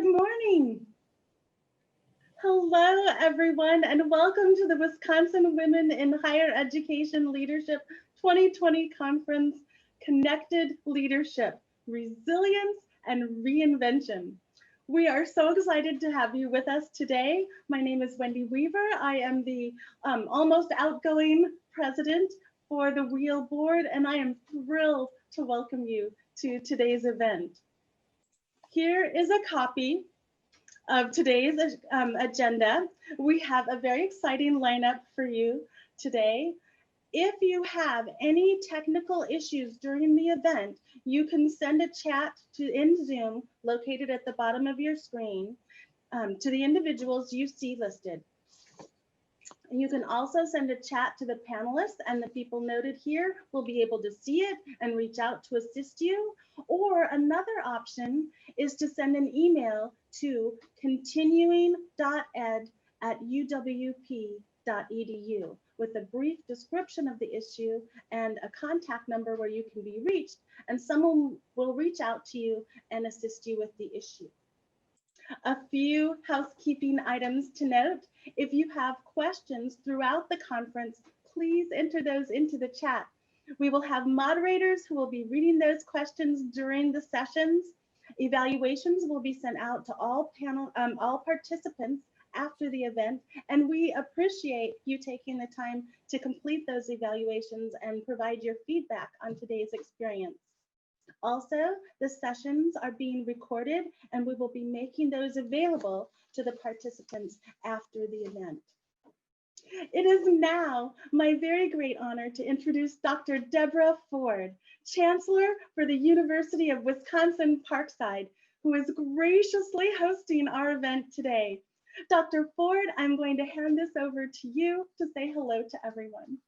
Good morning. Hello, everyone, and welcome to the Wisconsin Women in Higher Education Leadership 2020 Conference, Connected Leadership, Resilience, and Reinvention. We are so excited to have you with us today. My name is Wendy Weaver. I am the almost outgoing president for the WHEL board, and I am thrilled to welcome you to today's event. Here is a copy of today's agenda. We have a very exciting lineup for you today. If you have any technical issues during the event, you can send a chat in Zoom located at the bottom of your screen to the individuals you see listed. You can also send a chat to the panelists, and the people noted here will be able to see it and reach out to assist you. Or another option is to send an email to continuing.ed@uwp.edu with a brief description of the issue and a contact number where you can be reached, and someone will reach out to you and assist you with the issue. A few housekeeping items to note. If you have questions throughout the conference, please enter those into the chat. We will have moderators who will be reading those questions during the sessions. Evaluations will be sent out to all participants after the event, and we appreciate you taking the time to complete those evaluations and provide your feedback on today's experience. Also, the sessions are being recorded, and we will be making those available to the participants after the event. It is now my very great honor to introduce Dr. Deborah Ford, Chancellor for the University of Wisconsin Parkside, who is graciously hosting our event today. Dr. Ford, I'm going to hand this over to you to say hello to everyone.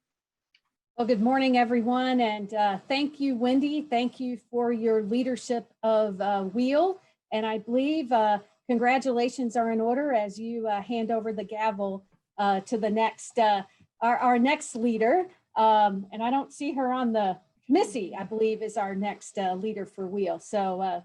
Well, good morning, everyone, and thank you, Wendy. Thank you for your leadership of WHEL, and I believe congratulations are in order as you hand over the gavel to the next, our next leader, and I don't see her on the Missy, I believe, is our next leader for WHEL. So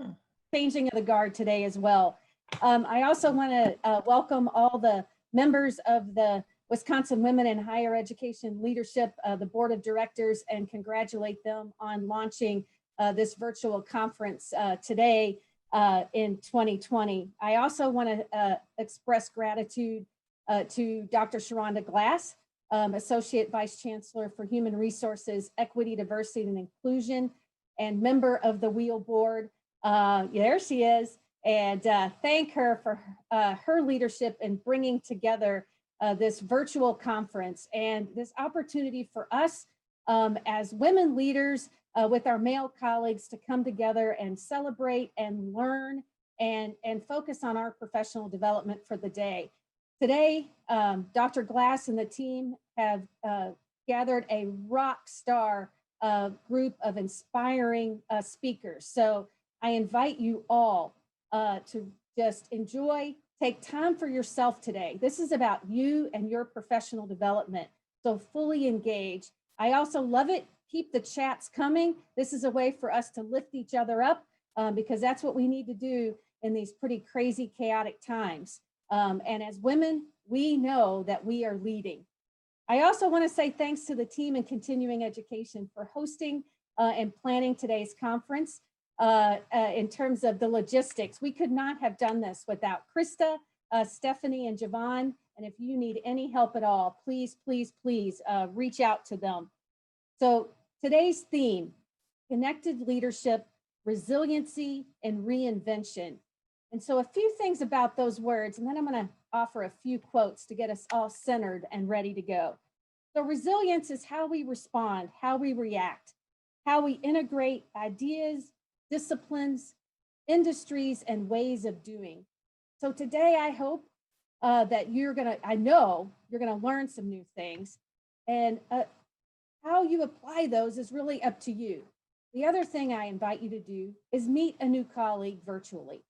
changing of the guard today as well. I also want to welcome all the members of the Wisconsin Women in Higher Education Leadership, the Board of Directors, and congratulate them on launching this virtual conference today in 2020. I also want to express gratitude to Dr. Sharonda Glass, Associate Vice Chancellor for Human Resources, Equity, Diversity, and Inclusion, and member of the WHEL Board. There she is, and thank her for her leadership in bringing together this virtual conference and this opportunity for us as women leaders with our male colleagues to come together and celebrate and learn and focus on our professional development for the day. Today, Dr. Glass and the team have gathered a rock star group of inspiring speakers. So I invite you all to just enjoy. Take time for yourself today. This is about you and your professional development. So fully engage. I also love it. Keep the chats coming. This is a way for us to lift each other up because that's what we need to do in these pretty crazy, chaotic times. And as women, we know that we are leading. I also want to say thanks to the team in continuing education for hosting and planning today's conference. In terms of the logistics, we could not have done this without Krista, Stephanie, and Javon. And if you need any help at all, please, please, please reach out to them. So today's theme, connected leadership, resiliency, and reinvention. And so a few things about those words, and then I'm going to offer a few quotes to get us all centered and ready to go. So resilience is how we respond, how we react, how we integrate ideas, disciplines, industries, and ways of doing. So today I hope that I know you're gonna learn some new things, and how you apply those is really up to you. The other thing I invite you to do is meet a new colleague virtually.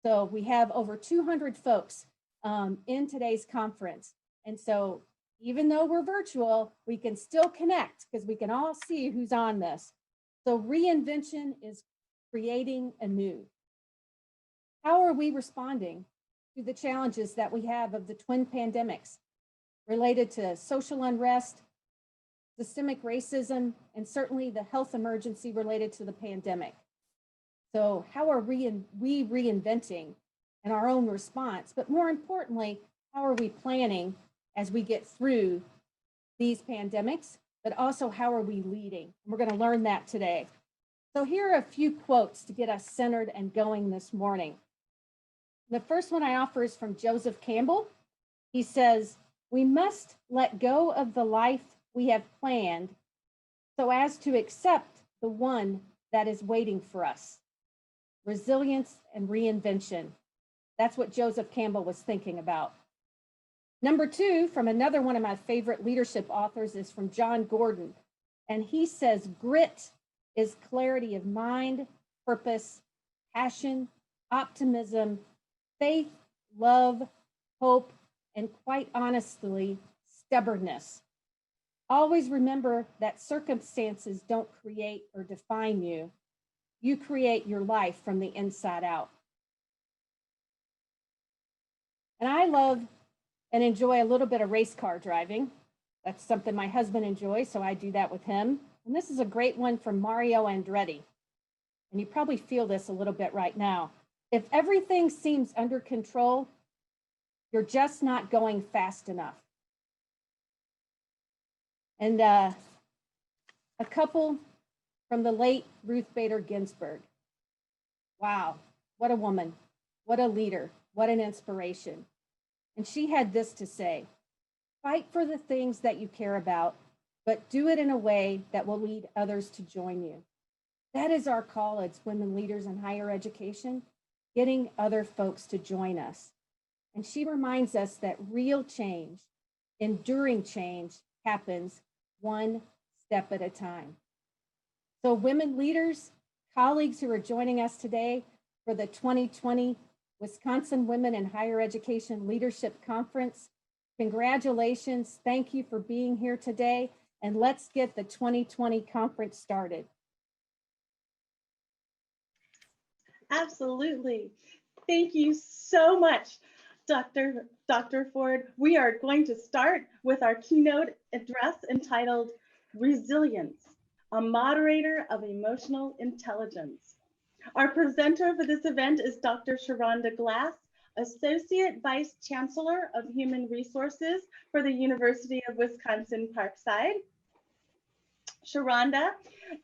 So we have over 200 folks in today's conference. And so even though we're virtual, we can still connect because we can all see who's on this. So reinvention is creating anew. How are we responding to the challenges that we have of the twin pandemics related to social unrest, systemic racism, and certainly the health emergency related to the pandemic? So how are we reinventing in our own response? But more importantly, how are we planning as we get through these pandemics, but also how are we leading? We're going to learn that today. So here are a few quotes to get us centered and going this morning. The first one I offer is from Joseph Campbell. He says, "We must let go of the life we have planned so as to accept the one that is waiting for us." Resilience and reinvention. That's what Joseph Campbell was thinking about. Number two, from another one of my favorite leadership authors, is from John Gordon. And he says, "Grit is clarity of mind, purpose, passion, optimism, faith, love, hope, and quite honestly, stubbornness. Always remember that circumstances don't create or define you. You create your life from the inside out." And I love and enjoy a little bit of race car driving. That's something my husband enjoys, so I do that with him. And this is a great one from Mario Andretti. And you probably feel this a little bit right now. "If everything seems under control, you're just not going fast enough." And a couple from the late Ruth Bader Ginsburg. Wow, what a woman, what a leader, what an inspiration. And she had this to say: "Fight for the things that you care about, but do it in a way that will lead others to join you." That is our call as women leaders in higher education, getting other folks to join us. And she reminds us that real change, enduring change, happens one step at a time. So women leaders, colleagues who are joining us today for the 2020 Wisconsin Women in Higher Education Leadership Conference, congratulations. Thank you for being here today. And let's get the 2020 conference started. Absolutely. Thank you so much, Dr. Ford. We are going to start with our keynote address entitled "Resilience, a Moderator of Emotional Intelligence." Our presenter for this event is Dr. Sharonda Glass, Associate Vice Chancellor of Human Resources for the University of Wisconsin-Parkside. Sharonda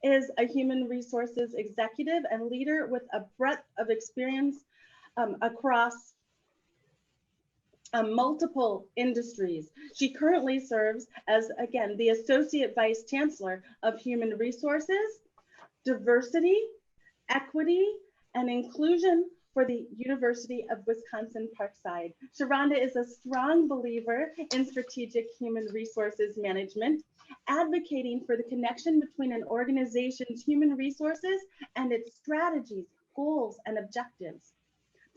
is a human resources executive and leader with a breadth of experience across multiple industries. She currently serves as, again, the Associate Vice Chancellor of Human Resources, Diversity, Equity, and Inclusion for the University of Wisconsin-Parkside. Sharonda is a strong believer in strategic human resources management, advocating for the connection between an organization's human resources and its strategies, goals, and objectives.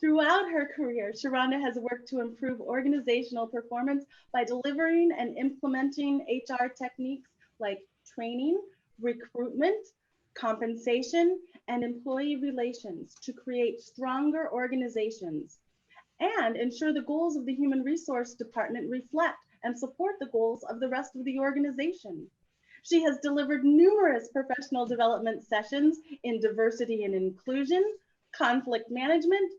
Throughout her career, Sharonda has worked to improve organizational performance by delivering and implementing HR techniques like training, recruitment, compensation, and employee relations to create stronger organizations and ensure the goals of the human resource department reflect and support the goals of the rest of the organization. She has delivered numerous professional development sessions in diversity and inclusion, conflict management,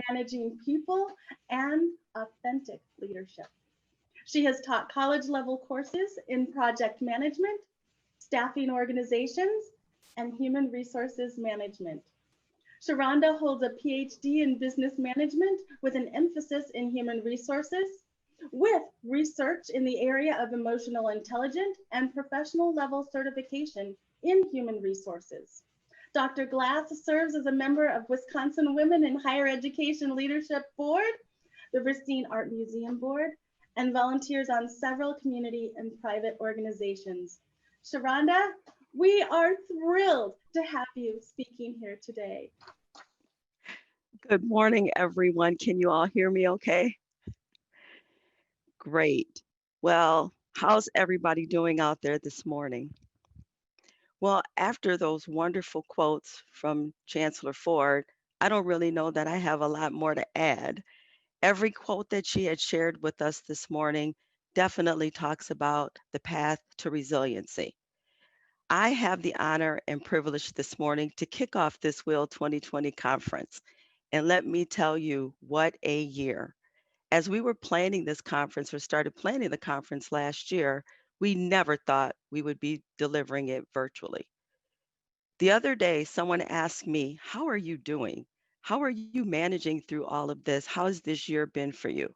managing people, and authentic leadership. She has taught college-level courses in project management, staffing organizations, and human resources management. Sharonda holds a PhD in business management with an emphasis in human resources, with research in the area of emotional intelligence and professional level certification in human resources. Dr. Glass serves as a member of Wisconsin Women in Higher Education Leadership Board, the Racine Art Museum Board, and volunteers on several community and private organizations. Sharonda, we are thrilled to have you speaking here today. Good morning, everyone. Can you all hear me okay? Great. Well, how's everybody doing out there this morning? Well, after those wonderful quotes from Chancellor Ford, I don't really know that I have a lot more to add. Every quote that she had shared with us this morning definitely talks about the path to resiliency. I have the honor and privilege this morning to kick off this WHEL 2020 conference. And let me tell you, what a year. As we were planning this conference or started planning the conference last year, we never thought we would be delivering it virtually. The other day, someone asked me, how are you doing? How are you managing through all of this? How has this year been for you?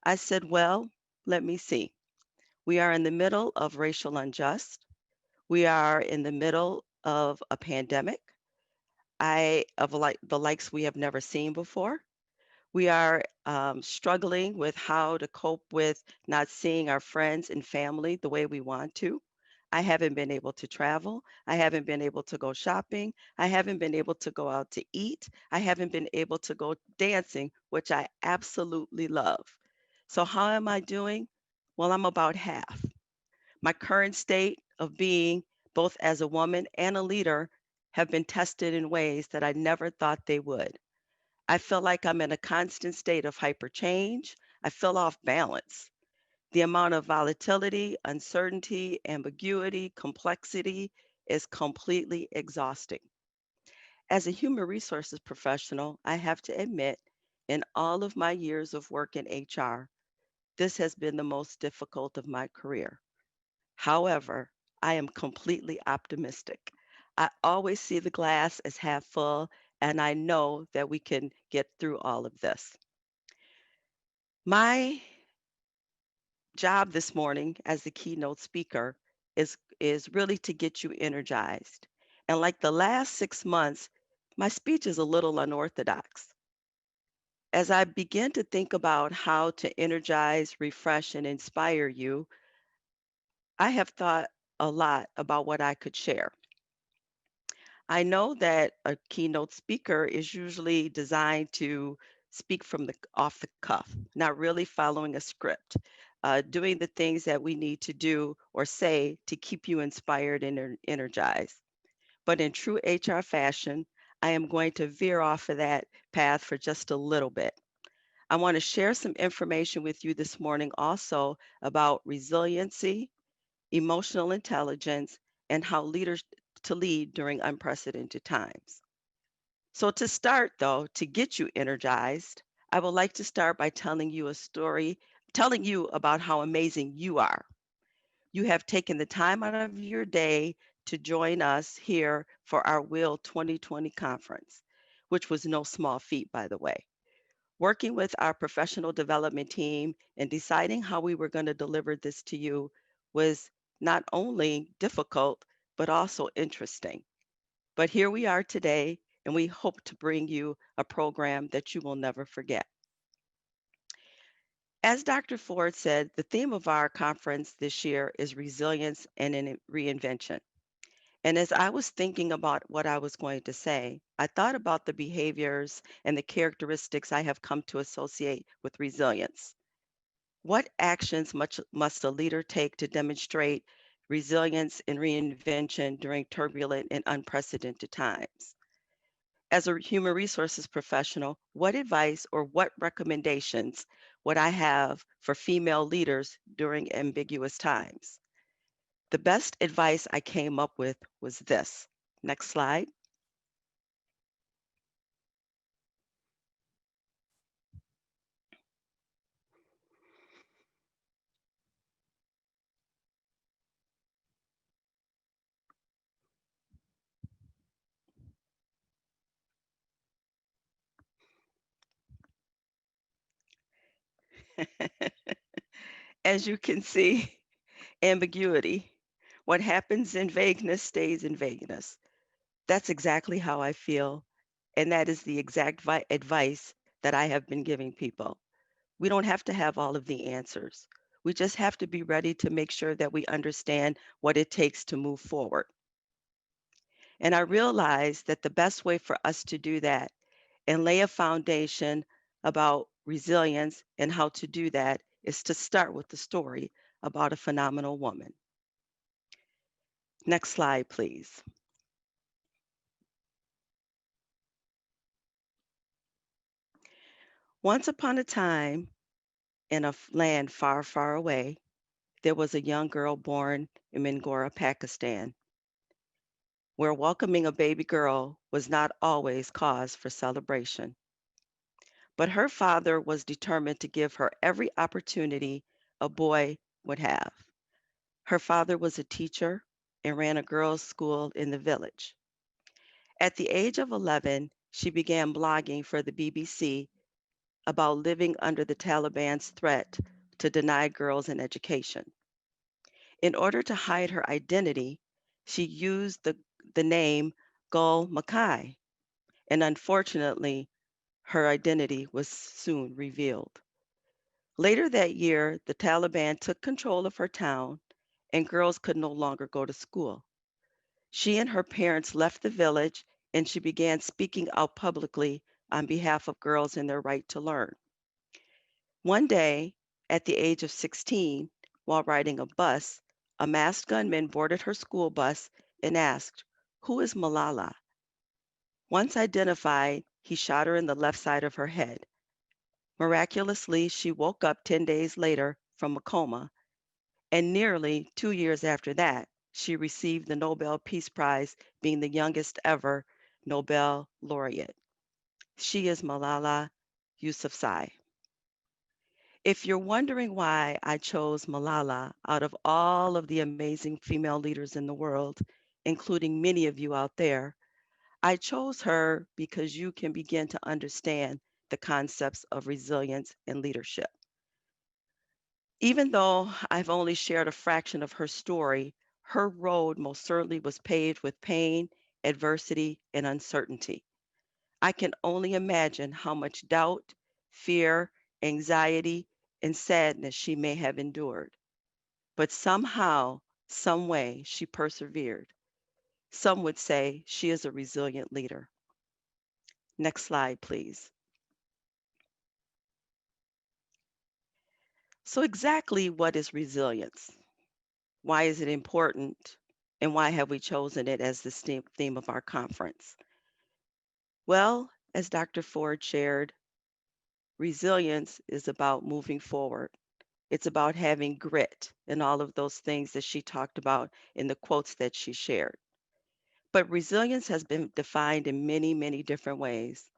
I said, well, let me see. We are in the middle of racial unjust. We are in the middle of a pandemic. Of like the likes we have never seen before. We are struggling with how to cope with not seeing our friends and family the way we want to. I haven't been able to travel. I haven't been able to go shopping. I haven't been able to go out to eat. I haven't been able to go dancing, which I absolutely love. So, how am I doing? Well, I'm about half. My current state of being, both as a woman and a leader, have been tested in ways that I never thought they would. I feel like I'm in a constant state of hyper change. I feel off balance. The amount of volatility, uncertainty, ambiguity, complexity is completely exhausting. As a human resources professional, I have to admit, in all of my years of work in HR, this has been the most difficult of my career. However, I am completely optimistic. I always see the glass as half full, and I know that we can get through all of this. My job this morning as the keynote speaker is really to get you energized. And like the last 6 months, my speech is a little unorthodox. As I begin to think about how to energize, refresh, and inspire you, I have thought a lot about what I could share. I know that a keynote speaker is usually designed to speak from the off the cuff, not really following a script, doing the things that we need to do or say to keep you inspired and energized. But in true HR fashion, I am going to veer off of that path for just a little bit. I want to share some information with you this morning also about resiliency, emotional intelligence, and how leaders to lead during unprecedented times. So, to start though, to get you energized, I would like to start by telling you a story, telling you about how amazing you are. You have taken the time out of your day to join us here for our WHEL 2020 conference, which was no small feat, by the way. Working with our professional development team and deciding how we were going to deliver this to you was not only difficult, but also interesting. But here we are today, and we hope to bring you a program that you will never forget. As Dr. Ford said, the theme of our conference this year is resilience and reinvention. And as I was thinking about what I was going to say, I thought about the behaviors and the characteristics I have come to associate with resilience. What actions must a leader take to demonstrate resilience and reinvention during turbulent and unprecedented times? As a human resources professional, what advice or what recommendations would I have for female leaders during ambiguous times? The best advice I came up with was this. Next slide. As you can see, ambiguity. What happens in vagueness stays in vagueness. That's exactly how I feel. And that is the exact advice that I have been giving people. We don't have to have all of the answers. We just have to be ready to make sure that we understand what it takes to move forward. And I realized that the best way for us to do that and lay a foundation about resilience and how to do that is to start with the story about a phenomenal woman. Next slide, please. Once upon a time, in a land far, far away, there was a young girl born in Mingora, Pakistan, where welcoming a baby girl was not always cause for celebration. But her father was determined to give her every opportunity a boy would have. Her father was a teacher and ran a girls' school in the village. At the age of 11, she began blogging for the BBC about living under the Taliban's threat to deny girls an education. In order to hide her identity, she used the name Gul Makai, and unfortunately, her identity was soon revealed. Later that year, the Taliban took control of her town, and girls could no longer go to school. She and her parents left the village, and she began speaking out publicly on behalf of girls and their right to learn. One day, at the age of 16, while riding a bus, a masked gunman boarded her school bus and asked, "Who is Malala?" Once identified, he shot her in the left side of her head. Miraculously, she woke up 10 days later from a coma, and nearly 2 years after that, she received the Nobel Peace Prize, being the youngest ever Nobel laureate. She is Malala Yousafzai. If you're wondering why I chose Malala out of all of the amazing female leaders in the world, including many of you out there, I chose her because you can begin to understand the concepts of resilience and leadership. Even though I've only shared a fraction of her story, her road most certainly was paved with pain, adversity, and uncertainty. I can only imagine how much doubt, fear, anxiety, and sadness she may have endured. But somehow, some way, she persevered. Some would say she is a resilient leader. Next slide, please. So, exactly what is resilience? Why is it important? And why have we chosen it as the theme of our conference? Well, as Dr. Ford shared, resilience is about moving forward. It's about having grit and all of those things that she talked about in the quotes that she shared. But resilience has been defined in many, many different ways.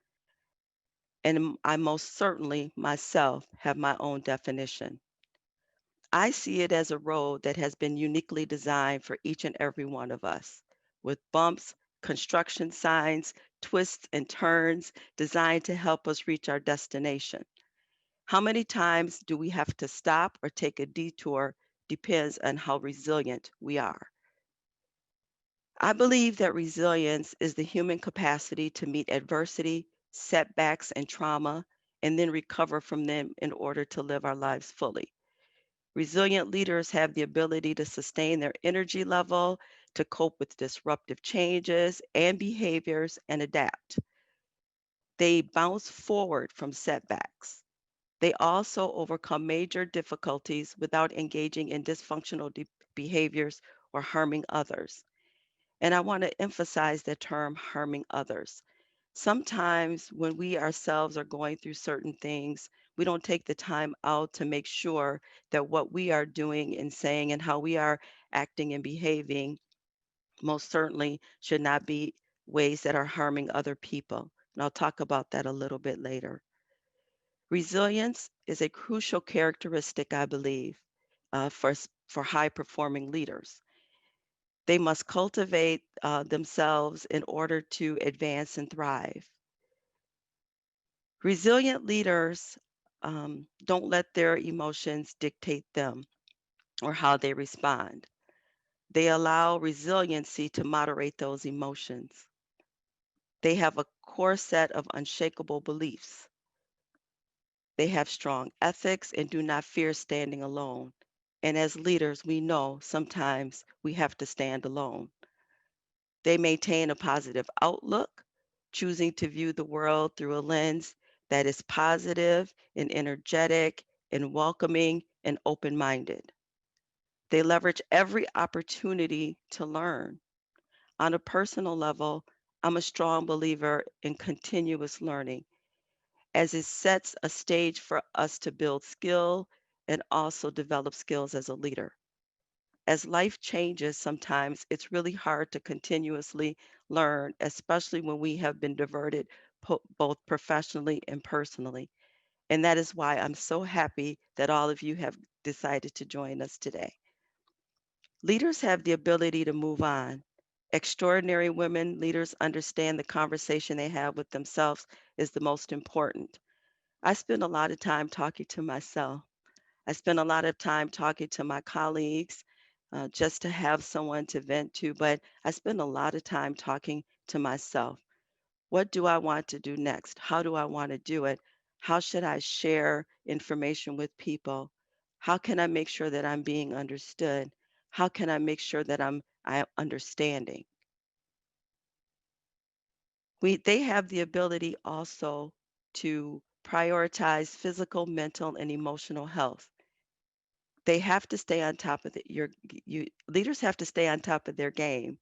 And I most certainly myself have my own definition. I see it as a road that has been uniquely designed for each and every one of us, with bumps, construction signs, twists, and turns designed to help us reach our destination. How many times do we have to stop or take a detour depends on how resilient we are. I believe that resilience is the human capacity to meet adversity, setbacks, and trauma, and then recover from them in order to live our lives fully. Resilient leaders have the ability to sustain their energy level, to cope with disruptive changes and behaviors, and adapt. They bounce forward from setbacks. They also overcome major difficulties without engaging in dysfunctional behaviors or harming others. And I want to emphasize the term harming others. Sometimes when we ourselves are going through certain things, we don't take the time out to make sure that what we are doing and saying and how we are acting and behaving most certainly should not be ways that are harming other people. And I'll talk about that a little bit later. Resilience is a crucial characteristic, I believe, for high performing leaders. They must cultivate themselves in order to advance and thrive. Resilient leaders don't let their emotions dictate them or how they respond. They allow resiliency to moderate those emotions. They have a core set of unshakable beliefs. They have strong ethics and do not fear standing alone. And as leaders, we know sometimes we have to stand alone. They maintain a positive outlook, choosing to view the world through a lens that is positive and energetic and welcoming and open minded. They leverage every opportunity to learn. On a personal level, I'm a strong believer in continuous learning. as it sets a stage for us to build skill and also develop skills as a leader. As life changes, sometimes it's really hard to continuously learn, especially when we have been diverted both professionally and personally. And that is why I'm so happy that all of you have decided to join us today. Leaders have the ability to move on. Extraordinary women leaders understand the conversation they have with themselves is the most important. I spend a lot of time talking to myself. I spend a lot of time talking to my colleagues just to have someone to vent to, but I spend a lot of time talking to myself. What do I want to do next? How do I want to do it? How should I share information with people? How can I make sure that I'm being understood? How can I make sure that I am understanding? They have the ability also to prioritize physical, mental, and emotional health. They have to stay on top of you leaders have to stay on top of their game.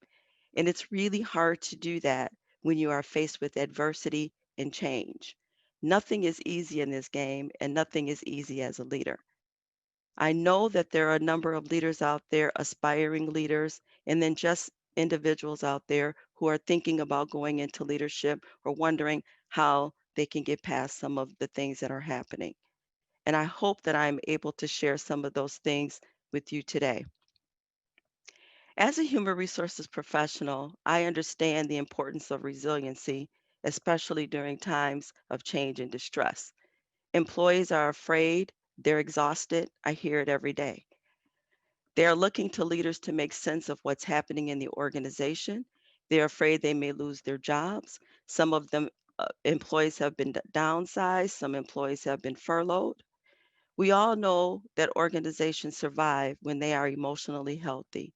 And it's really hard to do that when you are faced with adversity and change. Nothing is easy in this game, and nothing is easy as a leader. I know that there are a number of leaders out there, aspiring leaders, and then just individuals out there who are thinking about going into leadership or wondering how they can get past some of the things that are happening. And I hope that I'm able to share some of those things with you today. As a human resources professional, I understand the importance of resiliency, especially during times of change and distress. Employees are afraid, they're exhausted. I hear it every day. They are looking to leaders to make sense of what's happening in the organization. They're afraid they may lose their jobs. Some of them employees have been downsized, some employees have been furloughed. We all know that organizations survive when they are emotionally healthy.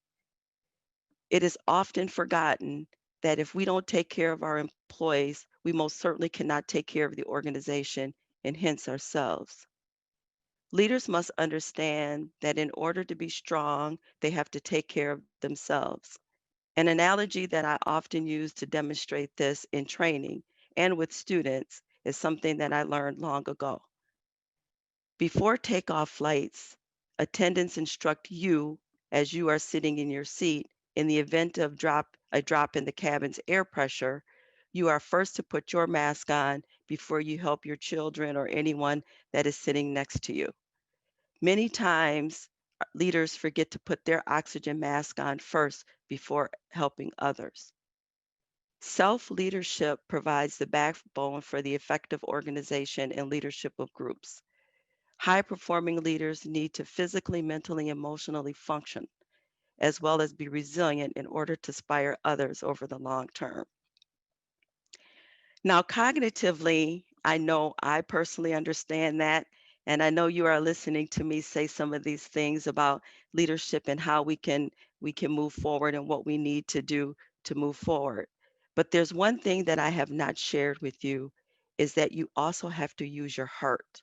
It is often forgotten that if we don't take care of our employees, we most certainly cannot take care of the organization and hence ourselves. Leaders must understand that in order to be strong, they have to take care of themselves. An analogy that I often use to demonstrate this in training and with students is something that I learned long ago. Before takeoff flights, attendants instruct you as you are sitting in your seat in the event of a drop in the cabin's air pressure, you are first to put your mask on before you help your children or anyone that is sitting next to you. Many times, leaders forget to put their oxygen mask on first before helping others. Self leadership provides the backbone for the effective organization and leadership of groups. High performing leaders need to physically, mentally, emotionally function, as well as be resilient in order to inspire others over the long term. Now, cognitively, I know I personally understand that. And I know you are listening to me say some of these things about leadership and how we can move forward and what we need to do to move forward. But there's one thing that I have not shared with you is that you also have to use your heart.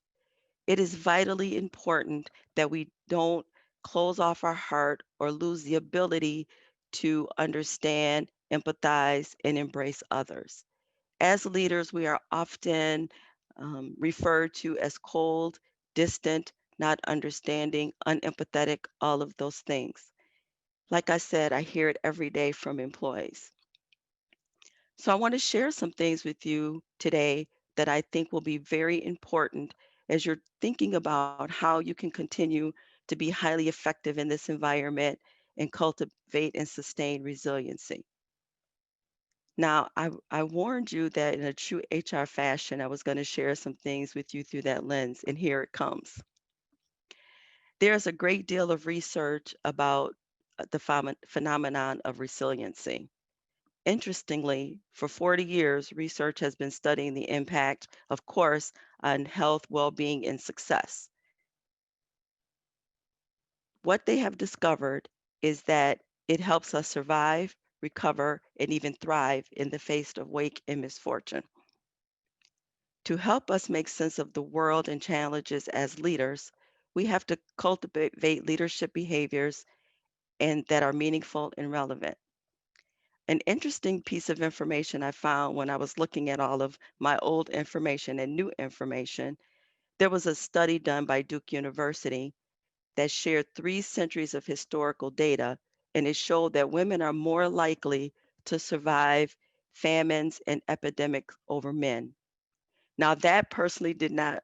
It is vitally important that we don't close off our heart or lose the ability to understand, empathize, and embrace others. As leaders, we are often referred to as cold, distant, not understanding, unempathetic, all of those things. Like I said, I hear it every day from employees. So I want to share some things with you today that I think will be very important as you're thinking about how you can continue to be highly effective in this environment and cultivate and sustain resiliency. Now, I warned you that in a true HR fashion, I was going to share some things with you through that lens, and here it comes. There's a great deal of research about the phenomenon of resiliency. Interestingly, for 40 years, research has been studying the impact, of course, on health, well being, and success. What they have discovered is that it helps us survive, recover, and even thrive in the face of wake and misfortune. To help us make sense of the world and challenges as leaders, we have to cultivate leadership behaviors and that are meaningful and relevant. An interesting piece of information I found when I was looking at all of my old information and new information, there was a study done by Duke University that shared 3 centuries of historical data, and it showed that women are more likely to survive famines and epidemics over men. Now, that personally did not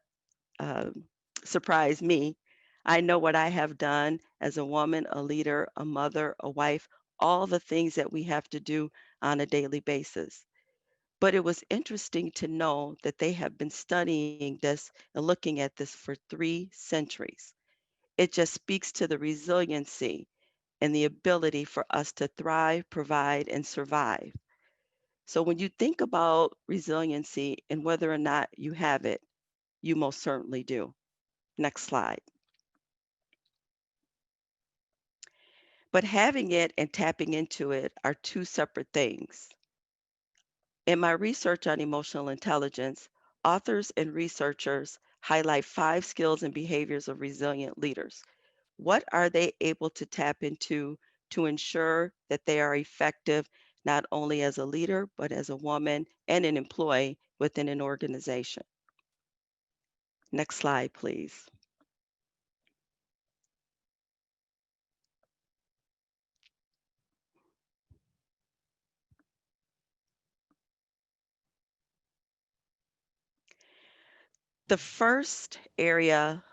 um, surprise me. I know what I have done as a woman, a leader, a mother, a wife, all the things that we have to do on a daily basis. But it was interesting to know that they have been studying this and looking at this for 3 centuries. It just speaks to the resiliency and the ability for us to thrive, provide, and survive. So when you think about resiliency and whether or not you have it, you most certainly do. Next slide. But having it and tapping into it are 2 separate things. In my research on emotional intelligence, authors and researchers highlight 5 skills and behaviors of resilient leaders. What are they able to tap into to ensure that they are effective not only as a leader, but as a woman and an employee within an organization? Next slide, please. The first area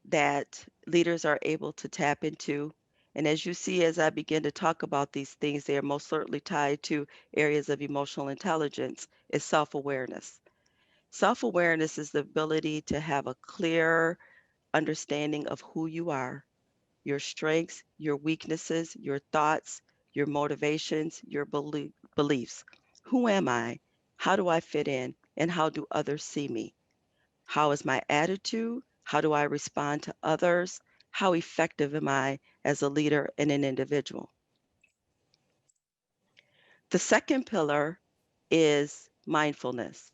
that leaders are able to tap into, and as you see, as I begin to talk about these things, they are most certainly tied to areas of emotional intelligence, is self awareness. Self awareness is the ability to have a clear understanding of who you are, your strengths, your weaknesses, your thoughts, your motivations, your beliefs. Who am I? How do I fit in? And how do others see me? How is my attitude? How do I respond to others? How effective am I as a leader and an individual? The second pillar is mindfulness.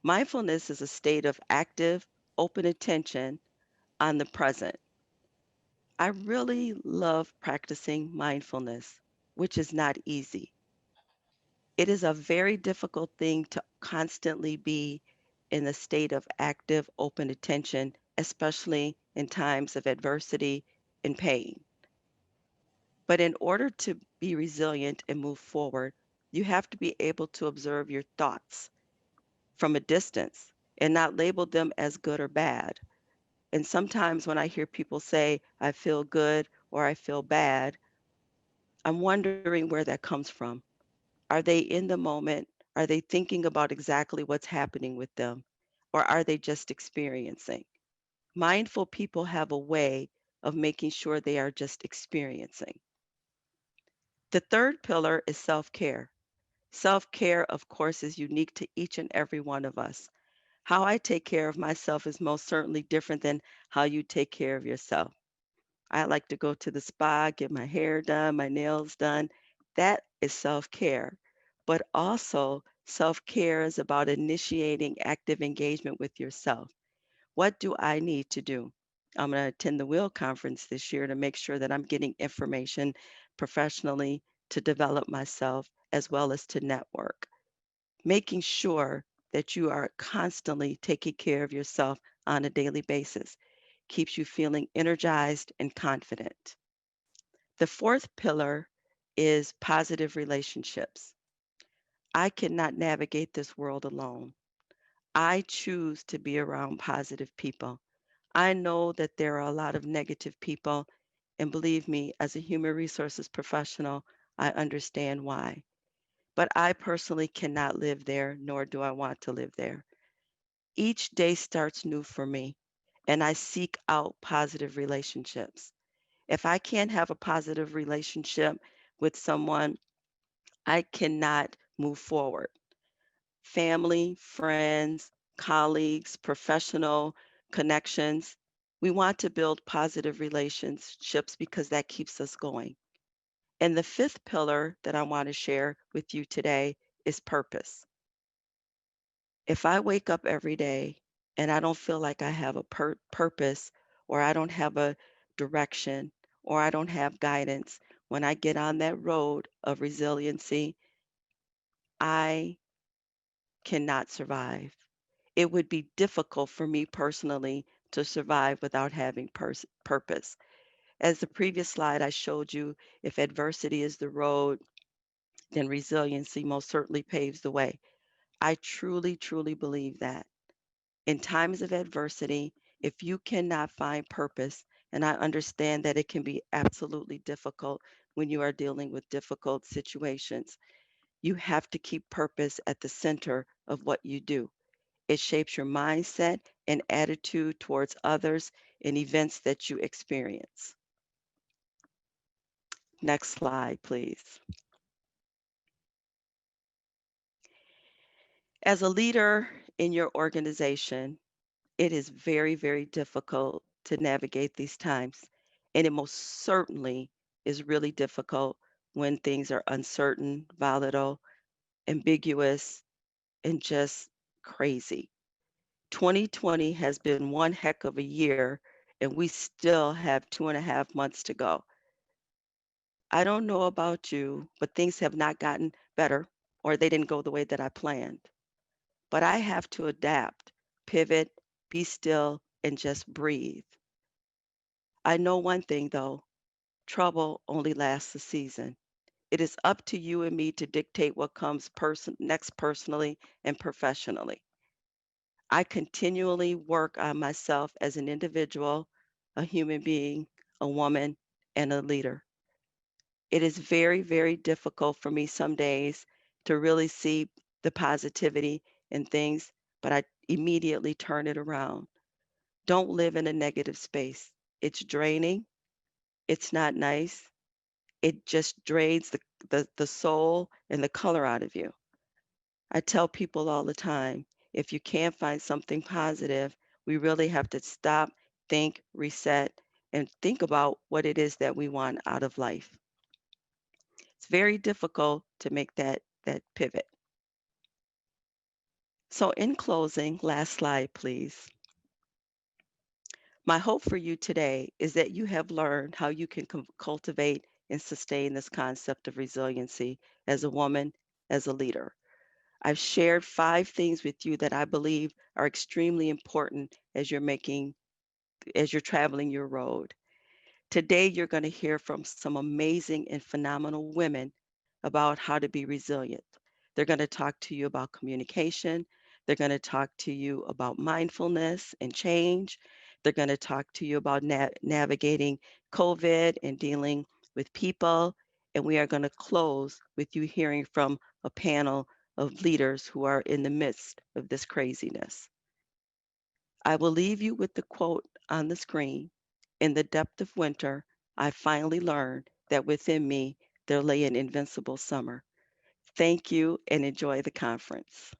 Mindfulness is a state of active, open attention on the present. I really love practicing mindfulness, which is not easy. It is a very difficult thing to constantly be in a state of active, open attention, especially in times of adversity and pain. But in order to be resilient and move forward, you have to be able to observe your thoughts from a distance and not label them as good or bad. And sometimes when I hear people say, I feel good or I feel bad, I'm wondering where that comes from. Are they in the moment? Are they thinking about exactly what's happening with them? Or are they just experiencing? Mindful people have a way of making sure they are just experiencing. The third pillar is self care. Self care, of course, is unique to each and every one of us. How I take care of myself is most certainly different than how you take care of yourself. I like to go to the spa, get my hair done, my nails done. That is self care. But also, self care is about initiating active engagement with yourself. What do I need to do? I'm going to attend the WHEL conference this year to make sure that I'm getting information professionally to develop myself as well as to network. Making sure that you are constantly taking care of yourself on a daily basis keeps you feeling energized and confident. The fourth pillar is positive relationships. I cannot navigate this world alone. I choose to be around positive people. I know that there are a lot of negative people, and believe me, as a human resources professional, I understand why. But I personally cannot live there, nor do I want to live there. Each day starts new for me, and I seek out positive relationships. If I can't have a positive relationship with someone, I cannot move forward. Family, friends, colleagues, professional connections. We want to build positive relationships because that keeps us going. And the fifth pillar that I want to share with you today is purpose. If I wake up every day and I don't feel like I have a purpose, or I don't have a direction, or I don't have guidance, when I get on that road of resiliency, I cannot survive. It would be difficult for me personally to survive without having purpose. As the previous slide I showed you, if adversity is the road, then resiliency most certainly paves the way. I truly, truly believe that. In times of adversity, if you cannot find purpose, and I understand that it can be absolutely difficult when you are dealing with difficult situations, you have to keep purpose at the center of what you do. It shapes your mindset and attitude towards others and events that you experience. Next slide, please. As a leader in your organization, it is very, very difficult to navigate these times. And it most certainly is really difficult when things are uncertain, volatile, ambiguous, and just crazy. 2020 has been one heck of a year, and we still have 2.5 months to go. I don't know about you, but things have not gotten better or they didn't go the way that I planned. But I have to adapt, pivot, be still, and just breathe. I know one thing though, trouble only lasts a season. It is up to you and me to dictate what comes next personally and professionally. I continually work on myself as an individual, a human being, a woman, and a leader. It is very, very difficult for me some days to really see the positivity in things, but I immediately turn it around. Don't live in a negative space. It's draining. It's not nice. It just drains the soul and the color out of you. I tell people all the time, if you can't find something positive, we really have to stop, think, reset, and think about what it is that we want out of life. It's very difficult to make that pivot. So in closing, last slide, please. My hope for you today is that you have learned how you can cultivate and sustain this concept of resiliency as a woman, as a leader. I've shared 5 things with you that I believe are extremely important as you're traveling your road. Today, you're going to hear from some amazing and phenomenal women about how to be resilient. They're going to talk to you about communication. They're going to talk to you about mindfulness and change. They're going to talk to you about navigating COVID and dealing with people. And we are going to close with you hearing from a panel of leaders who are in the midst of this craziness. I will leave you with the quote on the screen. In the depth of winter, I finally learned that within me there lay an invincible summer. Thank you and enjoy the conference.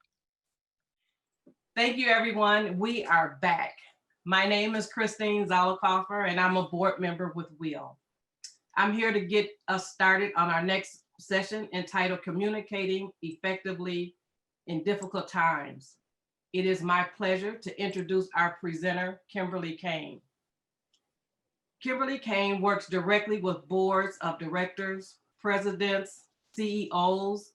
Thank you, everyone. We are back. My name is Christine Zollicoffer, and I'm a board member with WHEL. I'm here to get us started on our next session entitled Communicating Effectively in Difficult Times. It is my pleasure to introduce our presenter, Kimberly Kane. Kimberly Kane works directly with boards of directors, presidents, CEOs,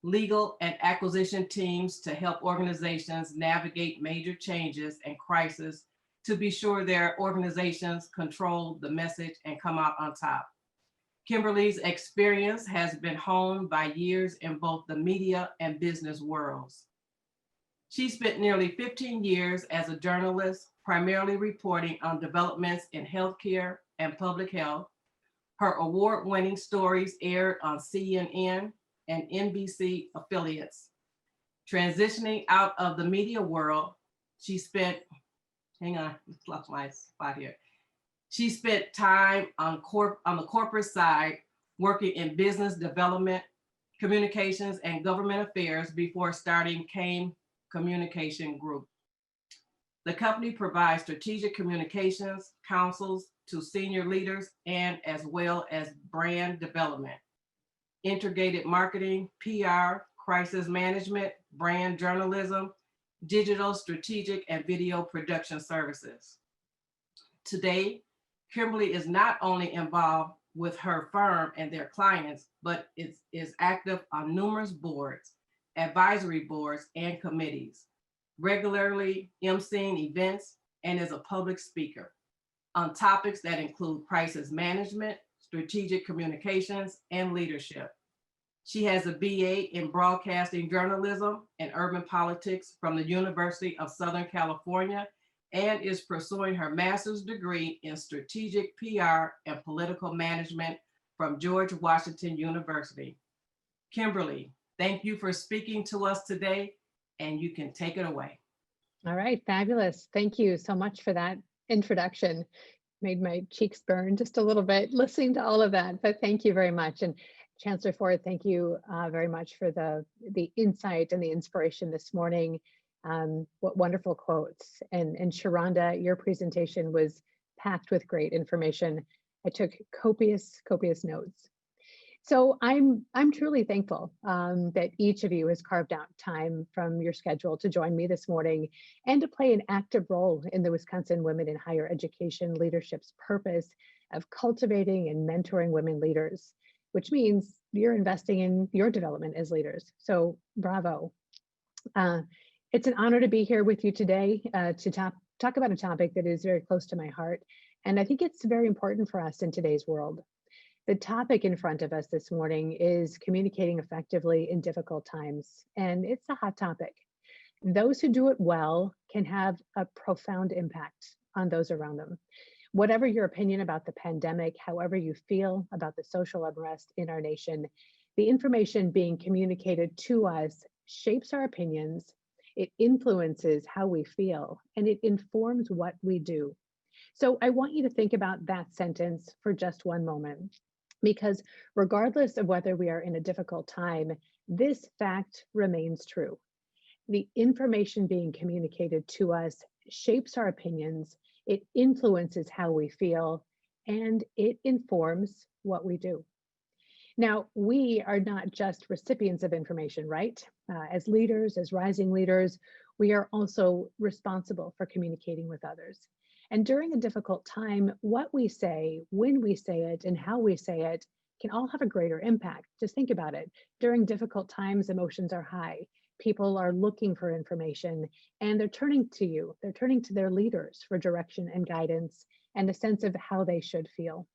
legal and acquisition teams to help organizations navigate major changes and crises to be sure their organizations control the message and come out on top. Kimberly's experience has been honed by years in both the media and business worlds. She spent nearly 15 years as a journalist, primarily reporting on developments in healthcare and public health. Her award-winning stories aired on CNN and NBC affiliates. Transitioning out of the media world, she spent, hang on, lost my spot here. She spent time on the corporate side, working in business development, communications, and government affairs before starting Kane Communication Group. The company provides strategic communications counsels to senior leaders and as well as brand development, integrated marketing, PR, crisis management, brand journalism, digital, strategic, and video production services. Today, Kimberly is not only involved with her firm and their clients, but is active on numerous boards, advisory boards, and committees, regularly emceeing events, and is a public speaker on topics that include crisis management, strategic communications, and leadership. She has a BA in broadcasting journalism and urban politics from the University of Southern California and is pursuing her master's degree in strategic PR and political management from George Washington University. Kimberly, thank you for speaking to us today, and you can take it away. All right, fabulous. Thank you so much for that introduction. Made my cheeks burn just a little bit listening to all of that, but thank you very much. And Chancellor Ford, thank you very much for the insight and the inspiration this morning. What wonderful quotes. And Sharonda, your presentation was packed with great information. I took copious notes. So I'm truly thankful that each of you has carved out time from your schedule to join me this morning and to play an active role in the Wisconsin Women in Higher Education Leadership's purpose of cultivating and mentoring women leaders, which means you're investing in your development as leaders. So bravo. It's an honor to be here with you today to talk about a topic that is very close to my heart. And I think it's very important for us in today's world. The topic in front of us this morning is communicating effectively in difficult times, and it's a hot topic. Those who do it well can have a profound impact on those around them. Whatever your opinion about the pandemic, however you feel about the social unrest in our nation, the information being communicated to us shapes our opinions, it influences how we feel, and it informs what we do. So I want you to think about that sentence for just one moment, because regardless of whether we are in a difficult time, this fact remains true. The information being communicated to us shapes our opinions, it influences how we feel, and it informs what we do. Now, we are not just recipients of information, right? As leaders, as rising leaders, we are also responsible for communicating with others. And during a difficult time, what we say, when we say it, and how we say it can all have a greater impact. Just think about it. During difficult times, emotions are high. People are looking for information, and they're turning to you. They're turning to their leaders for direction and guidance and a sense of how they should feel.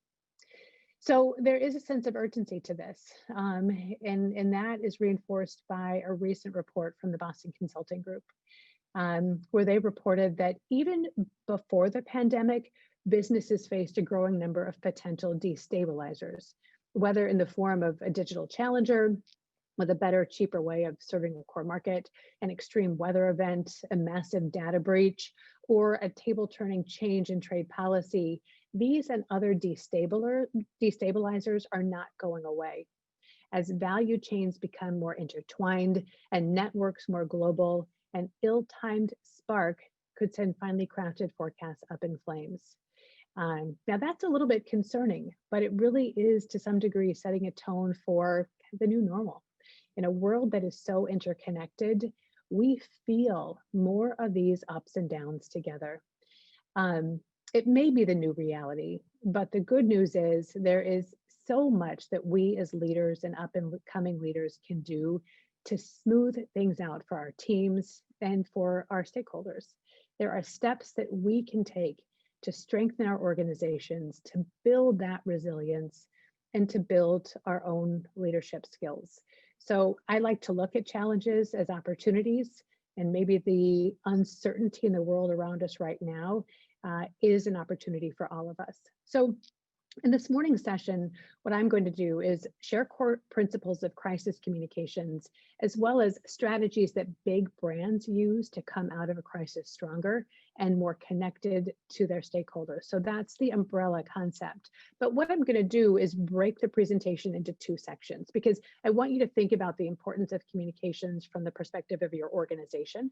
So there is a sense of urgency to this, and that is reinforced by a recent report from the Boston Consulting Group, where they reported that even before the pandemic, businesses faced a growing number of potential destabilizers, whether in the form of a digital challenger with a better, cheaper way of serving a core market, an extreme weather event, a massive data breach, or a table-turning change in trade policy. These and other destabilizers are not going away. As value chains become more intertwined and networks more global, an ill-timed spark could send finely crafted forecasts up in flames. Now that's a little bit concerning, but it really is to some degree setting a tone for the new normal. In a world that is so interconnected, we feel more of these ups and downs together. It may be the new reality, but the good news is there is so much that we as leaders and up and coming leaders can do to smooth things out for our teams and for our stakeholders. There are steps that we can take to strengthen our organizations, to build that resilience, and to build our own leadership skills. So I like to look at challenges as opportunities, and maybe the uncertainty in the world around us right now is an opportunity for all of us. So in this morning's session, what I'm going to do is share core principles of crisis communications, as well as strategies that big brands use to come out of a crisis stronger and more connected to their stakeholders. So that's the umbrella concept. But what I'm going to do is break the presentation into two sections, because I want you to think about the importance of communications from the perspective of your organization.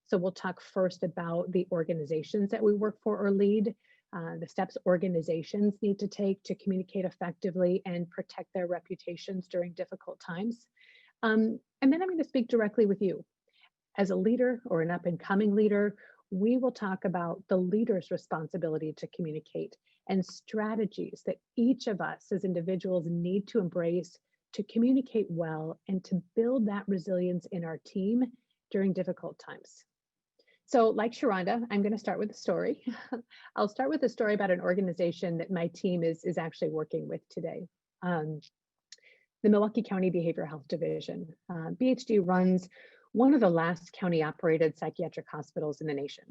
So we'll talk first about the organizations that we work for or lead, the steps organizations need to take to communicate effectively and protect their reputations during difficult times. And then I'm going to speak directly with you. As a leader or an up and coming leader, we will talk about the leader's responsibility to communicate and strategies that each of us as individuals need to embrace to communicate well and to build that resilience in our team during difficult times. So like Sharonda, I'm going to start with a story. I'll start with a story about an organization that my team is actually working with today. The Milwaukee County Behavioral Health Division. BHD runs one of the last county operated psychiatric hospitals in the nation.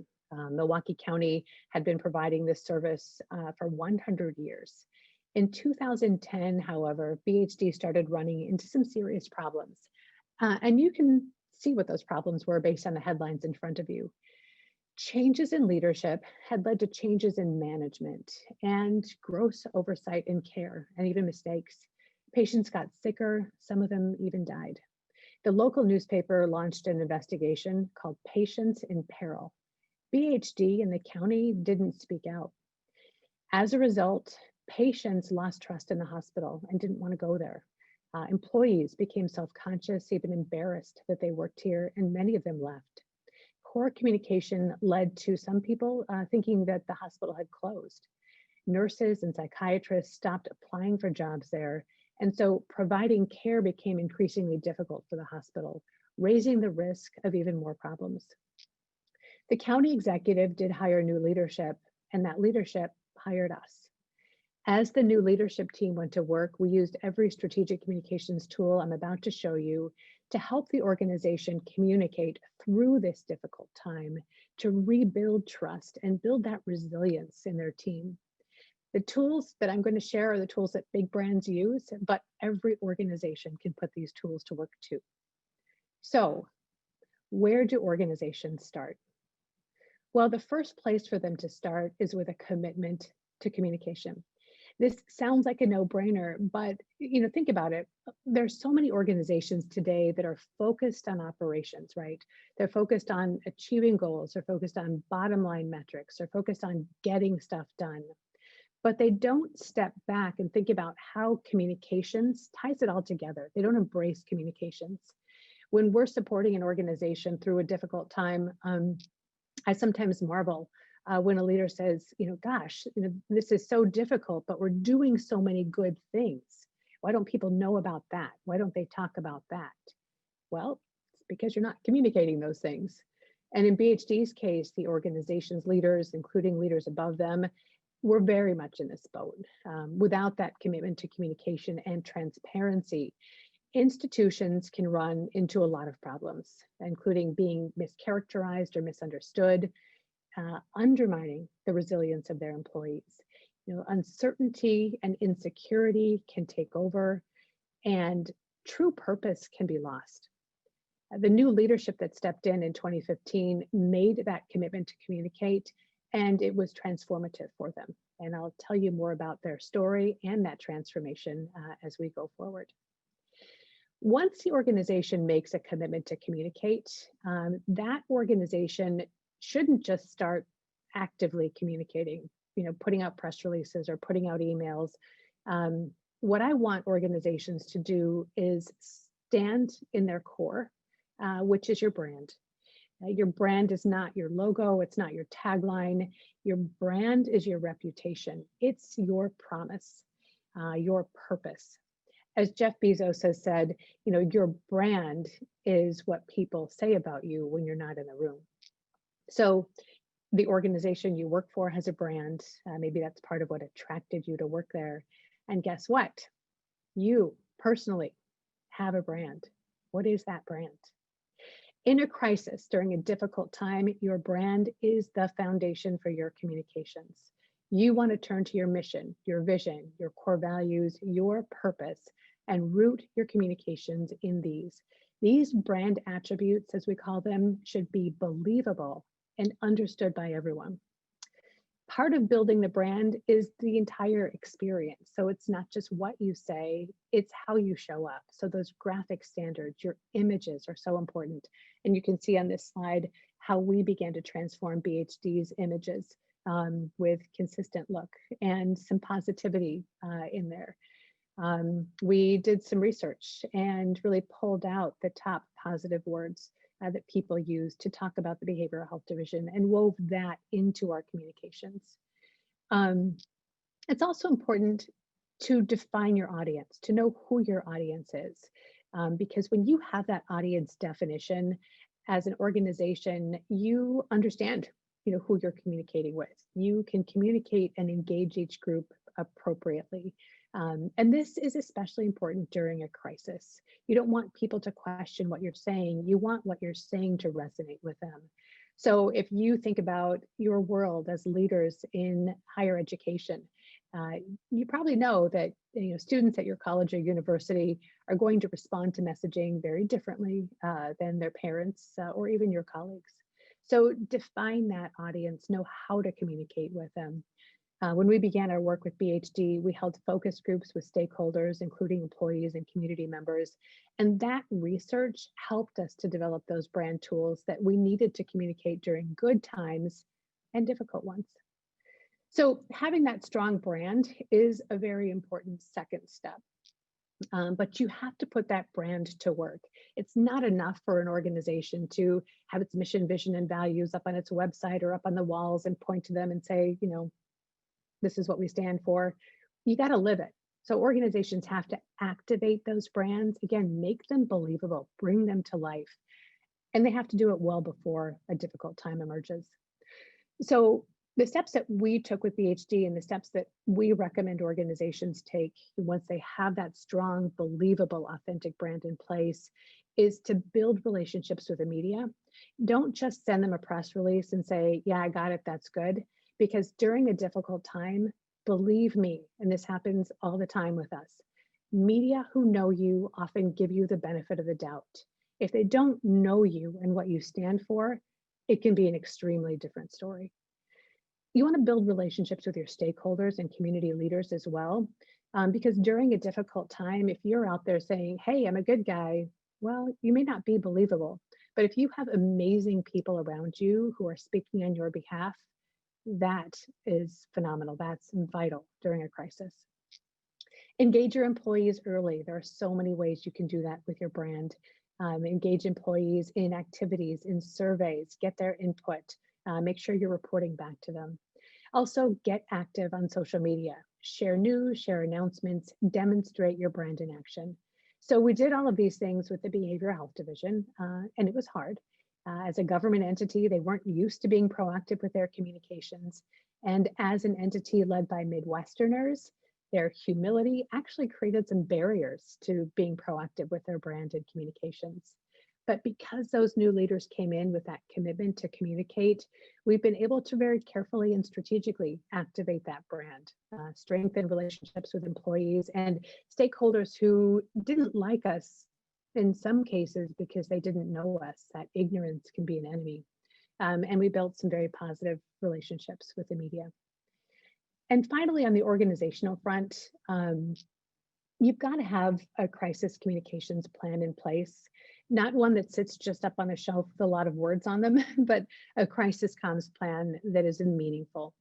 Milwaukee County had been providing this service for 100 years. In 2010, however, BHD started running into some serious problems. And you can see what those problems were based on the headlines in front of you. Changes in leadership had led to changes in management and gross oversight in care and even mistakes. Patients got sicker, some of them even died. The local newspaper launched an investigation called Patients in Peril. BHD and the county didn't speak out. As a result, patients lost trust in the hospital and didn't want to go there. Employees became self-conscious, even embarrassed that they worked here, and many of them left. Poor communication led to some people thinking that the hospital had closed. Nurses and psychiatrists stopped applying for jobs there, and so providing care became increasingly difficult for the hospital, raising the risk of even more problems. The county executive did hire new leadership, and that leadership hired us. As the new leadership team went to work, we used every strategic communications tool I'm about to show you to help the organization communicate through this difficult time, to rebuild trust and build that resilience in their team. The tools that I'm going to share are the tools that big brands use, but every organization can put these tools to work too. So, where do organizations start? Well, the first place for them to start is with a commitment to communication. This sounds like a no-brainer, but think about it. There's so many organizations today that are focused on operations, right? They're focused on achieving goals, they're focused on bottom line metrics, they're focused on getting stuff done. But they don't step back and think about how communications ties it all together. They don't embrace communications. When we're supporting an organization through a difficult time, I sometimes marvel when a leader says, gosh, this is so difficult, but we're doing so many good things. Why don't people know about that? Why don't they talk about that? Well, it's because you're not communicating those things. And in BHD's case, the organization's leaders, including leaders above them, were very much in this boat. Without that commitment to communication and transparency, institutions can run into a lot of problems, including being mischaracterized or misunderstood, undermining the resilience of their employees. Uncertainty and insecurity can take over, and true purpose can be lost. The new leadership that stepped in 2015 made that commitment to communicate, and it was transformative for them. And I'll tell you more about their story and that transformation as we go forward. Once the organization makes a commitment to communicate, that organization shouldn't just start actively communicating, putting out press releases or putting out emails. What I want organizations to do is stand in their core, which is your brand. Your brand is not your logo, it's not your tagline. Your brand is your reputation. It's your promise, your purpose. As Jeff Bezos has said, your brand is what people say about you when you're not in the room. So the organization you work for has a brand. Maybe that's part of what attracted you to work there. And guess what? You personally have a brand. What is that brand? In a crisis, during a difficult time, your brand is the foundation for your communications. You want to turn to your mission, your vision, your core values, your purpose, and root your communications in these. These brand attributes, as we call them, should be believable and understood by everyone. Part of building the brand is the entire experience. So it's not just what you say, it's how you show up. So those graphic standards, your images are so important. And you can see on this slide how we began to transform BHD's images with consistent look and some positivity in there. We did some research and really pulled out the top positive words that people use to talk about the behavioral health division and wove that into our communications. It's also important to define your audience, to know who your audience is. Because when you have that audience definition as an organization, you understand, who you're communicating with. You can communicate and engage each group appropriately. And this is especially important during a crisis. You don't want people to question what you're saying. You want what you're saying to resonate with them. So if you think about your world as leaders in higher education, you probably know that students at your college or university are going to respond to messaging very differently than their parents or even your colleagues. So define that audience, know how to communicate with them. When we began our work with BHD, we held focus groups with stakeholders, including employees and community members. And that research helped us to develop those brand tools that we needed to communicate during good times and difficult ones. So having that strong brand is a very important second step. But you have to put that brand to work. It's not enough for an organization to have its mission, vision, and values up on its website or up on the walls and point to them and say, this is what we stand for. You got to live it. So organizations have to activate those brands, again, make them believable, bring them to life. And they have to do it well before a difficult time emerges. So the steps that we took with BHD and the steps that we recommend organizations take once they have that strong, believable, authentic brand in place is to build relationships with the media. Don't just send them a press release and say, yeah, I got it, that's good. Because during a difficult time, believe me, and this happens all the time with us, media who know you often give you the benefit of the doubt. If they don't know you and what you stand for, it can be an extremely different story. You want to build relationships with your stakeholders and community leaders as well, because during a difficult time, if you're out there saying, hey, I'm a good guy, well, you may not be believable. But if you have amazing people around you who are speaking on your behalf, that is phenomenal. That's vital during a crisis. Engage your employees early. There are so many ways you can do that with your brand. Engage employees in activities, in surveys, get their input, make sure you're reporting back to them. Also, get active on social media. Share news, share announcements, demonstrate your brand in action. So we did all of these things with the Behavioral Health Division, and it was hard. As a government entity, they weren't used to being proactive with their communications. And as an entity led by Midwesterners, their humility actually created some barriers to being proactive with their brand and communications. But because those new leaders came in with that commitment to communicate, we've been able to very carefully and strategically activate that brand, strengthen relationships with employees and stakeholders who didn't like us in some cases because they didn't know us. That ignorance can be an enemy. And we built some very positive relationships with the media. And finally, on the organizational front, you've got to have a crisis communications plan in place, not one that sits just up on a shelf with a lot of words on them, but a crisis comms plan that is meaningful,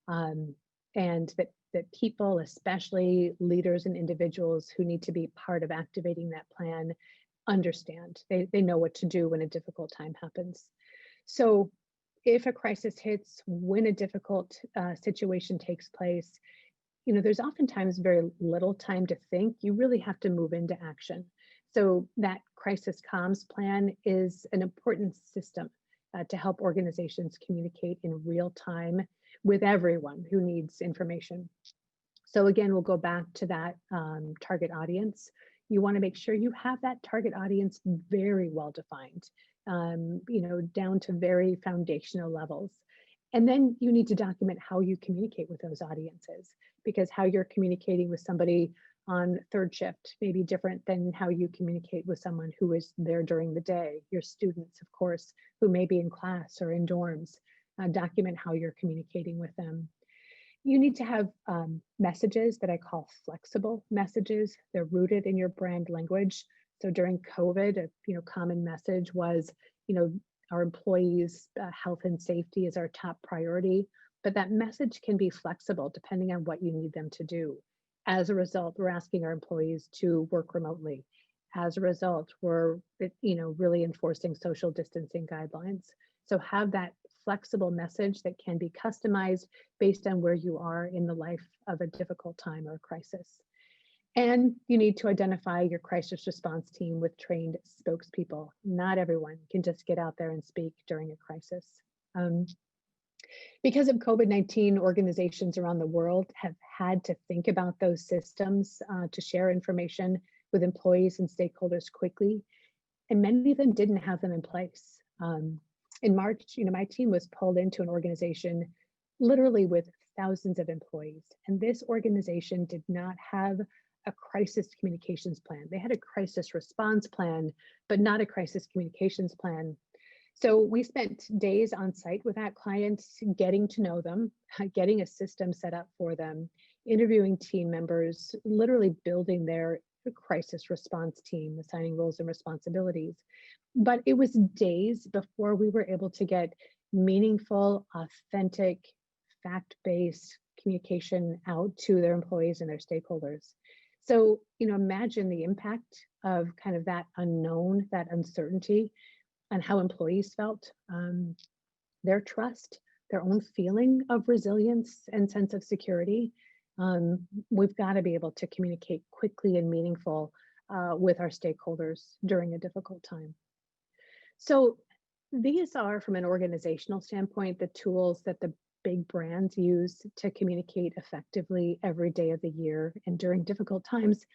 and that people, especially leaders and individuals who need to be part of activating that plan, understand. They know what to do when a difficult time happens. So if a crisis hits, when a difficult situation takes place, there's oftentimes very little time to think. You really have to move into action. So that crisis comms plan is an important system to help organizations communicate in real time with everyone who needs information. So again, we'll go back to that target audience. You want to make sure you have that target audience very well defined, down to very foundational levels. And then you need to document how you communicate with those audiences, because how you're communicating with somebody on third shift may be different than how you communicate with someone who is there during the day. Your students, of course, who may be in class or in dorms, document how you're communicating with them. You need to have messages that I call flexible messages. They're rooted in your brand language. So during COVID, a common message was, our employees' health and safety is our top priority, but that message can be flexible depending on what you need them to do. As a result, we're asking our employees to work remotely. as a result, were, really enforcing social distancing guidelines. So have that flexible message that can be customized based on where you are in the life of a difficult time or a crisis. And you need to identify your crisis response team with trained spokespeople. Not everyone can just get out there and speak during a crisis. Because of COVID-19, organizations around the world have had to think about those systems to share information with employees and stakeholders quickly. And many of them didn't have them in place. In March, my team was pulled into an organization literally with thousands of employees. And this organization did not have a crisis communications plan. They had a crisis response plan, but not a crisis communications plan. So we spent days on site with that client, getting to know them, getting a system set up for them, interviewing team members, literally building their crisis response team, assigning roles and responsibilities. But it was days before we were able to get meaningful, authentic, fact-based communication out to their employees and their stakeholders. So, imagine the impact of kind of that unknown, that uncertainty, and how employees felt, their trust, their own feeling of resilience and sense of security. We've got to be able to communicate quickly and meaningful with our stakeholders during a difficult time. So these are, from an organizational standpoint, the tools that the big brands use to communicate effectively every day of the year and during difficult times.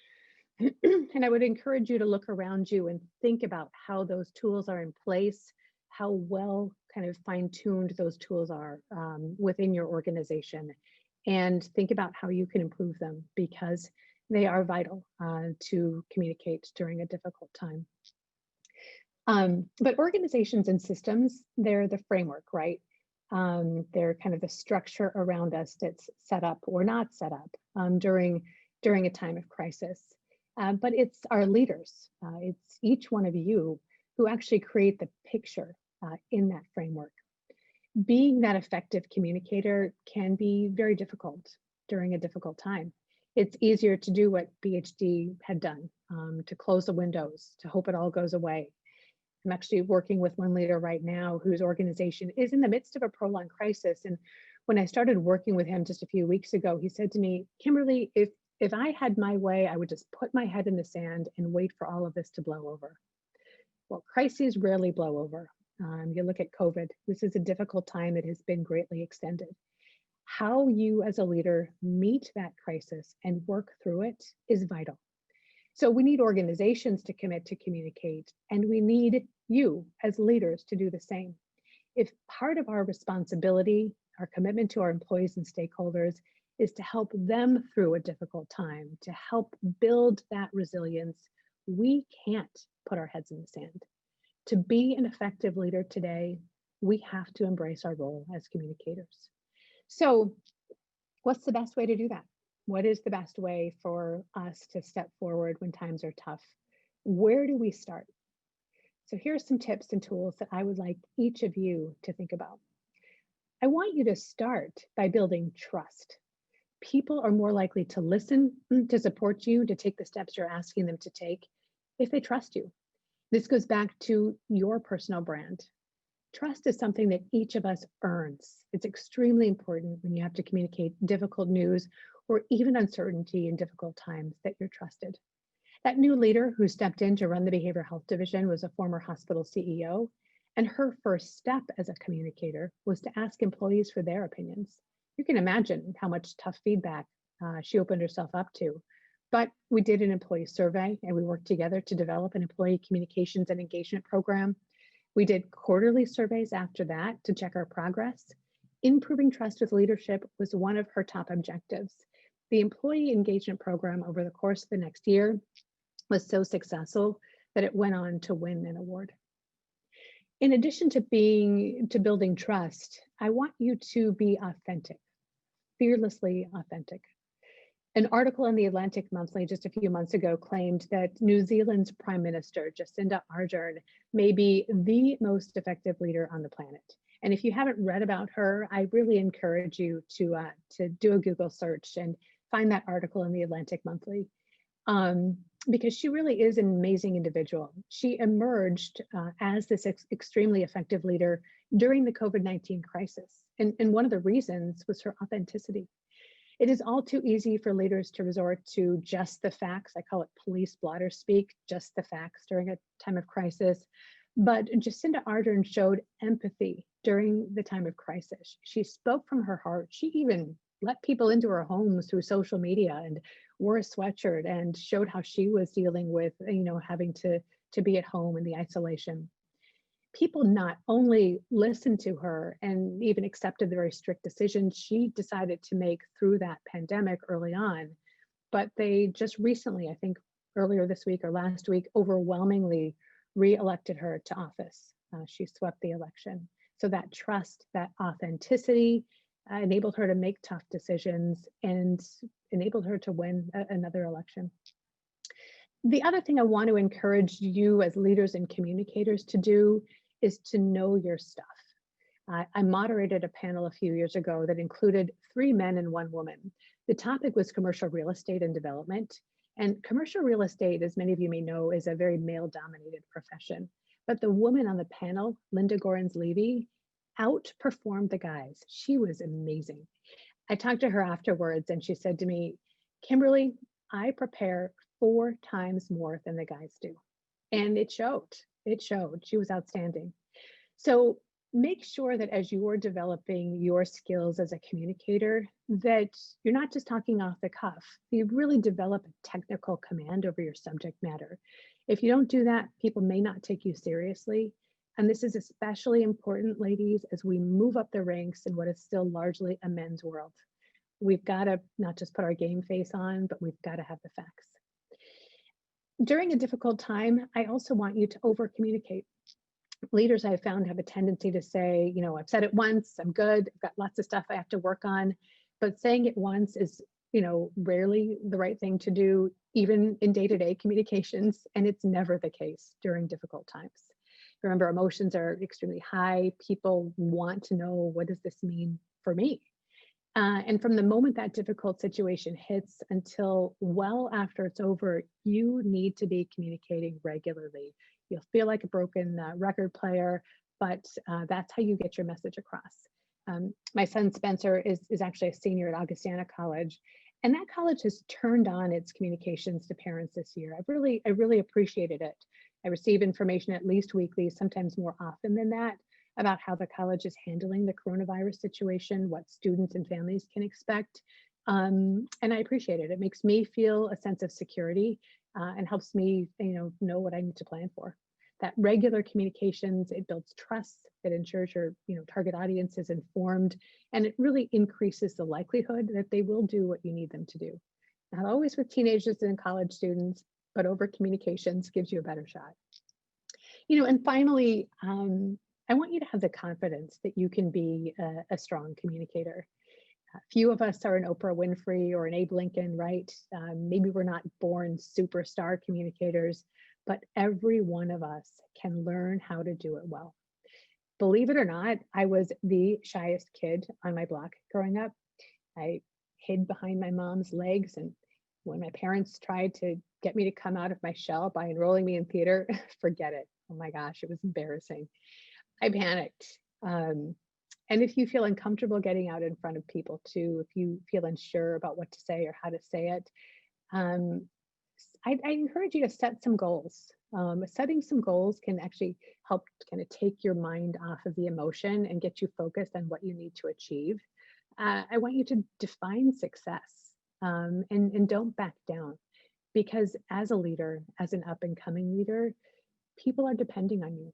And I would encourage you to look around you and think about how those tools are in place, how well kind of fine-tuned those tools are within your organization, and think about how you can improve them, because they are vital to communicate during a difficult time. But organizations and systems, they're the framework, right? They're kind of the structure around us that's set up or not set up during a time of crisis. But it's our leaders, it's each one of you who actually create the picture in that framework. Being that effective communicator can be very difficult during a difficult time. It's easier to do what BHD had done, to close the windows, to hope it all goes away. I'm actually working with one leader right now whose organization is in the midst of a prolonged crisis. And when I started working with him just a few weeks ago, he said to me, Kimberly, if I had my way, I would just put my head in the sand and wait for all of this to blow over. Well, crises rarely blow over. You look at COVID, this is a difficult time that has been greatly extended. How you as a leader meet that crisis and work through it is vital. So we need organizations to commit to communicate, and we need you as leaders to do the same. If part of our responsibility, our commitment to our employees and stakeholders is to help them through a difficult time, to help build that resilience, we can't put our heads in the sand. To be an effective leader today, we have to embrace our role as communicators. So what's the best way to do that? What is the best way for us to step forward when times are tough? Where do we start? So here's some tips and tools that I would like each of you to think about. I want you to start by building trust. People are more likely to listen, to support you, to take the steps you're asking them to take if they trust you. This goes back to your personal brand. Trust is something that each of us earns. It's extremely important when you have to communicate difficult news or even uncertainty in difficult times that you're trusted. That new leader who stepped in to run the behavioral health division was a former hospital CEO, and her first step as a communicator was to ask employees for their opinions. You can imagine how much tough feedback she opened herself up to. But we did an employee survey, and we worked together to develop an employee communications and engagement program. We did quarterly surveys after that to check our progress. Improving trust with leadership was one of her top objectives. The employee engagement program over the course of the next year was so successful that it went on to win an award. In addition to building trust, I want you to be authentic, fearlessly authentic. An article in the Atlantic Monthly just a few months ago claimed that New Zealand's Prime Minister, Jacinda Ardern, may be the most effective leader on the planet. And if you haven't read about her, I really encourage you to do a Google search and find that article in the Atlantic Monthly. because she really is an amazing individual. She emerged as this extremely effective leader during the COVID-19 crisis. And one of the reasons was her authenticity. It is all too easy for leaders to resort to just the facts. I call it police blotter speak, just the facts during a time of crisis. But Jacinda Ardern showed empathy during the time of crisis. She spoke from her heart. She even let people into her homes through social media and wore a sweatshirt and showed how she was dealing with, having to be at home in the isolation. People not only listened to her and even accepted the very strict decisions she decided to make through that pandemic early on, but they just recently, I think earlier this week or last week, overwhelmingly re-elected her to office. She swept the election. So that trust, that authenticity enabled her to make tough decisions and enabled her to win another election. The other thing I want to encourage you as leaders and communicators to do is to know your stuff. I moderated a panel a few years ago that included 3 men and 1 woman. The topic was commercial real estate and development. And commercial real estate, as many of you may know, is a very male-dominated profession. But the woman on the panel, Linda Gorens-Levy, outperformed the guys. She was amazing. I talked to her afterwards and she said to me, Kimberly, I prepare 4 times more than the guys do. And it showed. It showed. She was outstanding. So make sure that as you're developing your skills as a communicator, that you're not just talking off the cuff. You really develop a technical command over your subject matter. If you don't do that, people may not take you seriously. And this is especially important, ladies, as we move up the ranks in what is still largely a men's world. We've got to not just put our game face on, but we've got to have the facts. During a difficult time, I also want you to over communicate. Leaders I've found have a tendency to say, I've said it once, I'm good, I've got lots of stuff I have to work on, but saying it once is, rarely the right thing to do, even in day-to-day communications, and it's never the case during difficult times. Remember, emotions are extremely high. People want to know, what does this mean for me? And from the moment that difficult situation hits until well after it's over, you need to be communicating regularly. You'll feel like a broken record player, but that's how you get your message across. My son Spencer is actually a senior at Augustana College, and that college has turned on its communications to parents this year. I really appreciated it. I receive information at least weekly, sometimes more often than that, about how the college is handling the coronavirus situation, what students and families can expect. And I appreciate it. It makes me feel a sense of security and helps me know what I need to plan for. That regular communications, it builds trust, it ensures your target audience is informed, and it really increases the likelihood that they will do what you need them to do. Not always with teenagers and college students, but over communications gives you a better shot. And finally, I want you to have the confidence that you can be a strong communicator. Few of us are an Oprah Winfrey or an Abe Lincoln, right? Maybe we're not born superstar communicators, but every one of us can learn how to do it well. Believe it or not, I was the shyest kid on my block growing up. I hid behind my mom's legs, and when my parents tried to get me to come out of my shell by enrolling me in theater, forget it. Oh my gosh, it was embarrassing. I panicked. And if you feel uncomfortable getting out in front of people too, if you feel unsure about what to say or how to say it, I encourage you to set some goals. Setting some goals can actually help kind of take your mind off of the emotion and get you focused on what you need to achieve. I want you to define success and don't back down, because as a leader, as an up and coming leader, people are depending on you.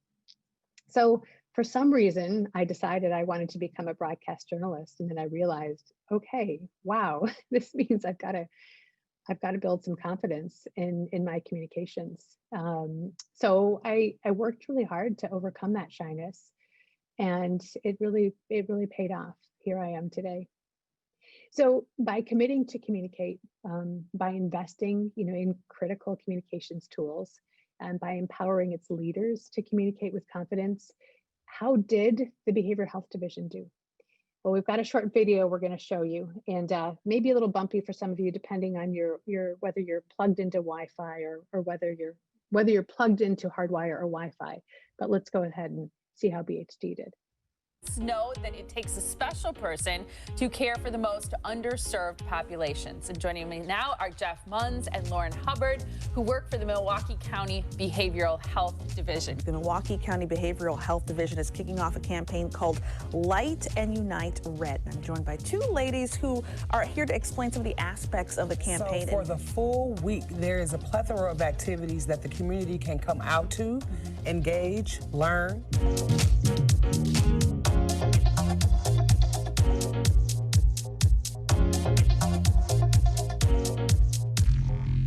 So for some reason, I decided I wanted to become a broadcast journalist. And then I realized, okay, wow, this means I've got to build some confidence in my communications. So I worked really hard to overcome that shyness, and it really paid off. Here I am today. So by committing to communicate, by investing, in critical communications tools, and by empowering its leaders to communicate with confidence, how did the Behavioral Health Division do? Well, we've got a short video we're going to show you, and maybe a little bumpy for some of you, depending on your whether you're plugged into Wi-Fi or whether you're plugged into hardwire or Wi-Fi. But let's go ahead and see how BHD did. Know that it takes a special person to care for the most underserved populations. And joining me now are Jeff Munns and Lauren Hubbard, who work for the Milwaukee County Behavioral Health Division. The Milwaukee County Behavioral Health Division is kicking off a campaign called Light and Unite Red. I'm joined by two ladies who are here to explain some of the aspects of the campaign. So for the full week, there is a plethora of activities that the community can come out to, engage, learn.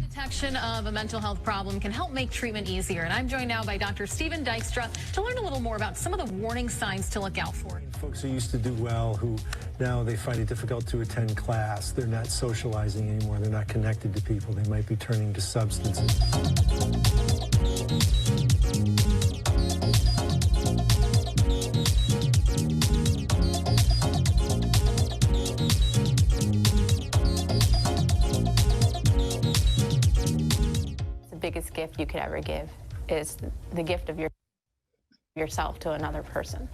Detection of a mental health problem can help make treatment easier. And I'm joined now by Dr. Stephen Dykstra to learn a little more about some of the warning signs to look out for. Folks who used to do well, who now they find it difficult to attend class, they're not socializing anymore, they're not connected to people, they might be turning to substances. Biggest gift you could ever give is the gift of yourself to another person.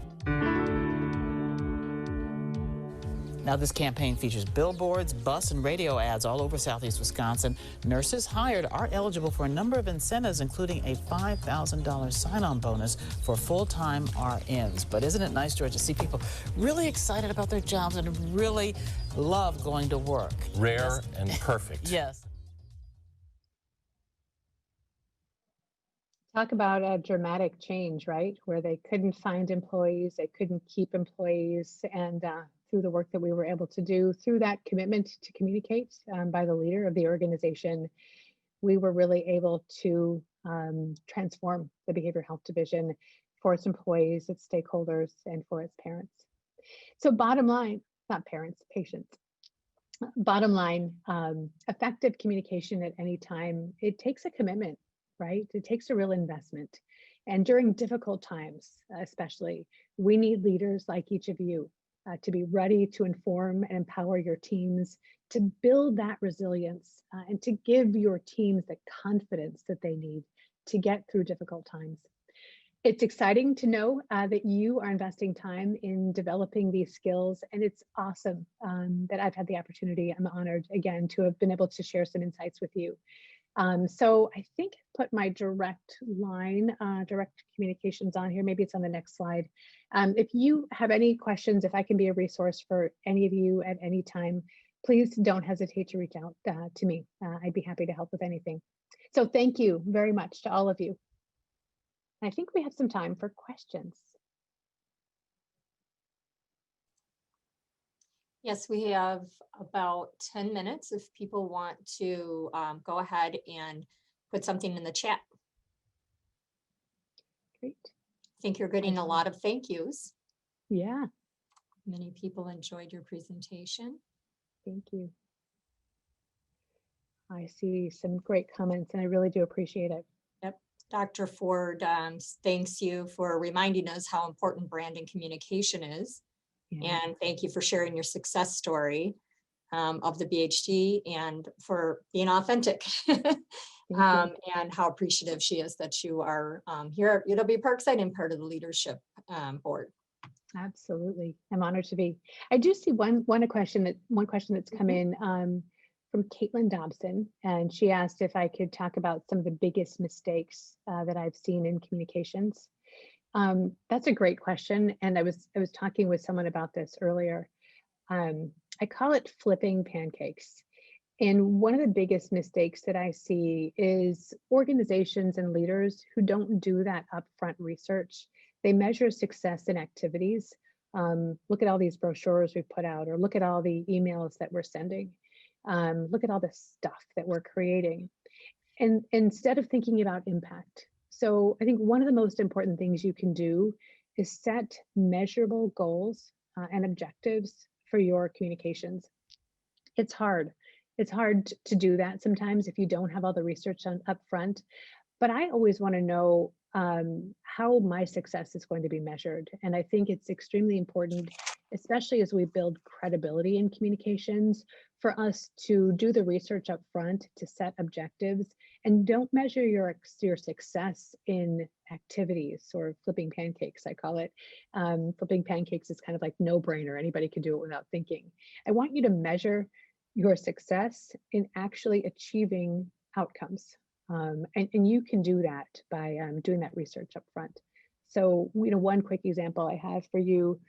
Now, this campaign features billboards, bus and radio ads all over Southeast Wisconsin. Nurses hired are eligible for a number of incentives, including a $5,000 sign-on bonus for full-time RNs. But isn't it nice, George, to see people really excited about their jobs and really love going to work? Rare and perfect. Yes. Talk about a dramatic change, right? Where they couldn't find employees, they couldn't keep employees, and through the work that we were able to do, through that commitment to communicate by the leader of the organization, we were really able to transform the Behavioral Health Division for its employees, its stakeholders, and for its parents. So bottom line, not parents, patients. Bottom line, effective communication at any time, it takes a commitment, right? It takes a real investment. And during difficult times, especially, we need leaders like each of you to be ready to inform and empower your teams, to build that resilience, and to give your teams the confidence that they need to get through difficult times. It's exciting to know that you are investing time in developing these skills, and it's awesome that I've had the opportunity. I'm honored again to have been able to share some insights with you. So I think I put my direct line, direct communications on here. Maybe it's on the next slide. If you have any questions, if I can be a resource for any of you at any time, please don't hesitate to reach out to me. I'd be happy to help with anything. So thank you very much to all of you. I think we have some time for questions. Yes, we have about 10 minutes if people want to go ahead and put something in the chat. Great. I think you're getting a lot of thank yous. Yeah. Many people enjoyed your presentation. Thank you. I see some great comments and I really do appreciate it. Yep. Dr. Ford thanks you for reminding us how important brand and communication is. Yeah. And thank you for sharing your success story of the BHD and for being authentic and how appreciative she is that you are here at UW Parkside and part of the leadership board. Absolutely. I'm honored to be. I do see one question that's come in from Caitlin Dobson, and she asked if I could talk about some of the biggest mistakes that I've seen in communications. That's a great question. And I was talking with someone about this earlier. I call it flipping pancakes. And one of the biggest mistakes that I see is organizations and leaders who don't do that upfront research. They measure success in activities. Look at all these brochures we put out, or look at all the emails that we're sending. Look at all the stuff that we're creating. And instead of thinking about impact. So I think one of the most important things you can do is set measurable goals and objectives for your communications. It's hard. It's hard to do that sometimes if you don't have all the research up front. But I always want to know how my success is going to be measured. And I think it's extremely important especially as we build credibility in communications, for us to do the research up front, to set objectives, and don't measure your success in activities or flipping pancakes, I call it. Flipping pancakes is kind of like no brainer. Anybody can do it without thinking. I want you to measure your success in actually achieving outcomes. And you can do that by doing that research up front. So, one quick example I have for you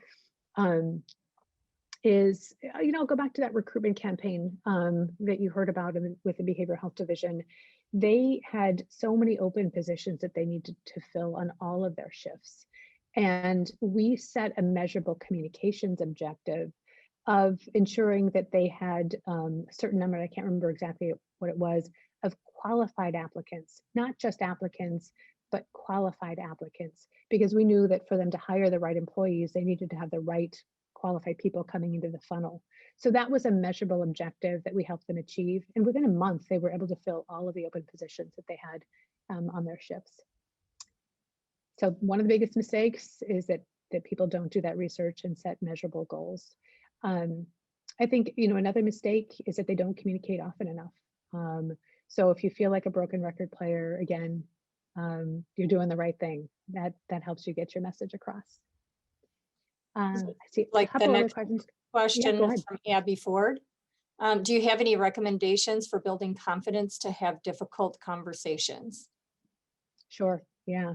is, I'll go back to that recruitment campaign that you heard about with the Behavioral Health Division. They had so many open positions that they needed to fill on all of their shifts. And we set a measurable communications objective of ensuring that they had a certain number, I can't remember exactly what it was, of qualified applicants, not just applicants, but qualified applicants, because we knew that for them to hire the right employees, they needed to have the right qualified people coming into the funnel. So that was a measurable objective that we helped them achieve. And within a month, they were able to fill all of the open positions that they had on their shifts. So one of the biggest mistakes is that people don't do that research and set measurable goals. I think, another mistake is that they don't communicate often enough. So if you feel like a broken record player, again, you're doing the right thing. That helps you get your message across. I see Like a couple the other next questions. question Yeah, is from Abby Ford. Do you have any recommendations for building confidence to have difficult conversations? Sure. Yeah.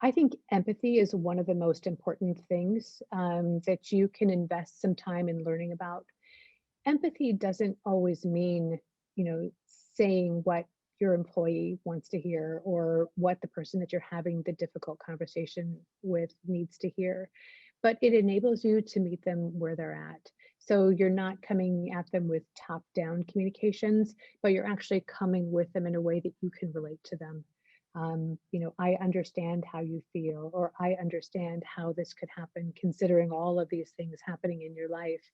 I think empathy is one of the most important things that you can invest some time in learning about. Empathy doesn't always mean, saying what your employee wants to hear or what the person that you're having the difficult conversation with needs to hear, but it enables you to meet them where they're at. So you're not coming at them with top-down communications, but you're actually coming with them in a way that you can relate to them. I understand how you feel, or I understand how this could happen, considering all of these things happening in your life.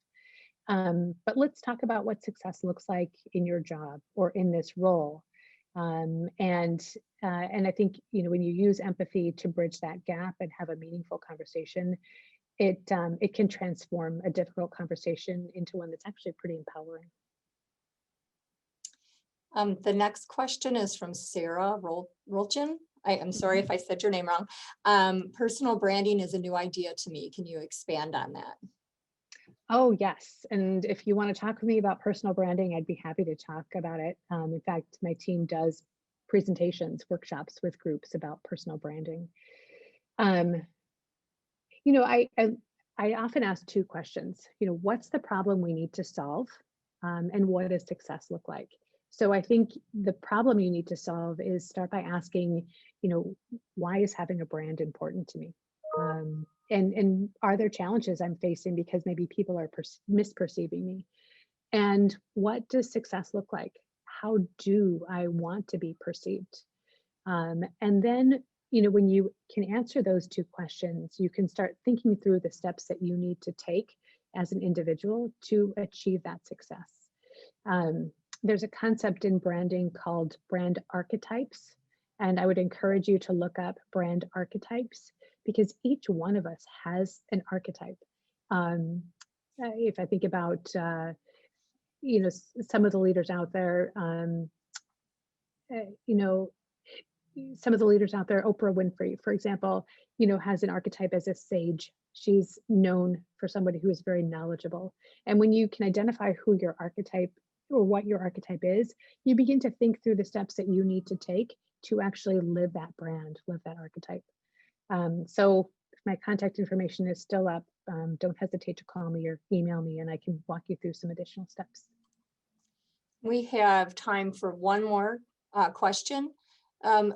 But let's talk about what success looks like in your job or in this role. And I think, when you use empathy to bridge that gap and have a meaningful conversation, it can transform a difficult conversation into one that's actually pretty empowering. The next question is from Sarah Rolchin. I'm sorry if I said your name wrong. Personal branding is a new idea to me. Can you expand on that? Oh, yes. And if you want to talk with me about personal branding, I'd be happy to talk about it. In fact, my team does presentations, workshops with groups about personal branding. I often ask two questions. What's the problem we need to solve? And what does success look like? So I think the problem you need to solve is start by asking, why is having a brand important to me? And are there challenges I'm facing because maybe people are misperceiving me? And what does success look like? How do I want to be perceived? And then, when you can answer those two questions, you can start thinking through the steps that you need to take as an individual to achieve that success. There's a concept in branding called brand archetypes. And I would encourage you to look up brand archetypes because each one of us has an archetype. If I think about, some of the leaders out there, some of the leaders out there, Oprah Winfrey, for example, has an archetype as a sage. She's known for somebody who is very knowledgeable. And when you can identify who your archetype or what your archetype is, you begin to think through the steps that you need to take to actually live that brand, live that archetype. So if my contact information is still up, don't hesitate to call me or email me and I can walk you through some additional steps. We have time for one more question.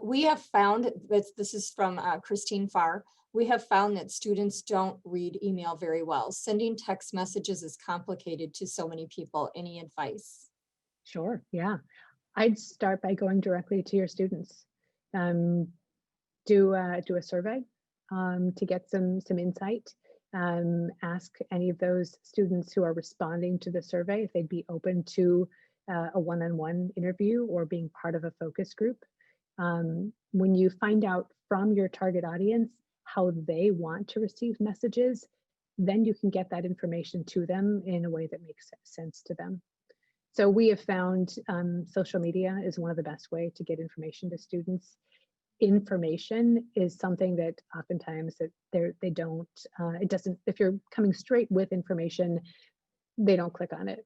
We have found, this is from Christine Farr, we have found that students don't read email very well. Sending text messages is complicated to so many people. Any advice? Sure, yeah. I'd start by going directly to your students. Do a survey to get some insight. Ask any of those students who are responding to the survey if they'd be open to a one-on-one interview or being part of a focus group. When you find out from your target audience how they want to receive messages, then you can get that information to them in a way that makes sense to them. So we have found social media is one of the best way to get information to students. Information is something that oftentimes that they don't, it doesn't, if you're coming straight with information, they don't click on it.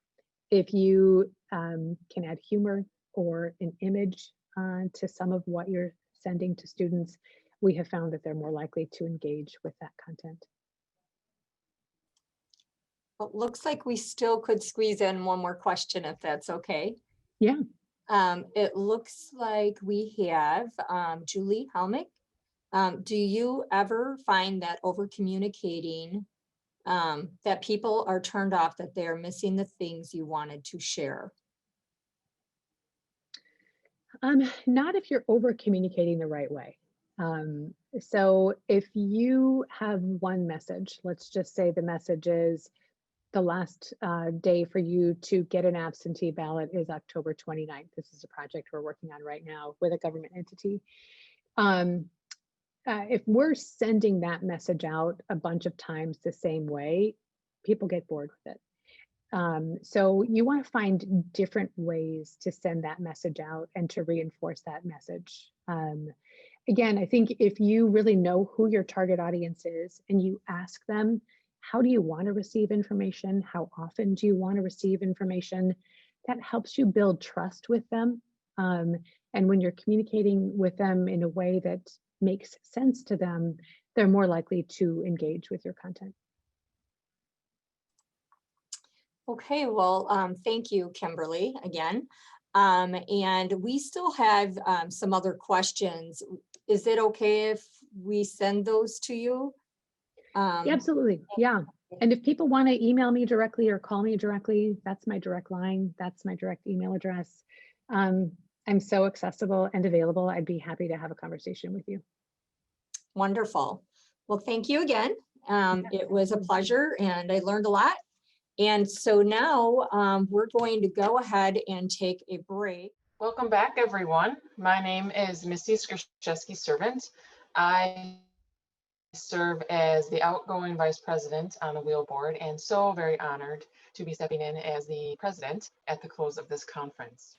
If you can add humor or an image to some of what you're sending to students, we have found that they're more likely to engage with that content. Well, it looks like we still could squeeze in one more question if that's okay. Yeah. It looks like we have Julie Helmick. Do you ever find that over communicating that people are turned off, that they're missing the things you wanted to share? Not if you're over communicating the right way. So if you have one message, let's just say the message is the last day for you to get an absentee ballot is October 29th. This is a project we're working on right now with a government entity. If we're sending that message out a bunch of times the same way, people get bored with it. So you want to find different ways to send that message out and to reinforce that message. Again, I think if you really know who your target audience is and you ask them, how do you want to receive information? How often do you want to receive information? That helps you build trust with them. And when you're communicating with them in a way that makes sense to them, they're more likely to engage with your content. Okay, well, thank you, Kimberly, again. And we still have some other questions. Is it okay if we send those to you? Yeah, absolutely, yeah. And if people want to email me directly or call me directly, that's my direct line. That's my direct email address. I'm so accessible and available. I'd be happy to have a conversation with you. Wonderful. Well, thank you again. It was a pleasure and I learned a lot. And so now we're going to go ahead and take a break. Welcome back, everyone. My name is Missy Skrzyszewski-Servant. I serve as the outgoing vice president on the WHEL board and so very honored to be stepping in as the president at the close of this conference.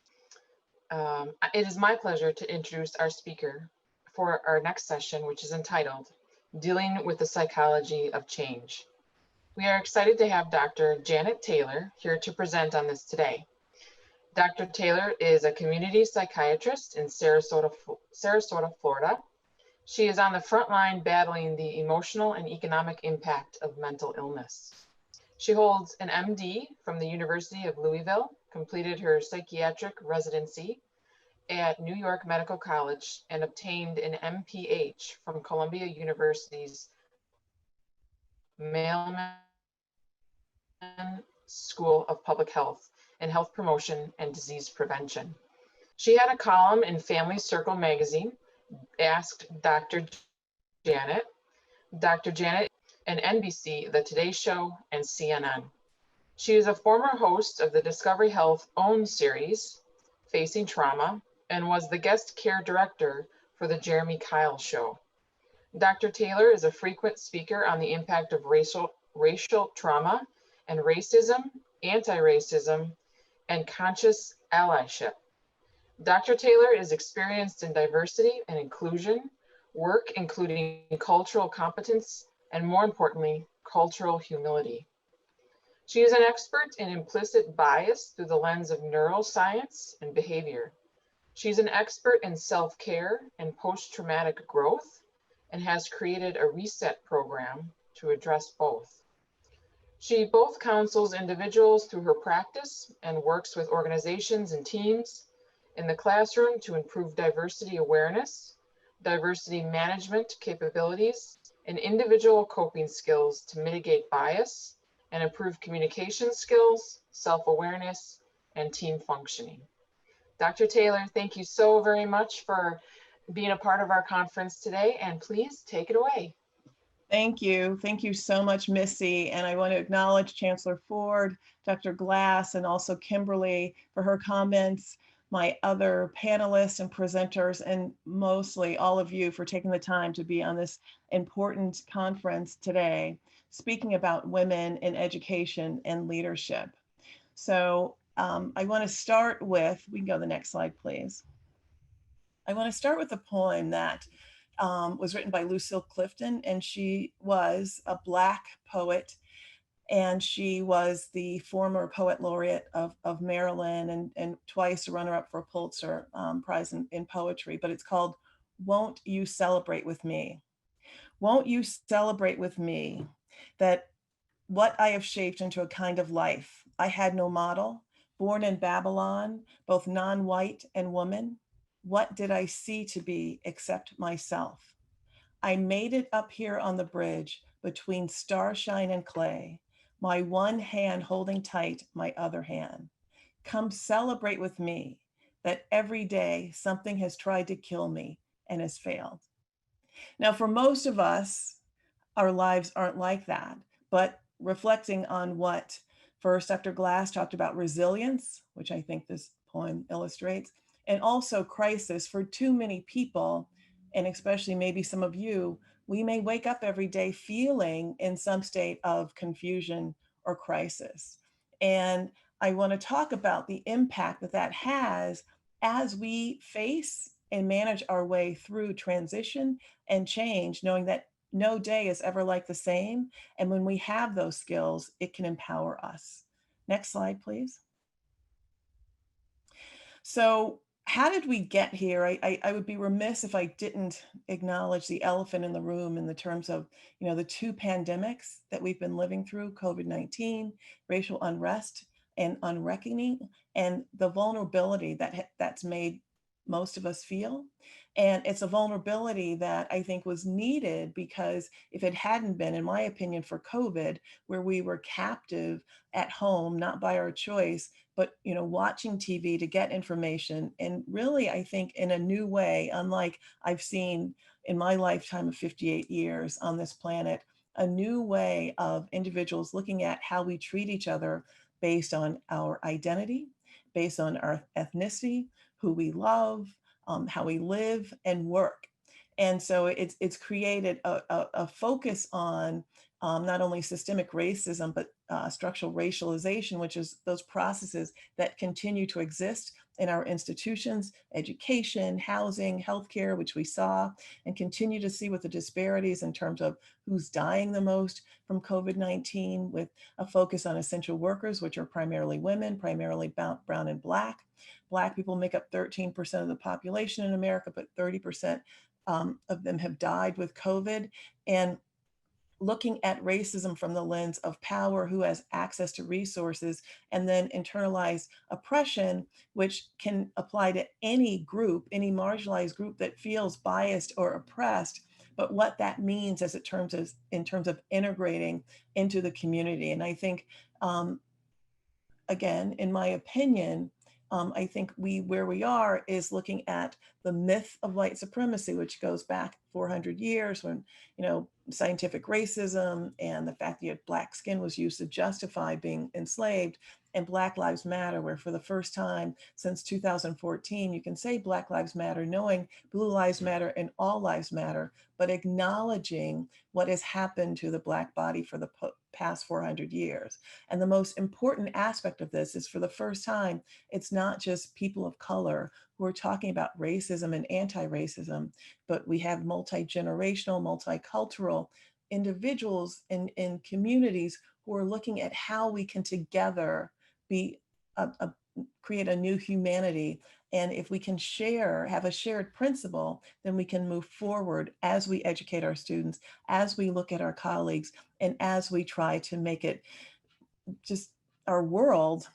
It is my pleasure to introduce our speaker for our next session, which is entitled Dealing with the Psychology of Change. We are excited to have Dr. Janet Taylor here to present on this today. Dr. Taylor is a community psychiatrist in Sarasota, Florida. She is on the front line battling the emotional and economic impact of mental illness. She holds an MD from the University of Louisville, completed her psychiatric residency at New York Medical College, and obtained an MPH from Columbia University's Mailman School of Public Health and Health Promotion and Disease Prevention. She had a column in Family Circle magazine, Asked Dr. Janet, and NBC, The Today Show, and CNN. She is a former host of the Discovery Health OWN series, Facing Trauma, and was the guest care director for the Jeremy Kyle Show. Dr. Taylor is a frequent speaker on the impact of racial trauma and racism, anti-racism, and conscious allyship. Dr. Taylor is experienced in diversity and inclusion, work including cultural competence, and more importantly, cultural humility. She is an expert in implicit bias through the lens of neuroscience and behavior. She's an expert in self-care and post-traumatic growth and has created a reset program to address both. She both counsels individuals through her practice and works with organizations and teams in the classroom to improve diversity awareness, diversity management capabilities, and individual coping skills to mitigate bias and improve communication skills, self-awareness, and team functioning. Dr. Taylor, thank you so very much for being a part of our conference today, and please take it away. Thank you. Thank you so much, Missy. And I want to acknowledge Chancellor Ford, Dr. Glass, and also Kimberly for her comments, my other panelists and presenters, and mostly all of you for taking the time to be on this important conference today. speaking about women in education and leadership. So I want to start with, we can go to the next slide, please. I want to start with a poem that was written by Lucille Clifton, and she was a Black poet, and she was the former poet laureate of Maryland, and twice a runner-up for a Pulitzer Prize in poetry, but it's called Won't You Celebrate With Me? Won't you celebrate with me that what I have shaped into a kind of life? I had no model, born in Babylon, both non-white and woman. What did I see to be except myself? I made it up here on the bridge between starshine and clay, my one hand holding tight my other hand. Come celebrate with me that every day something has tried to kill me and has failed. Now, for most of us, our lives aren't like that, but reflecting on what first Dr. Glass talked about resilience, which I think this poem illustrates, and also crisis for too many people, and especially maybe some of you, we may wake up every day feeling in some state of confusion or crisis. And I want to talk about the impact that that has as we face and manage our way through transition and change, knowing that no day is ever like the same. And when we have those skills, it can empower us. Next slide, please. So how did we get here? I would be remiss if I didn't acknowledge the elephant in the room in the terms of, the two pandemics that we've been living through, COVID-19, racial unrest and unreckoning, and the vulnerability that's made most of us feel. And it's a vulnerability that I think was needed, because if it hadn't been, in my opinion, for COVID, where we were captive at home, not by our choice, but watching TV to get information, and really, I think in a new way, unlike I've seen in my lifetime of 58 years on this planet, a new way of individuals looking at how we treat each other based on our identity, based on our ethnicity, who we love, how we live and work. And so it's created a focus on not only systemic racism, but structural racialization, which is those processes that continue to exist in our institutions, education, housing, healthcare, which we saw and continue to see with the disparities in terms of who's dying the most from COVID-19, with a focus on essential workers, which are primarily women, primarily brown and Black. Black people make up 13% of the population in America, but 30% of them have died with COVID. And looking at racism from the lens of power, who has access to resources, and then internalized oppression, which can apply to any group, any marginalized group that feels biased or oppressed, but what that means in terms of integrating into the community. And I think, again, in my opinion, I think where we are is looking at the myth of white supremacy, which goes back 400 years when, scientific racism and the fact that you had Black skin was used to justify being enslaved, and Black Lives Matter, where for the first time since 2014, you can say Black Lives Matter, knowing Blue Lives Matter and all lives matter, but acknowledging what has happened to the Black body for the past 400 years. And the most important aspect of this is, for the first time, it's not just people of color who are talking about racism and anti-racism, but we have multi-generational, multicultural individuals in communities who are looking at how we can together create a new humanity. And if we can have a shared principle, then we can move forward as we educate our students, as we look at our colleagues, and as we try to make it just our world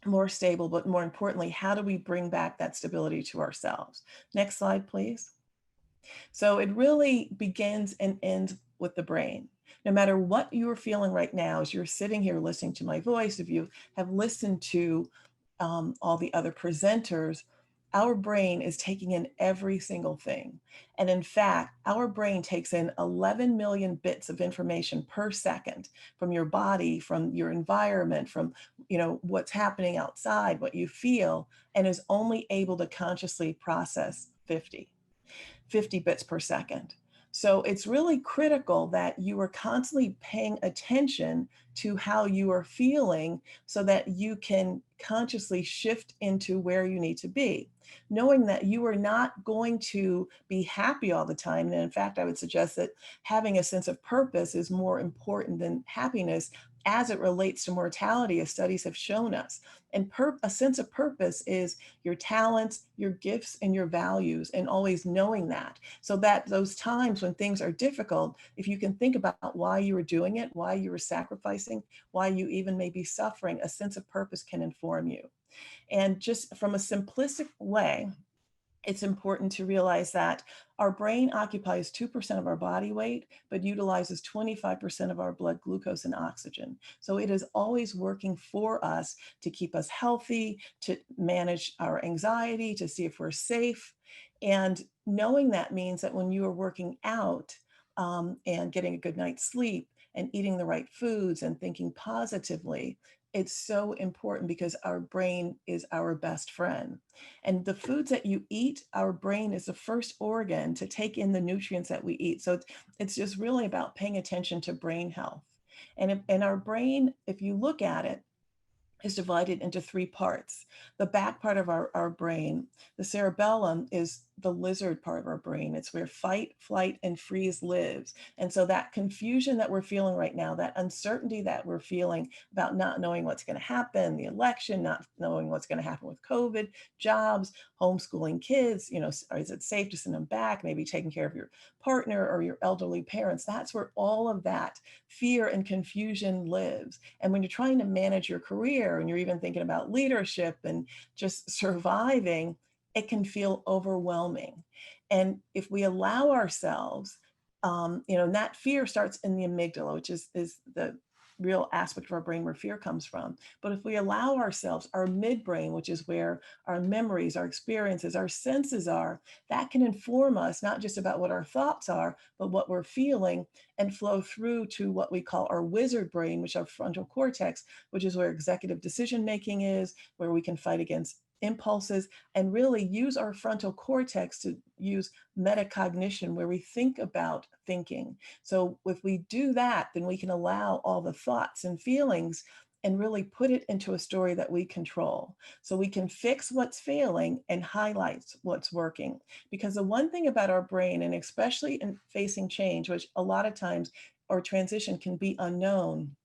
more stable, but more importantly, how do we bring back that stability to ourselves? Next slide, please. So it really begins and ends with the brain. No matter what you're feeling right now, as you're sitting here listening to my voice, if you have listened to all the other presenters, our brain is taking in every single thing. And in fact, our brain takes in 11 million bits of information per second from your body, from your environment, from what's happening outside, what you feel, and is only able to consciously process 50 bits per second. So it's really critical that you are constantly paying attention to how you are feeling so that you can consciously shift into where you need to be, knowing that you are not going to be happy all the time. And in fact, I would suggest that having a sense of purpose is more important than happiness as it relates to mortality, as studies have shown us. And a sense of purpose is your talents, your gifts, and your values, and always knowing that. So that those times when things are difficult, if you can think about why you were doing it, why you were sacrificing, why you even may be suffering, a sense of purpose can inform you. And just from a simplistic way, it's important to realize that our brain occupies 2% of our body weight, but utilizes 25% of our blood glucose and oxygen. So it is always working for us to keep us healthy, to manage our anxiety, to see if we're safe. And knowing that means that when you are working out and getting a good night's sleep and eating the right foods and thinking positively, it's so important because our brain is our best friend. And the foods that you eat, our brain is the first organ to take in the nutrients that we eat. So it's just really about paying attention to brain health. And our brain, if you look at it, is divided into 3 parts. The back part of our brain, the cerebellum, is the lizard part of our brain. It's where fight, flight, and freeze lives. And so that confusion that we're feeling right now, that uncertainty that we're feeling about not knowing what's going to happen, the election, not knowing what's going to happen with COVID, jobs, homeschooling kids, is it safe to send them back, maybe taking care of your partner or your elderly parents? That's where all of that fear and confusion lives. And when you're trying to manage your career and you're even thinking about leadership and just surviving, it can feel overwhelming. And if we allow ourselves, and that fear starts in the amygdala, which is the real aspect of our brain where fear comes from. But if we allow ourselves, our midbrain, which is where our memories, our experiences, our senses are, that can inform us not just about what our thoughts are, but what we're feeling, and flow through to what we call our wizard brain, which is our frontal cortex, which is where executive decision making is, where we can fight against impulses and really use our frontal cortex to use metacognition, where we think about thinking. So if we do that, then we can allow all the thoughts and feelings and really put it into a story that we control. So we can fix what's failing and highlight what's working. Because the one thing about our brain, and especially in facing change, which a lot of times or transition can be unknown,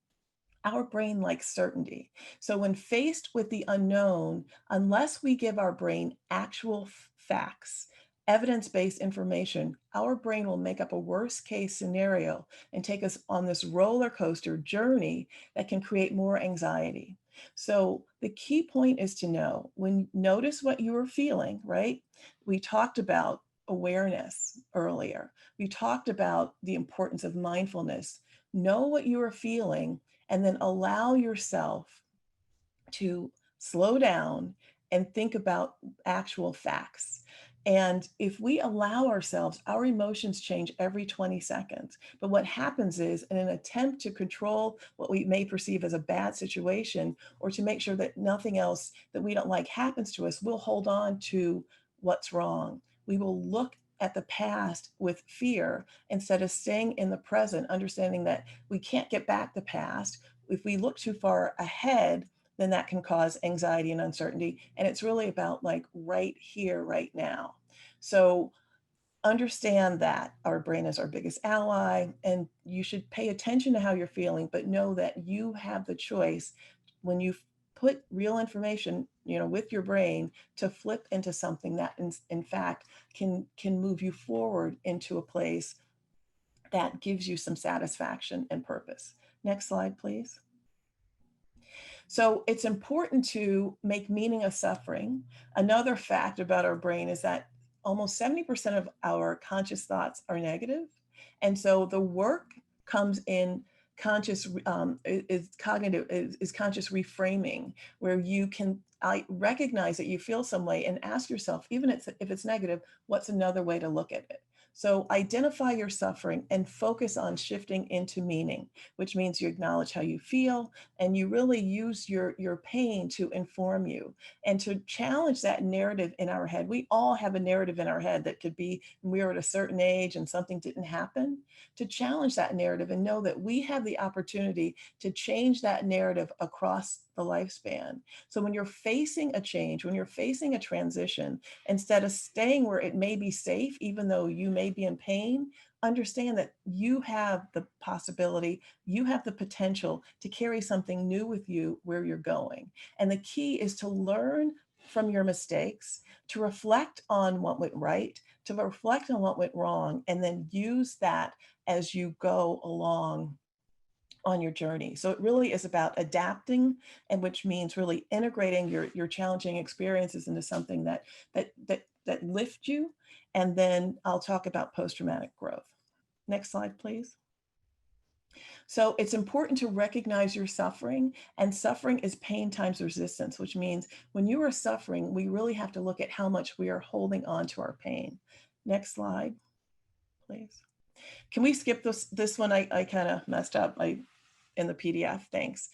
our brain likes certainty. So when faced with the unknown, unless we give our brain actual facts, evidence-based information, our brain will make up a worst case scenario and take us on this roller coaster journey that can create more anxiety. So the key point is to know, notice what you are feeling, right? We talked about awareness earlier. We talked about the importance of mindfulness. Know what you are feeling, and then allow yourself to slow down and think about actual facts. And if we allow ourselves, our emotions change every 20 seconds. But what happens is, in an attempt to control what we may perceive as a bad situation, or to make sure that nothing else that we don't like happens to us, we'll hold on to what's wrong. We will look at the past with fear instead of staying in the present, understanding that we can't get back the past. If we look too far ahead, then that can cause anxiety and uncertainty. And it's really about like right here, right now. So understand that our brain is our biggest ally, and you should pay attention to how you're feeling, but know that you have the choice when you put real information, with your brain, to flip into something that in fact can move you forward into a place that gives you some satisfaction and purpose. Next slide, please. So it's important to make meaning of suffering. Another fact about our brain is that almost 70% of our conscious thoughts are negative. And so the work comes in conscious, is conscious reframing, where you can recognize that you feel some way and ask yourself, even if it's negative, what's another way to look at it? So identify your suffering and focus on shifting into meaning, which means you acknowledge how you feel and you really use your pain to inform you and to challenge that narrative in our head. We all have a narrative in our head that could be when we were at a certain age and something didn't happen. To challenge that narrative and know that we have the opportunity to change that narrative across the lifespan. So when you're facing a change, when you're facing a transition, instead of staying where it may be safe, even though you may be in pain, understand that you have the possibility, you have the potential to carry something new with you where you're going. And the key is to learn from your mistakes, to reflect on what went right, to reflect on what went wrong, and then use that as you go along on your journey. So it really is about adapting, and which means really integrating your challenging experiences into something that lift you. And then I'll talk about post-traumatic growth. Next slide, please. So it's important to recognize your suffering, and suffering is pain times resistance, which means when you are suffering, we really have to look at how much we are holding on to our pain. Next slide, please. Can we skip this one? I kind of messed up in the PDF, thanks.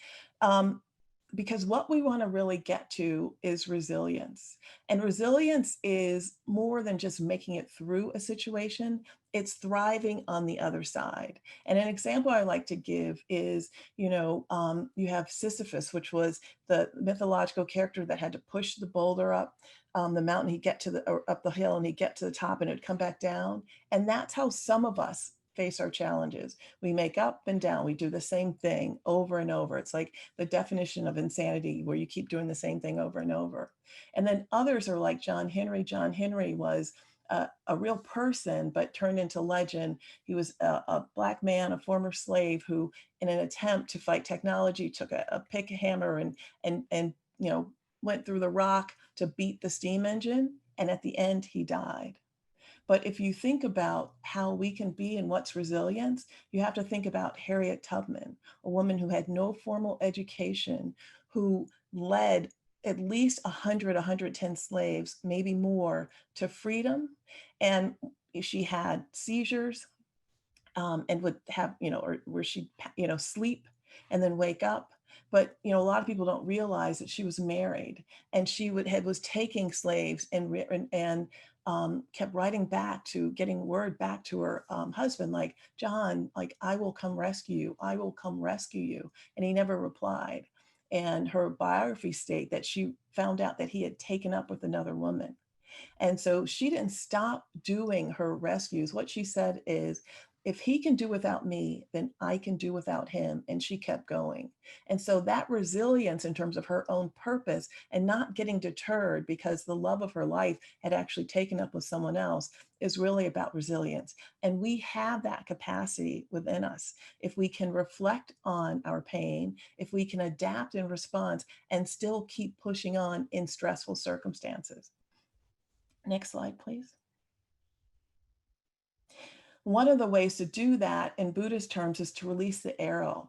Because what we want to really get to is resilience. And resilience is more than just making it through a situation, it's thriving on the other side. And an example I like to give is, you have Sisyphus, which was the mythological character that had to push the boulder up the mountain, he'd get up the hill and he'd get to the top and it'd come back down. And that's how some of us face our challenges. We make up and down. We do the same thing over and over. It's like the definition of insanity, where you keep doing the same thing over and over. And then others are like John Henry. John Henry was a real person, but turned into legend. He was a Black man, a former slave, who, in an attempt to fight technology, took a pick hammer and went through the rock to beat the steam engine. And at the end, he died. But if you think about how we can be and what's resilience, you have to think about Harriet Tubman, a woman who had no formal education, who led at least 100, 110 slaves, maybe more, to freedom. And she had seizures and would have, or where she'd, sleep and then wake up. But, a lot of people don't realize that she was married, and she was taking slaves and kept writing back to, getting word back to her husband, like, John, like, I will come rescue you. I will come rescue you. And he never replied. And her biography state that she found out that he had taken up with another woman. And so she didn't stop doing her rescues. What she said is, if he can do without me, then I can do without him. And she kept going. And so that resilience in terms of her own purpose and not getting deterred because the love of her life had actually taken up with someone else is really about resilience. And we have that capacity within us. If we can reflect on our pain, if we can adapt in response and still keep pushing on in stressful circumstances. Next slide, please. One of the ways to do that in Buddhist terms is to release the arrow.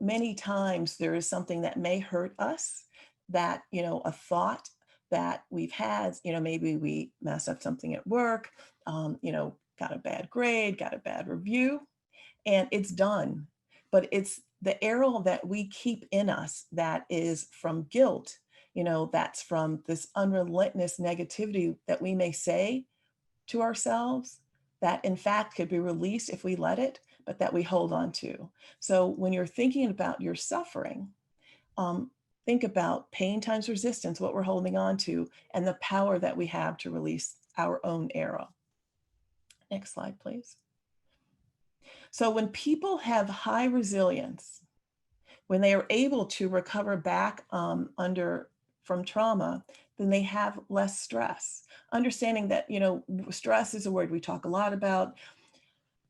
Many times there is something that may hurt us, that, a thought that we've had, maybe we messed up something at work, got a bad grade, got a bad review, and it's done. But it's the arrow that we keep in us that is from guilt, that's from this unrelentless negativity that we may say to ourselves, that in fact could be released if we let it, but that we hold on to. So when you're thinking about your suffering, think about pain times resistance, what we're holding on to, and the power that we have to release our own arrow. Next slide, please. So when people have high resilience, when they are able to recover back from trauma, then they have less stress. Understanding that, stress is a word we talk a lot about.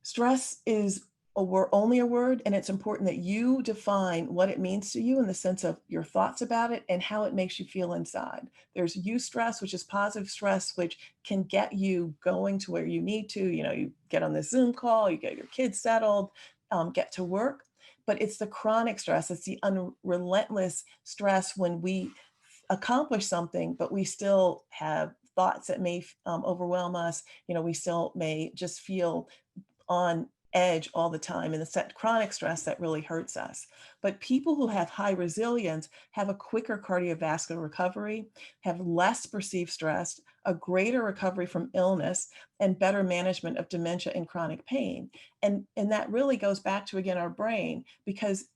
Stress is only a word, and it's important that you define what it means to you in the sense of your thoughts about it and how it makes you feel inside. There's eustress, which is positive stress, which can get you going to where you need to. You get on this Zoom call, you get your kids settled, get to work. But it's the chronic stress, it's the unrelentless stress when we accomplish something, but we still have thoughts that may overwhelm us. We still may just feel on edge all the time, and it's that chronic stress that really hurts us. But people who have high resilience have a quicker cardiovascular recovery, have less perceived stress, a greater recovery from illness, and better management of dementia and chronic pain. And that really goes back to, again, our brain, because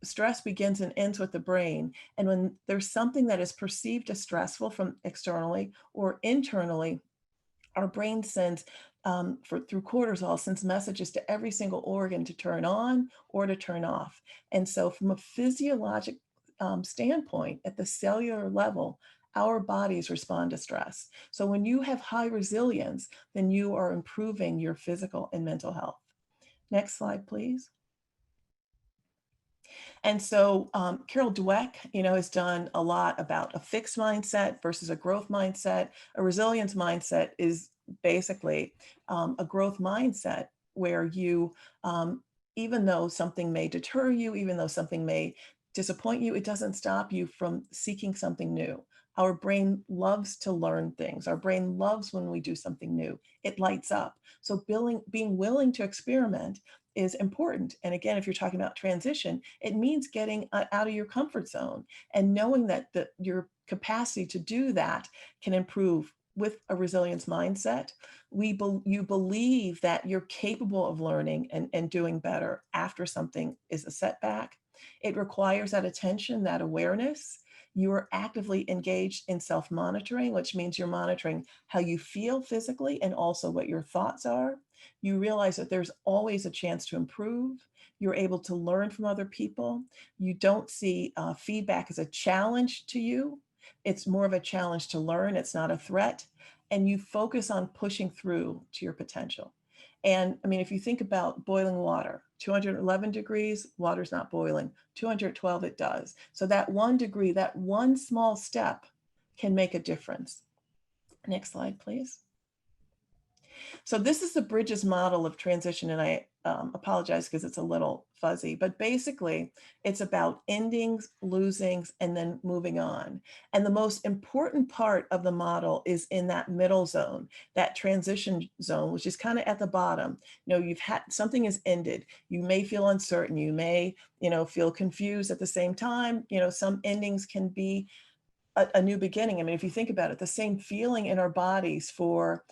stress begins and ends with the brain. And when there's something that is perceived as stressful from externally or internally, our brain sends through cortisol, sends messages to every single organ to turn on or to turn off. And so from a physiologic standpoint, at the cellular level, our bodies respond to stress. So when you have high resilience, then you are improving your physical and mental health. Next slide, please. And so Carol Dweck, has done a lot about a fixed mindset versus a growth mindset. A resilience mindset is basically a growth mindset where you, even though something may deter you, even though something may disappoint you, it doesn't stop you from seeking something new. Our brain loves to learn things. Our brain loves when we do something new. It lights up. So being willing to experiment is important. And again, if you're talking about transition, it means getting out of your comfort zone and knowing that your capacity to do that can improve. With a resilience mindset, you believe that you're capable of learning and doing better after something is a setback. It requires that attention, that awareness. You are actively engaged in self-monitoring, which means you're monitoring how you feel physically and also what your thoughts are. You realize that there's always a chance to improve. You're able to learn from other people. You don't see feedback as a challenge to you. It's more of a challenge to learn. It's not a threat. And you focus on pushing through to your potential. And I mean, if you think about boiling water, 211 degrees, water's not boiling. 212, it does. So that 1 degree, that one small step can make a difference. Next slide, please. So this is the Bridges model of transition, and I apologize because it's a little fuzzy, but basically it's about endings, losings, and then moving on. And the most important part of the model is in that middle zone, that transition zone, which is kind of at the bottom. You've had something has ended. You may feel uncertain. You may, feel confused at the same time. Some endings can be a new beginning. I mean, if you think about it, the same feeling in our bodies for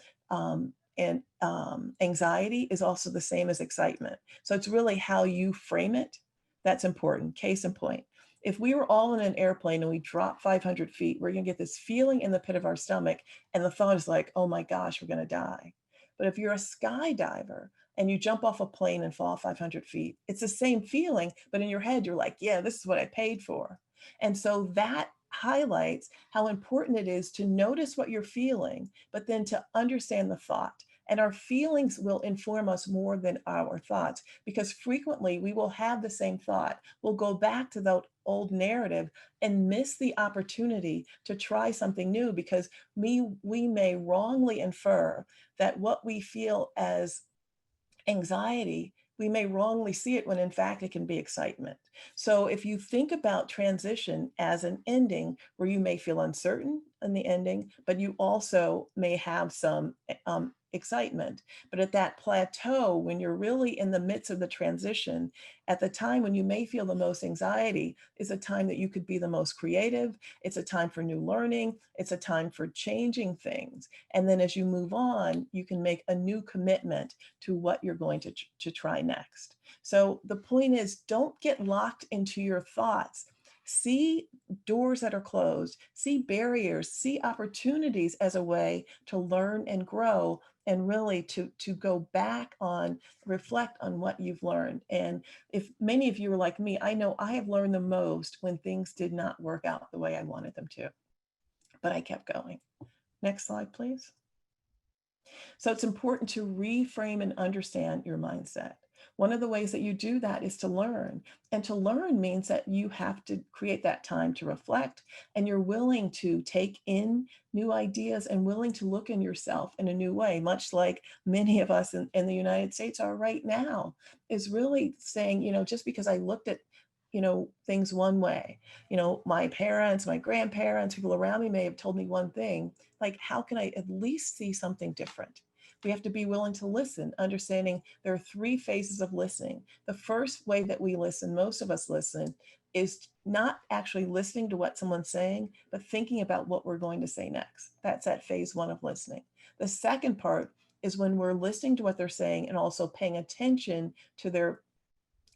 anxiety is also the same as excitement. So it's really how you frame it that's important. Case in point, if we were all in an airplane and we drop 500 feet, we're going to get this feeling in the pit of our stomach, and the thought is like, oh my gosh, we're going to die. But if you're a skydiver and you jump off a plane and fall 500 feet, it's the same feeling, but in your head, you're like, yeah, this is what I paid for. And so that highlights how important it is to notice what you're feeling, but then to understand the thought. And our feelings will inform us more than our thoughts, because frequently we will have the same thought. We'll go back to that old narrative and miss the opportunity to try something new, because we may wrongly infer that what we feel as anxiety, we may wrongly see it when in fact it can be excitement. So if you think about transition as an ending where you may feel uncertain in the ending, but you also may have some excitement. But at that plateau, when you're really in the midst of the transition, at the time when you may feel the most anxiety, is a time that you could be the most creative. It's a time for new learning. It's a time for changing things. And then as you move on, you can make a new commitment to what you're going to try next. So the point is, don't get locked into your thoughts. See doors that are closed, see barriers, see opportunities as a way to learn and grow, and really to go back on, reflect on what you've learned. And if many of you are like me, I know I have learned the most when things did not work out the way I wanted them to, but I kept going. Next slide, please. So it's important to reframe and understand your mindset. One of the ways that you do that is to learn. And to learn means that you have to create that time to reflect, and you're willing to take in new ideas and willing to look in yourself in a new way, much like many of us in the United States are right now, is really saying, just because I looked at things one way. My parents, my grandparents, people around me may have told me one thing, like, how can I at least see something different? We have to be willing to listen, understanding there are 3 phases of listening. The first way that we listen, most of us listen, is not actually listening to what someone's saying, but thinking about what we're going to say next. That's at phase 1 of listening. The second part is when we're listening to what they're saying and also paying attention to their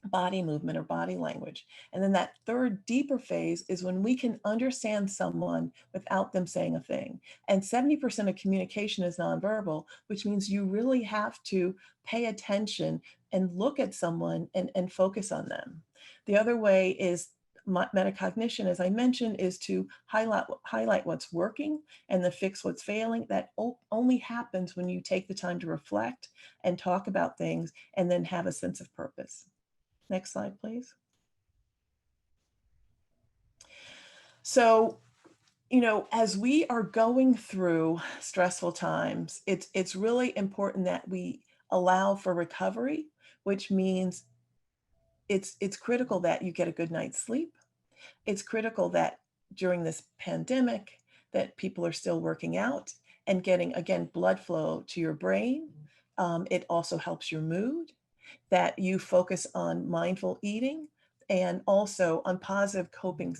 body movement or body language. And then that third deeper phase is when we can understand someone without them saying a thing. And 70% of communication is nonverbal, which means you really have to pay attention and look at someone and focus on them. The other way is metacognition, as I mentioned, is to highlight what's working and then fix what's failing. That only happens when you take the time to reflect and talk about things and then have a sense of purpose. Next slide, please. So, as we are going through stressful times, it's really important that we allow for recovery, which means it's critical that you get a good night's sleep. It's critical that during this pandemic that people are still working out and getting, again, blood flow to your brain. It also helps your mood, that you focus on mindful eating and also on positive coping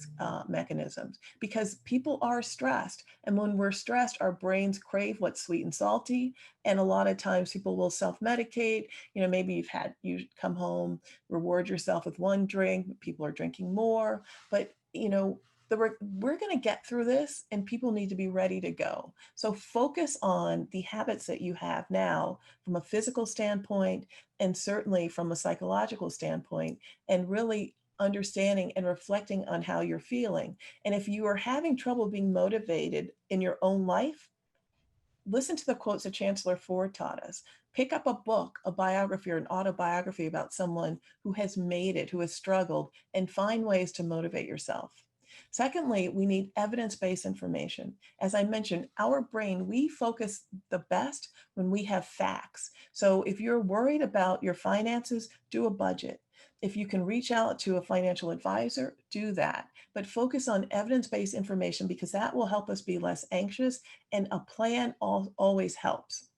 mechanisms, because people are stressed. And when we're stressed, our brains crave what's sweet and salty. And a lot of times people will self-medicate. Maybe you come home, reward yourself with one drink, people are drinking more, but we're going to get through this and people need to be ready to go. So focus on the habits that you have now from a physical standpoint and certainly from a psychological standpoint, and really understanding and reflecting on how you're feeling. And if you are having trouble being motivated in your own life, listen to the quotes that Chancellor Ford taught us. Pick up a book, a biography or an autobiography about someone who has made it, who has struggled, and find ways to motivate yourself. Secondly, we need evidence-based information. As I mentioned, our brain, we focus the best when we have facts. So if you're worried about your finances, do a budget. If you can reach out to a financial advisor, do that. But focus on evidence-based information, because that will help us be less anxious, and a plan always helps.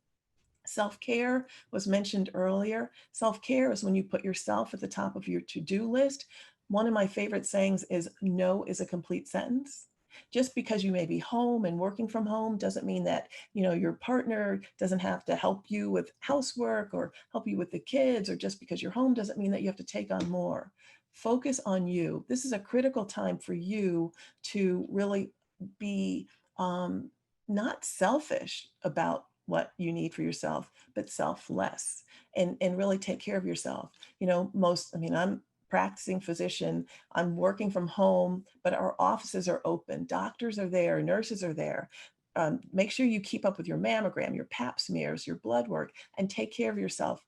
Self-care was mentioned earlier. Self-care is when you put yourself at the top of your to-do list. One of my favorite sayings is, no is a complete sentence. Just because you may be home and working from home doesn't mean that your partner doesn't have to help you with housework or help you with the kids, or just because you're home doesn't mean that you have to take on more. Focus on you. This is a critical time for you to really be not selfish about what you need for yourself, but selfless, and really take care of yourself. I'm practicing physician, I'm working from home, but our offices are open. Doctors are there, nurses are there. Make sure you keep up with your mammogram, your pap smears, your blood work, and take care of yourself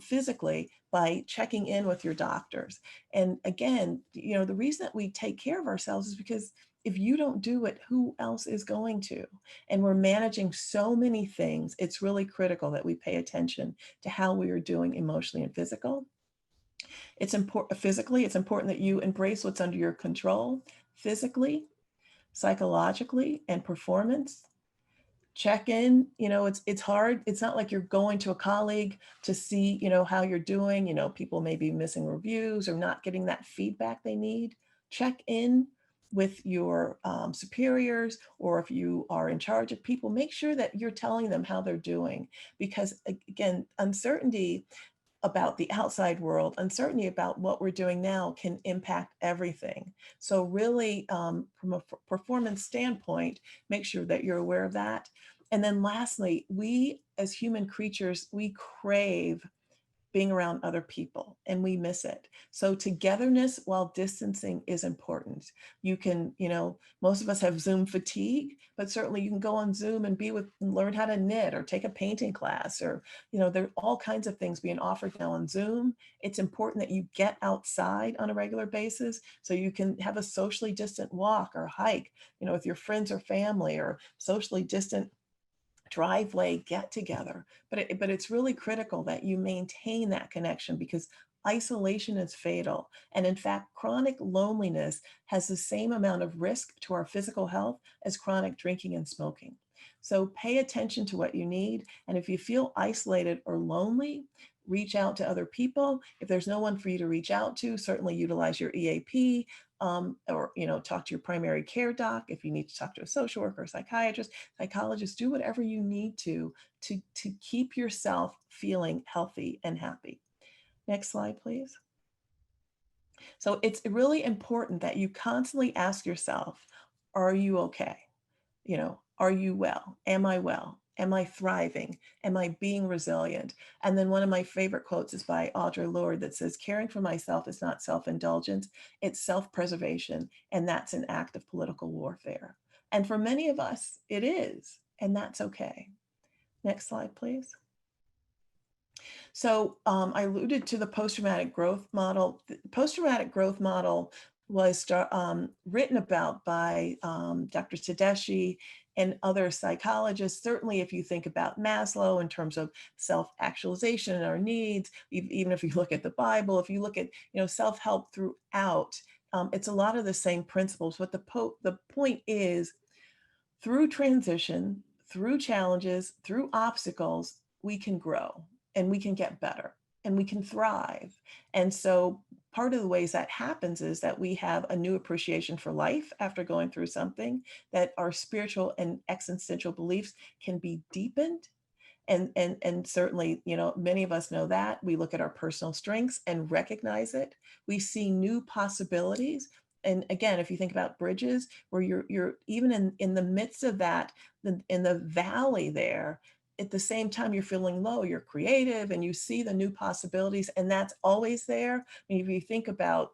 physically by checking in with your doctors. And again, the reason that we take care of ourselves is because if you don't do it, who else is going to? And we're managing so many things. It's really critical that we pay attention to how we are doing emotionally and physically. It's important that you embrace what's under your control, physically, psychologically, and performance. Check in, it's hard. It's not like you're going to a colleague to see, how you're doing. People may be missing reviews or not getting that feedback they need. Check in with your superiors, or if you are in charge of people, make sure that you're telling them how they're doing. Because again, uncertainty about the outside world, uncertainty about what we're doing now can impact everything. So really, from a performance standpoint, make sure that you're aware of that. And then lastly, we as human creatures, we crave being around other people and we miss it. So togetherness while distancing is important. You can, most of us have Zoom fatigue, but certainly you can go on Zoom and learn how to knit or take a painting class, or, there are all kinds of things being offered now on Zoom. It's important that you get outside on a regular basis so you can have a socially distant walk or hike, with your friends or family, or socially distant driveway get together. But it's really critical that you maintain that connection, because isolation is fatal. And in fact, chronic loneliness has the same amount of risk to our physical health as chronic drinking and smoking. So pay attention to what you need. And if you feel isolated or lonely, reach out to other people. If there's no one for you to reach out to, certainly utilize your EAP, or talk to your primary care doc. If you need to talk to a social worker, psychiatrist, psychologist, do whatever you need to keep yourself feeling healthy and happy. Next slide, please. So it's really important that you constantly ask yourself, are you okay? Are you well? Am I well? Am I thriving? Am I being resilient? And then one of my favorite quotes is by Audre Lorde that says, caring for myself is not self-indulgence, it's self-preservation, and that's an act of political warfare. And for many of us, it is, and that's okay. Next slide, please. So I alluded to the post-traumatic growth model. The post-traumatic growth model was written about by Dr. Tedeschi and other psychologists. Certainly, if you think about Maslow in terms of self-actualization and our needs, even if you look at the Bible, if you look at self-help throughout, it's a lot of the same principles. But the point is, through transition, through challenges, through obstacles, we can grow and we can get better and we can thrive. And so part of the ways that happens is that we have a new appreciation for life after going through something, that our spiritual and existential beliefs can be deepened. And certainly, many of us know that. We look at our personal strengths and recognize it. We see new possibilities. And again, if you think about bridges, where you're even in the midst of that, in the valley there, at the same time you're feeling low, you're creative and you see the new possibilities, and that's always there. I mean, if you think about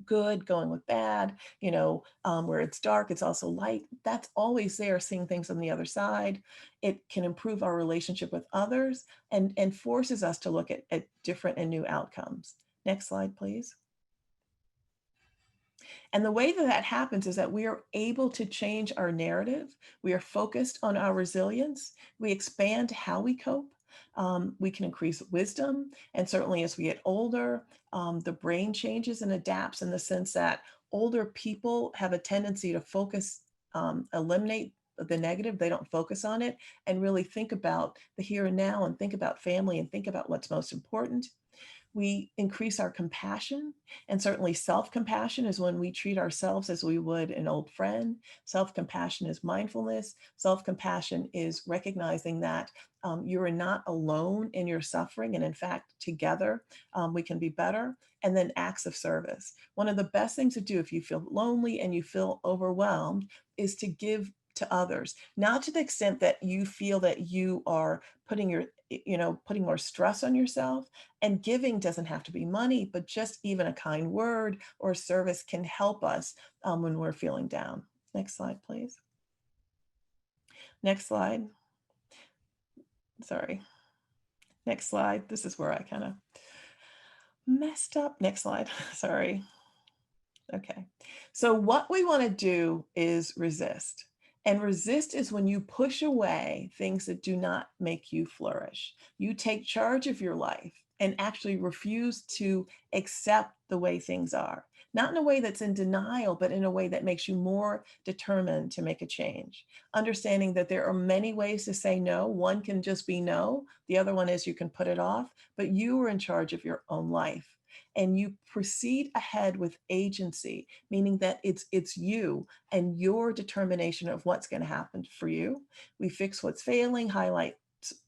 good going with bad, where it's dark, it's also light. That's always there, seeing things on the other side. It can improve our relationship with others and forces us to look at different and new outcomes. Next slide, please. And the way that happens is that we are able to change our narrative. We are focused on our resilience. We expand how we cope. We can increase wisdom. And certainly as we get older, the brain changes and adapts in the sense that older people have a tendency to focus, eliminate the negative. They don't focus on it and really think about the here and now and think about family and think about what's most important. We increase our compassion, and certainly self-compassion is when we treat ourselves as we would an old friend. Self-compassion is mindfulness. Self-compassion is recognizing that you are not alone in your suffering, and in fact, together we can be better. And then acts of service. One of the best things to do if you feel lonely and you feel overwhelmed is to give to others, not to the extent that you feel that you are putting putting more stress on yourself. And giving doesn't have to be money, but just even a kind word or service can help us when we're feeling down. Next slide, please. Next slide. Sorry. Next slide. This is where I kind of messed up. Next slide. Sorry. Okay. So what we want to do is resist. And resist is when you push away things that do not make you flourish. You take charge of your life and actually refuse to accept the way things are. Not in a way that's in denial, but in a way that makes you more determined to make a change. Understanding that there are many ways to say no. One can just be no. The other one is you can put it off, but you are in charge of your own life. And you proceed ahead with agency, meaning that it's you and your determination of what's going to happen for you. We fix what's failing, highlight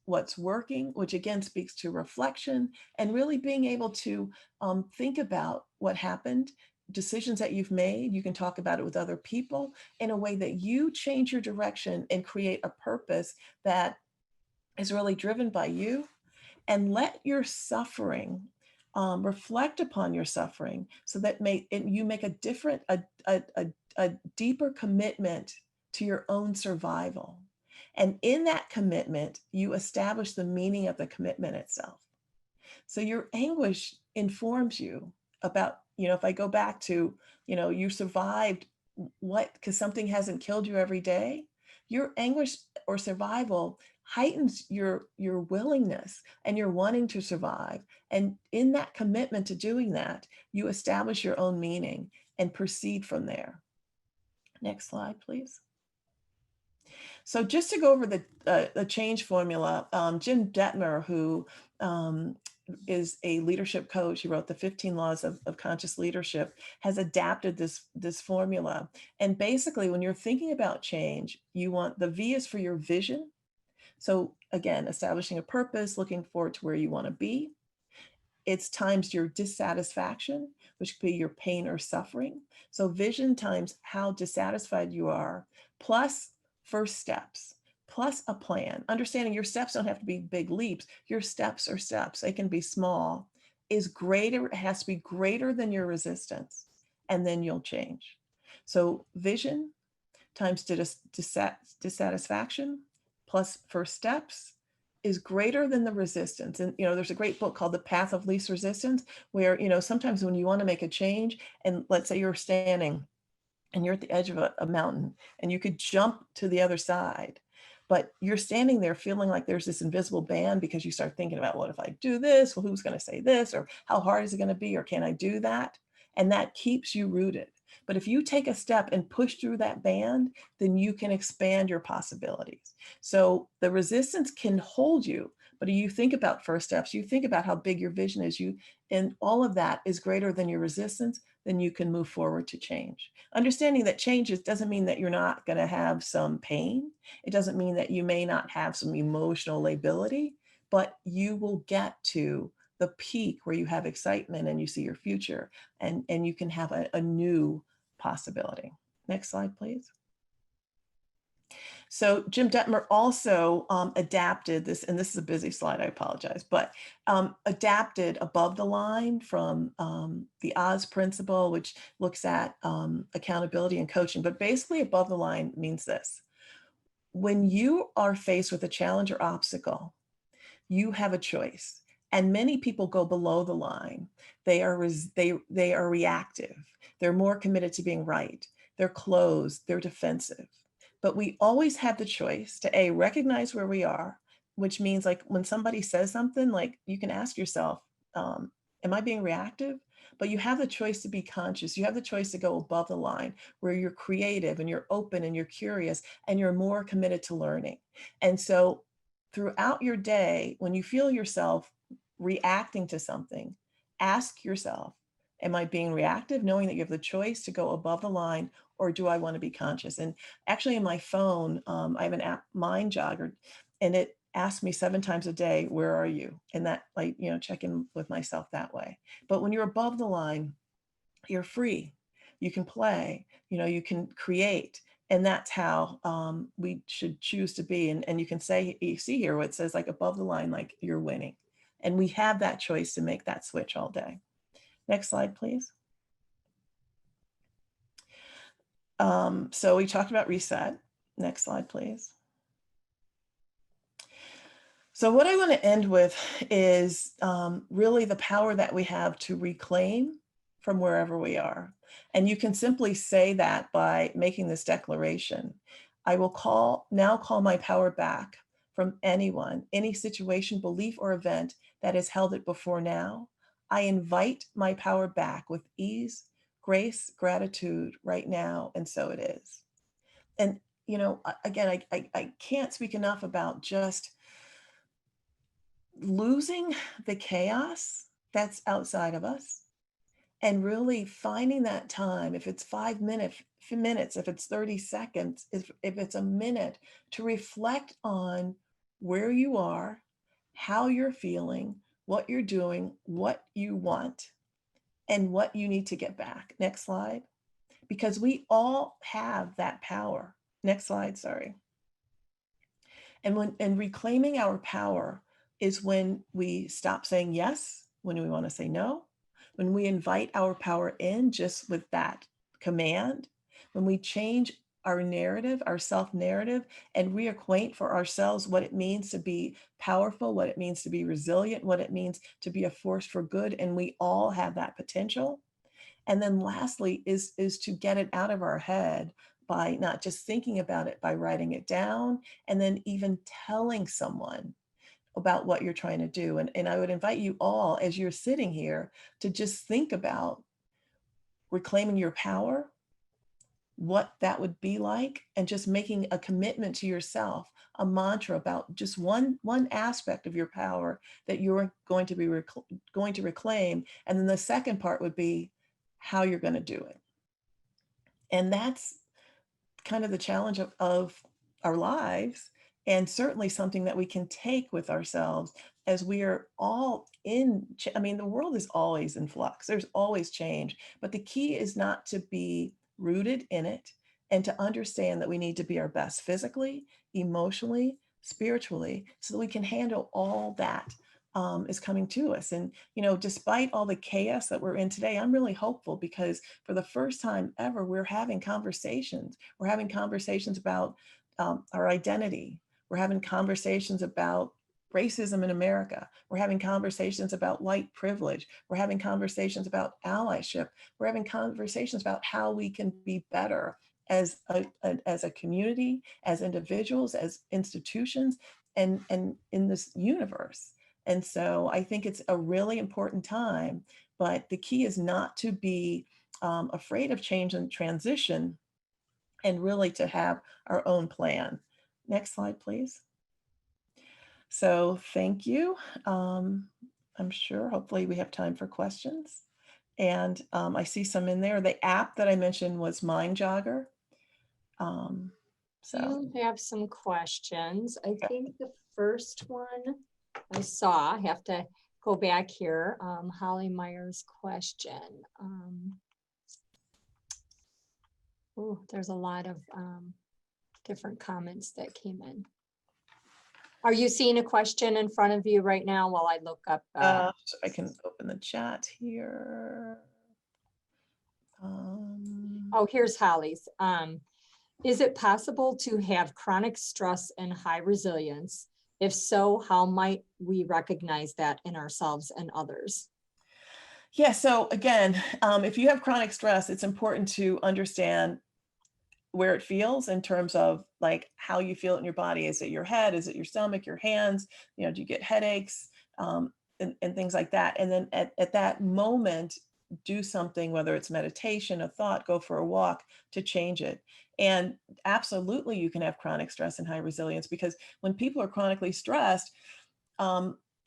what's working, which again speaks to reflection and really being able to think about what happened, decisions that you've made. You can talk about it with other people in a way that you change your direction and create a purpose that is really driven by you. And let your suffering reflect upon your suffering, so that you make a deeper commitment to your own survival. And in that commitment, you establish the meaning of the commitment itself. So your anguish informs you about, if I go back to, you survived because something hasn't killed you every day. Your anguish or survival heightens your willingness and your wanting to survive. And in that commitment to doing that, you establish your own meaning and proceed from there. Next slide, please. So just to go over the change formula, Jim Detmer, who is a leadership coach, he wrote the 15 Laws of Conscious Leadership, has adapted this formula. And basically, when you're thinking about change, you want, the V is for your vision. So again, establishing a purpose, looking forward to where you want to be. It's times your dissatisfaction, which could be your pain or suffering. So vision times how dissatisfied you are, plus first steps, plus a plan. Understanding your steps don't have to be big leaps. Your steps are steps. They can be small. Is greater, it has to be greater than your resistance, and then you'll change. So vision times dissatisfaction plus first steps is greater than the resistance. And, there's a great book called The Path of Least Resistance, where, sometimes when you want to make a change, and let's say you're standing and you're at the edge of a mountain and you could jump to the other side, but you're standing there feeling like there's this invisible band because you start thinking about, what if I do this? Well, who's going to say this? Or how hard is it going to be? Or can I do that? And that keeps you rooted. But if you take a step and push through that band, then you can expand your possibilities. So the resistance can hold you, but you think about first steps, you think about how big your vision is, and all of that is greater than your resistance, then you can move forward to change. Understanding that changes doesn't mean that you're not going to have some pain. It doesn't mean that you may not have some emotional lability, but you will get to the peak where you have excitement and you see your future, and you can have a new possibility. Next slide, please. So Jim Detmer also adapted this, and this is a busy slide, I apologize, but adapted above the line from the Oz principle, which looks at accountability and coaching. But basically above the line means this: when you are faced with a challenge or obstacle, you have a choice. And many people go below the line. They are reactive. They're more committed to being right. They're closed. They're defensive. But we always have the choice to recognize where we are, which means, like, when somebody says something, like, you can ask yourself, am I being reactive? But you have the choice to be conscious. You have the choice to go above the line, where you're creative and you're open and you're curious and you're more committed to learning. And so throughout your day, when you feel yourself reacting to something, ask yourself, am I being reactive, knowing that you have the choice to go above the line, or do I want to be conscious? And actually in my phone, I have an app, Mind Jogger, and it asks me 7 times a day, where are you? And that, like, check in with myself that way. But when you're above the line, you're free. You can play, you can create. And that's how we should choose to be. And you can say, you see here what it says, like, above the line, like, you're winning. And we have that choice to make that switch all day. Next slide, please. So we talked about reset. Next slide, please. So what I want to end with is really the power that we have to reclaim from wherever we are. And you can simply say that by making this declaration: I will now call my power back from anyone, any situation, belief, or event that has held it before now. I invite my power back with ease, grace, gratitude right now, and so it is. And, again, I can't speak enough about just losing the chaos that's outside of us and really finding that time, if it's 5 minutes, if it's 30 seconds, if it's a minute, to reflect on where you are, how you're feeling, what you're doing, what you want, and what you need to get back. Next slide. Because we all have that power. Next slide, sorry. And reclaiming our power is when we stop saying yes, when we want to say no, when we invite our power in just with that command, when we change our narrative, our self-narrative, and reacquaint for ourselves what it means to be powerful, what it means to be resilient, what it means to be a force for good. And we all have that potential. And then lastly is to get it out of our head by not just thinking about it, by writing it down, and then even telling someone about what you're trying to do. And I would invite you all, as you're sitting here, to just think about reclaiming your power, what that would be like, and just making a commitment to yourself, a mantra about just one aspect of your power that you're going to be going to reclaim. And then the second part would be how you're going to do it. And that's kind of the challenge of our lives, and certainly something that we can take with ourselves as we are all in, I mean, the world is always in flux. There's always change, but the key is not to be rooted in it, and to understand that we need to be our best physically, emotionally, spiritually, so that we can handle all that is coming to us. And, you know, despite all the chaos that we're in today, I'm really hopeful, because for the first time ever, we're having conversations. We're having conversations about our identity. We're having conversations about racism in America. We're having conversations about white privilege. We're having conversations about allyship. We're having conversations about how we can be better as a community, as individuals, as institutions, and in this universe. And so I think it's a really important time, but the key is not to be afraid of change and transition, and really to have our own plan. Next slide, please. So thank you. I'm sure, hopefully we have time for questions. And I see some in there. The app that I mentioned was Mind Jogger. So you have some questions. I think the first one I saw, I have to go back here. Holly Meyer's question. Oh, there's a lot of different comments that came in. Are you seeing a question in front of you right now while I look up? So I can open the chat here. Oh, here's Holly's. Is it possible to have chronic stress and high resilience? If so, how might we recognize that in ourselves and others? Yeah, so again, if you have chronic stress, it's important to understand where it feels in terms of like how you feel it in your body. Is it your head? Is it your stomach, your hands? You know, do you get headaches and things like that? And then at that moment, do something, whether it's meditation, a thought, go for a walk to change it. And absolutely, you can have chronic stress and high resilience, because when people are chronically stressed,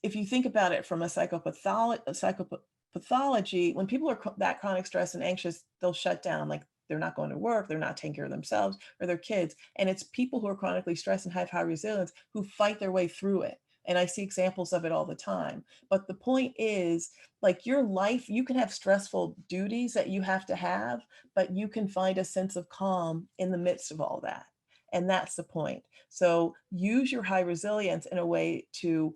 if you think about it from a psychopathology, when people are that chronic stress and anxious, they'll shut down. Like, they're not going to work, they're not taking care of themselves or their kids. And it's people who are chronically stressed and have high resilience who fight their way through it. And I see examples of it all the time. But the point is, like, your life, you can have stressful duties that you have to have, but you can find a sense of calm in the midst of all that. And that's the point. So use your high resilience in a way to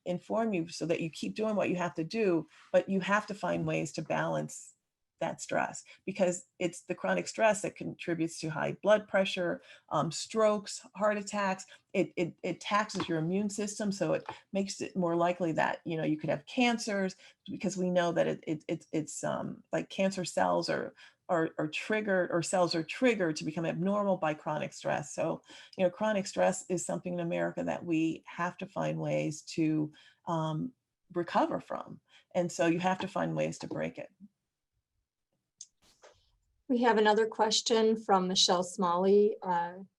inform you so that you keep doing what you have to do, but you have to find ways to balance that stress, because it's the chronic stress that contributes to high blood pressure, strokes, heart attacks. It taxes your immune system, so it makes it more likely that, you know, you could have cancers, because we know that it's like cancer cells are triggered, or cells are triggered to become abnormal by chronic stress. So, you know, chronic stress is something in America that we have to find ways to recover from. And so you have to find ways to break it. We have another question from Michelle Smalley.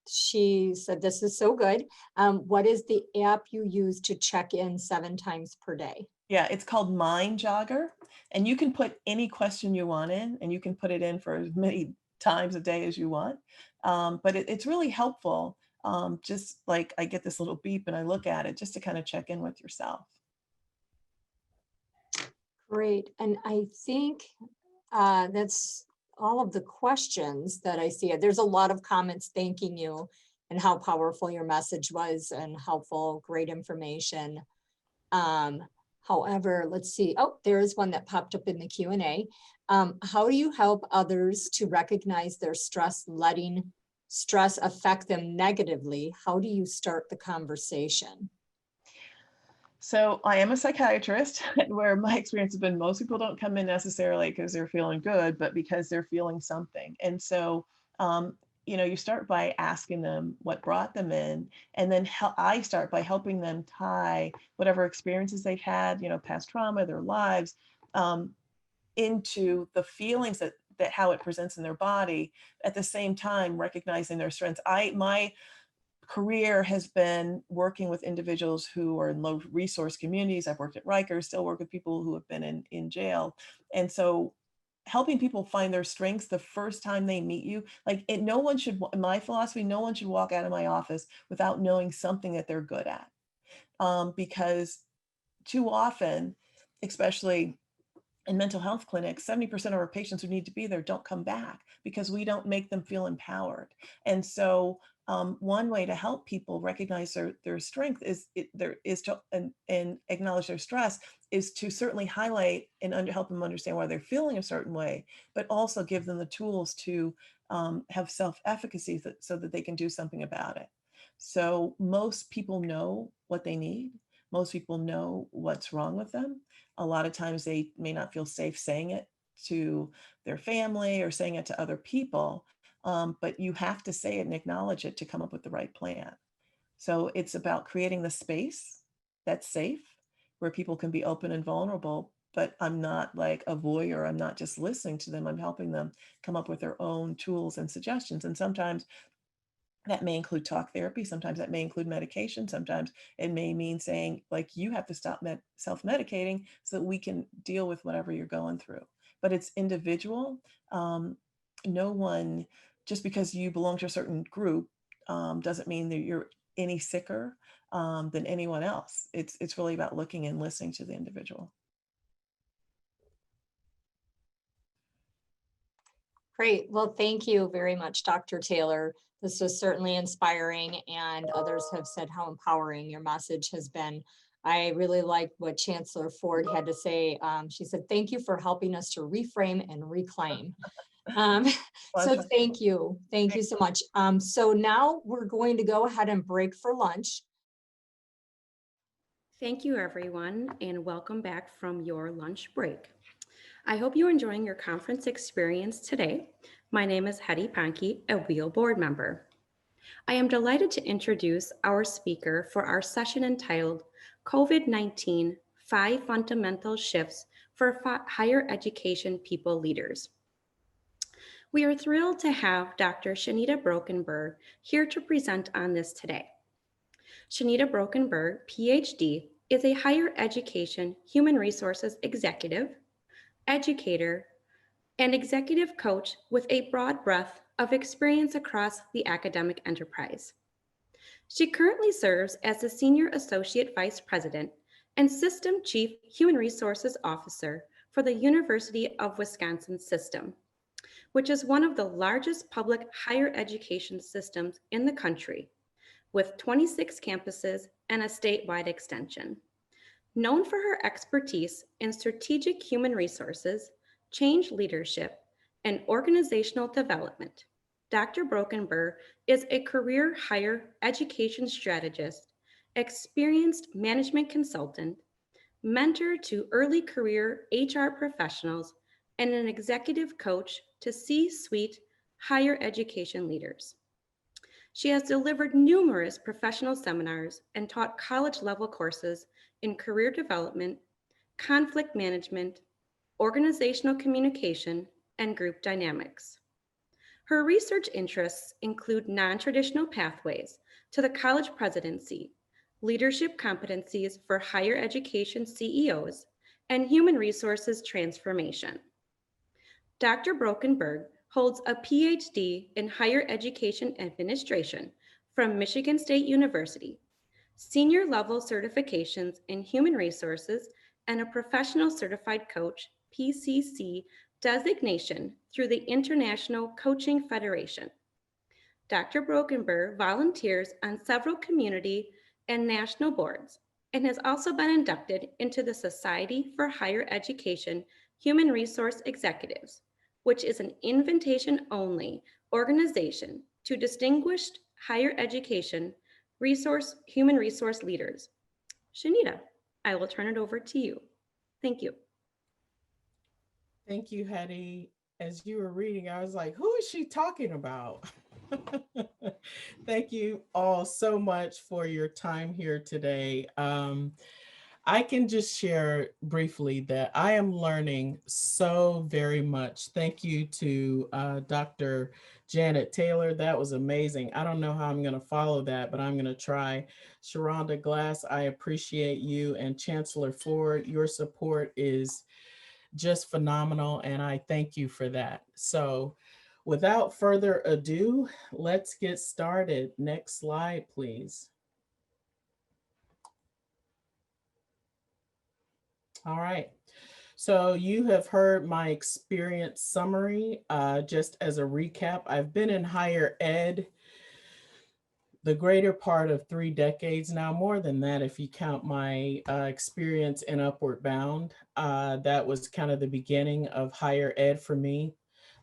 She said, this is so good. What is the app you use to check in 7 times per day? Yeah, it's called Mind Jogger. And you can put any question you want in, and you can put it in for as many times a day as you want. But it's really helpful. Just like I get this little beep and I look at it just to kind of check in with yourself. Great. And I think that's all of the questions that I see. There's a lot of comments thanking you and how powerful your message was and helpful, great information. However, let's see. Oh, there is one that popped up in the Q&A. How do you help others to recognize their stress, letting stress affect them negatively? How do you start the conversation? So I am a psychiatrist, where my experience has been most people don't come in necessarily because they're feeling good, but because they're feeling something. And so you start by asking them what brought them in, and then I start by helping them tie whatever experiences they've had, past trauma, their lives, into the feelings that how it presents in their body, at the same time recognizing their strengths. My career has been working with individuals who are in low resource communities. I've worked at Rikers, still work with people who have been in jail. And so helping people find their strengths the first time they meet you, no one should, in my philosophy, no one should walk out of my office without knowing something that they're good at. Because too often, especially in mental health clinics, 70% of our patients who need to be there don't come back because we don't make them feel empowered. And so one way to help people recognize their strength is to and acknowledge their stress is to certainly highlight and help them understand why they're feeling a certain way, but also give them the tools to have self-efficacy so that they can do something about it. So most people know what they need. Most people know what's wrong with them. A lot of times they may not feel safe saying it to their family or saying it to other people, but you have to say it and acknowledge it to come up with the right plan. So it's about creating the space that's safe where people can be open and vulnerable, but I'm not like a voyeur. I'm not just listening to them. I'm helping them come up with their own tools and suggestions. And sometimes that may include talk therapy. Sometimes that may include medication. Sometimes it may mean saying, you have to stop self-medicating so that we can deal with whatever you're going through. But it's individual. No one, just because you belong to a certain group, doesn't mean that you're any sicker than anyone else. It's really about looking and listening to the individual. Great. Well, thank you very much, Dr. Taylor. This was certainly inspiring, and others have said how empowering your message has been. I really liked what Chancellor Ford had to say. She said, thank you for helping us to reframe and reclaim. So thank you. Thank you so much. So now we're going to go ahead and break for lunch. Thank you, everyone, and welcome back from your lunch break. I hope you're enjoying your conference experience today. My name is Hetty Ponke, a WHEL board member. I am delighted to introduce our speaker for our session entitled COVID-19, 5 Fundamental Shifts for Higher Education People Leaders. We are thrilled to have Dr. Shanita Brokenberg here to present on this today. Shanita Brokenberg, PhD, is a higher education human resources executive, educator, and executive coach with a broad breadth of experience across the academic enterprise. She currently serves as the Senior Associate Vice President and System Chief Human Resources Officer for the University of Wisconsin System, which is one of the largest public higher education systems in the country, with 26 campuses and a statewide extension. Known for her expertise in strategic human resources, change leadership, and organizational development, Dr. Brokenberg is a career higher education strategist, experienced management consultant, mentor to early career HR professionals, and an executive coach to C-suite higher education leaders. She has delivered numerous professional seminars and taught college-level courses in career development, conflict management, organizational communication, and group dynamics. Her research interests include non-traditional pathways to the college presidency, leadership competencies for higher education CEOs, and human resources transformation. Dr. Brokenberg holds a PhD in higher education administration from Michigan State University, senior level certifications in human resources, and a professional certified coach, PCC, designation through the International Coaching Federation. Dr. Brokenberg volunteers on several community and national boards and has also been inducted into the Society for Higher Education Human Resource Executives, which is an invitation-only organization to distinguished higher education human resource leaders. Shanita, I will turn it over to you. Thank you. Thank you, Hetty. As you were reading, I was like, who is she talking about? Thank you all so much for your time here today. I can just share briefly that I am learning so very much. Thank you to Dr. Janet Taylor. That was amazing. I don't know how I'm going to follow that, but I'm going to try. Sharonda Glass, I appreciate you. And Chancellor Ford, your support is just phenomenal. And I thank you for that. So without further ado, let's get started. Next slide, please. All right. So you have heard my experience summary. Just as a recap, I've been in higher ed the greater part of 3 decades now, more than that if you count my experience in Upward Bound. That was kind of the beginning of higher ed for me.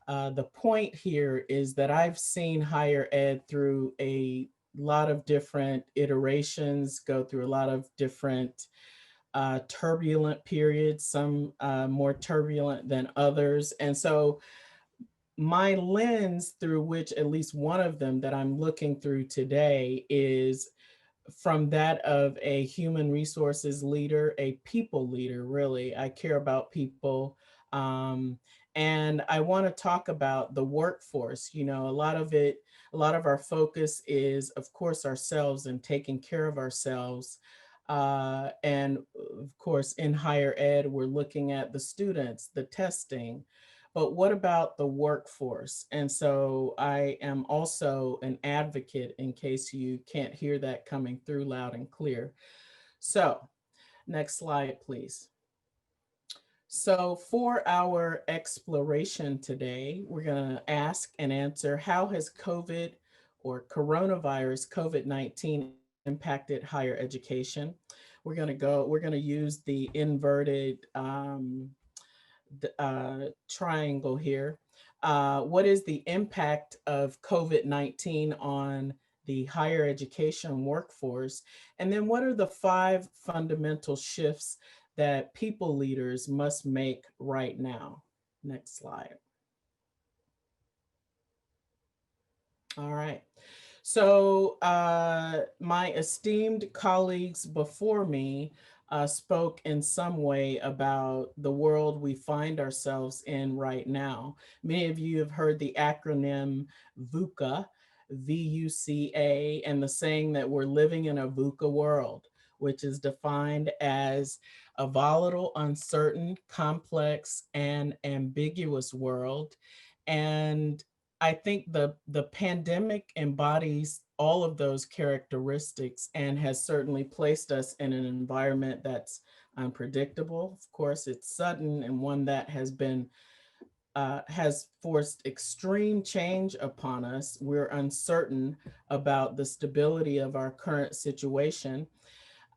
The point here is that I've seen higher ed through a lot of different iterations, go through a lot of different turbulent periods, some more turbulent than others. And so my lens through which at least one of them that I'm looking through today is from that of a human resources leader, a people leader, really. I care about people. And I want to talk about the workforce. You know, a lot of our focus is, of course, ourselves and taking care of ourselves. And of course, in higher ed, we're looking at the students, the testing, but what about the workforce? And so I am also an advocate in case you can't hear that coming through loud and clear. So next slide, please. So for our exploration today, we're going to ask and answer, how has COVID or coronavirus COVID-19 impacted higher education? We're going to use the inverted triangle here. What is the impact of COVID-19 on the higher education workforce? And then what are the 5 fundamental shifts that people leaders must make right now? Next slide. All right. So my esteemed colleagues before me spoke in some way about the world we find ourselves in right now. Many of you have heard the acronym VUCA, V-U-C-A, and the saying that we're living in a VUCA world, which is defined as a volatile, uncertain, complex, and ambiguous world. And I think the pandemic embodies all of those characteristics and has certainly placed us in an environment that's unpredictable. Of course, it's sudden and one that has forced extreme change upon us. We're uncertain about the stability of our current situation.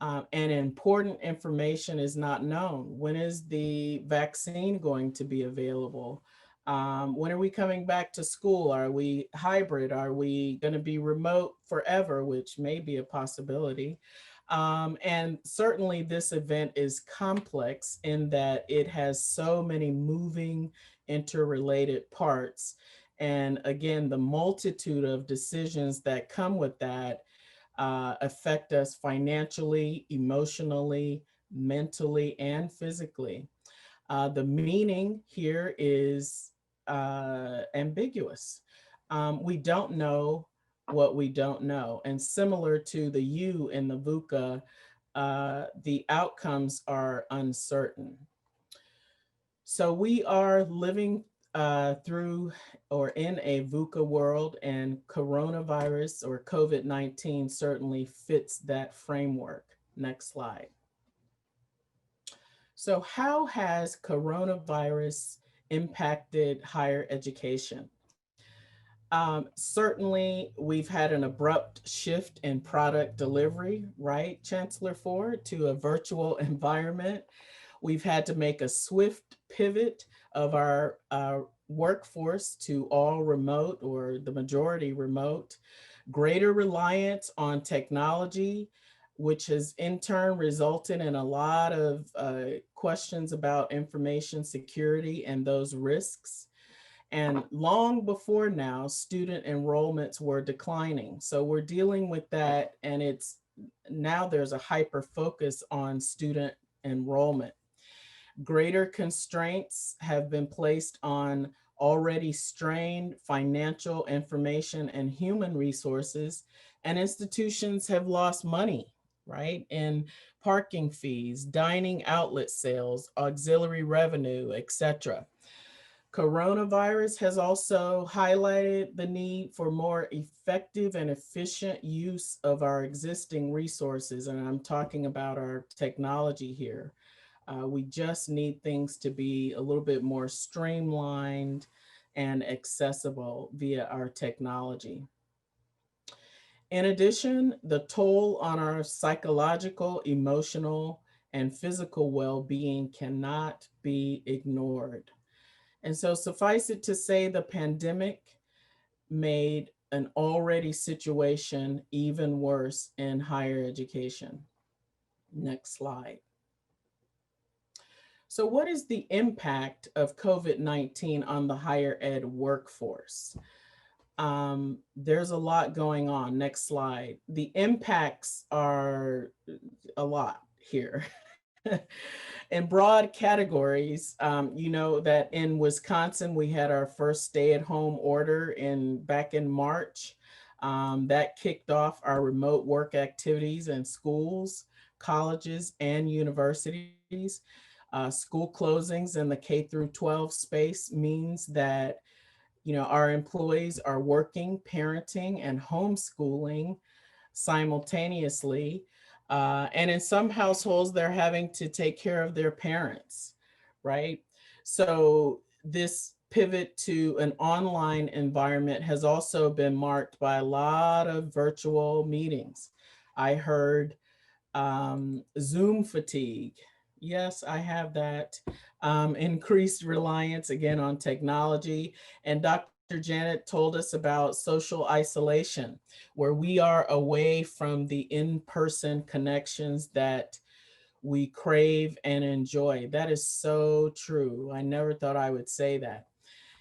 And important information is not known. When is the vaccine going to be available? When are we coming back to school? Are we hybrid? Are we going to be remote forever, which may be a possibility? And certainly this event is complex in that it has so many moving, interrelated parts. And again, the multitude of decisions that come with that affect us financially, emotionally, mentally, and physically. The meaning here is ambiguous. We don't know what we don't know. And similar to the U in the VUCA, the outcomes are uncertain. So we are living through or in a VUCA world, and coronavirus or COVID-19 certainly fits that framework. Next slide. So how has coronavirus impacted higher education? Certainly, we've had an abrupt shift in product delivery, right, Chancellor Ford, to a virtual environment. We've had to make a swift pivot of our workforce to all remote or the majority remote, greater reliance on technology, which has in turn resulted in a lot of questions about information security and those risks. And long before now, student enrollments were declining. So we're dealing with that, and it's now there's a hyper focus on student enrollment. Greater constraints have been placed on already strained financial, information, and human resources, and institutions have lost money, right? In parking fees, dining outlet sales, auxiliary revenue, etc. Coronavirus has also highlighted the need for more effective and efficient use of our existing resources, and I'm talking about our technology here. We just need things to be a little bit more streamlined and accessible via our technology. In addition, the toll on our psychological, emotional, and physical well-being cannot be ignored. And so suffice it to say, the pandemic made an already situation even worse in higher education. Next slide. So what is the impact of COVID-19 on the higher ed workforce? There's a lot going on. Next slide. The impacts are a lot here. In broad categories, you know that in Wisconsin, we had our first stay-at-home order back in March. That kicked off our remote work activities in schools, colleges, and universities. School closings in the K through 12 space means that, you know, our employees are working, parenting, and homeschooling simultaneously. And in some households, they're having to take care of their parents, right? So this pivot to an online environment has also been marked by a lot of virtual meetings. I heard Zoom fatigue. Yes, I have that. Increased reliance again on technology. And Dr. Janet told us about social isolation, where we are away from the in-person connections that we crave and enjoy. That is so true. I never thought I would say that.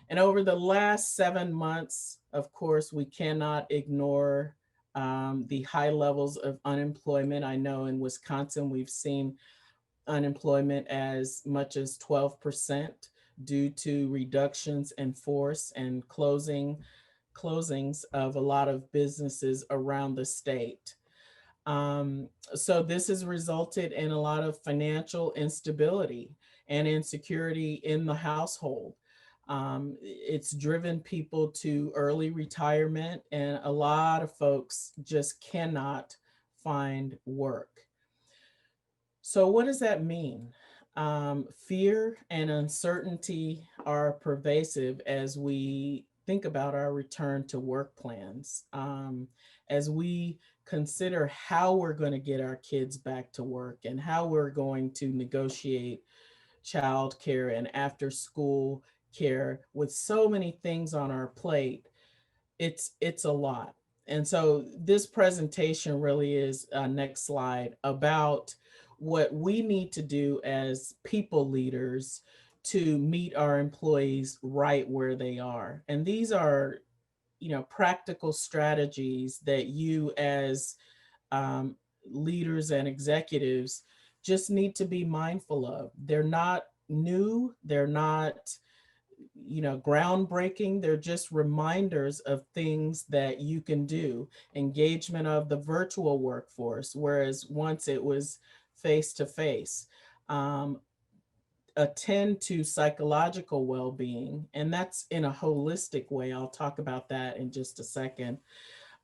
And over the last 7 months, of course, we cannot ignore the high levels of unemployment. I know in Wisconsin, we've seen unemployment as much as 12% due to reductions in force and closings of a lot of businesses around the state. So this has resulted in a lot of financial instability and insecurity in the household. It's driven people to early retirement, and a lot of folks just cannot find work. So what does that mean? Fear and uncertainty are pervasive as we think about our return to work plans, as we consider how we're going to get our kids back to work and how we're going to negotiate childcare and after school care with so many things on our plate. It's a lot. And so this presentation really is, next slide, about what we need to do as people leaders to meet our employees right where they are. And these are, you know, practical strategies that you as leaders and executives just need to be mindful of. They're not new, they're not, you know, groundbreaking. They're just reminders of things that you can do. Engagement of the virtual workforce, whereas once it was face-to-face. Attend to psychological well-being, and that's in a holistic way. I'll talk about that in just a second.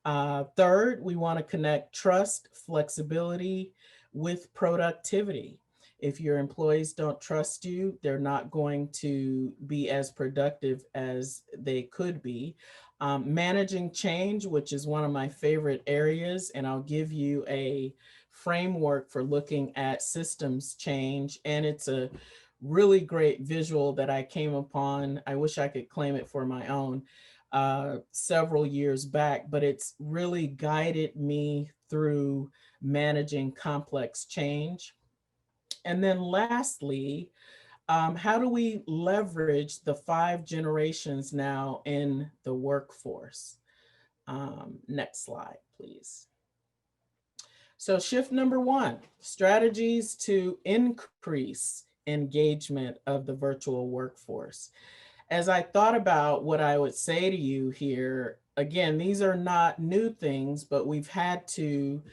Third, we want to connect trust, flexibility with productivity. If your employees don't trust you, they're not going to be as productive as they could be. Managing change, which is one of my favorite areas, and I'll give you a framework for looking at systems change. And it's a really great visual that I came upon. I wish I could claim it for my own several years back, but it's really guided me through managing complex change. And then lastly, How do we leverage the 5 generations now in the workforce? Next slide, please. So shift number 1, strategies to increase engagement of the virtual workforce. As I thought about what I would say to you here, again, these are not new things, but we've had to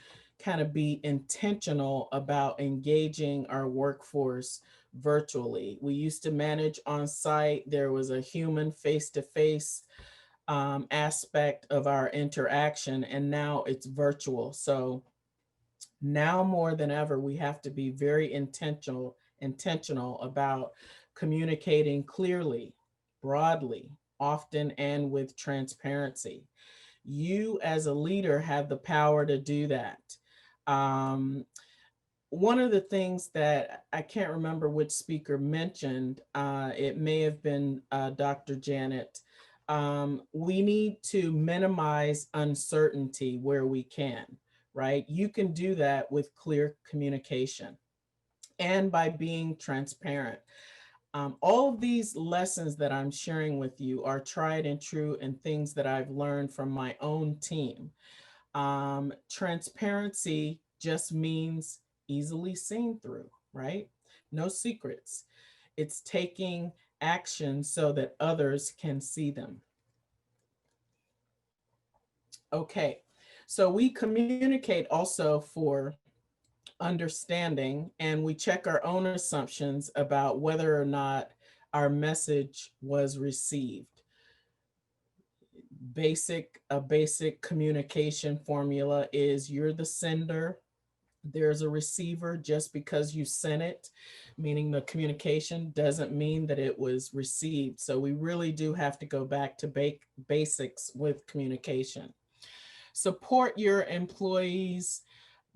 kind of be intentional about engaging our workforce virtually. We used to manage on site. There was a human face-to-face aspect of our interaction, and now it's virtual. So now more than ever, we have to be very intentional about communicating clearly, broadly, often, and with transparency. You as a leader have the power to do that. One of the things that I can't remember which speaker mentioned, it may have been Dr. Janet, we need to minimize uncertainty where we can, right? You can do that with clear communication and by being transparent. All of these lessons that I'm sharing with you are tried and true and things that I've learned from my own team. Transparency just means easily seen through, right? No secrets. It's taking action so that others can see them. Okay, so we communicate also for understanding, and we check our own assumptions about whether or not our message was received. A basic communication formula is you're the sender, there's a receiver. Just because you sent it, meaning the communication, doesn't mean that it was received. So we really do have to go back to basics with communication. Support your employees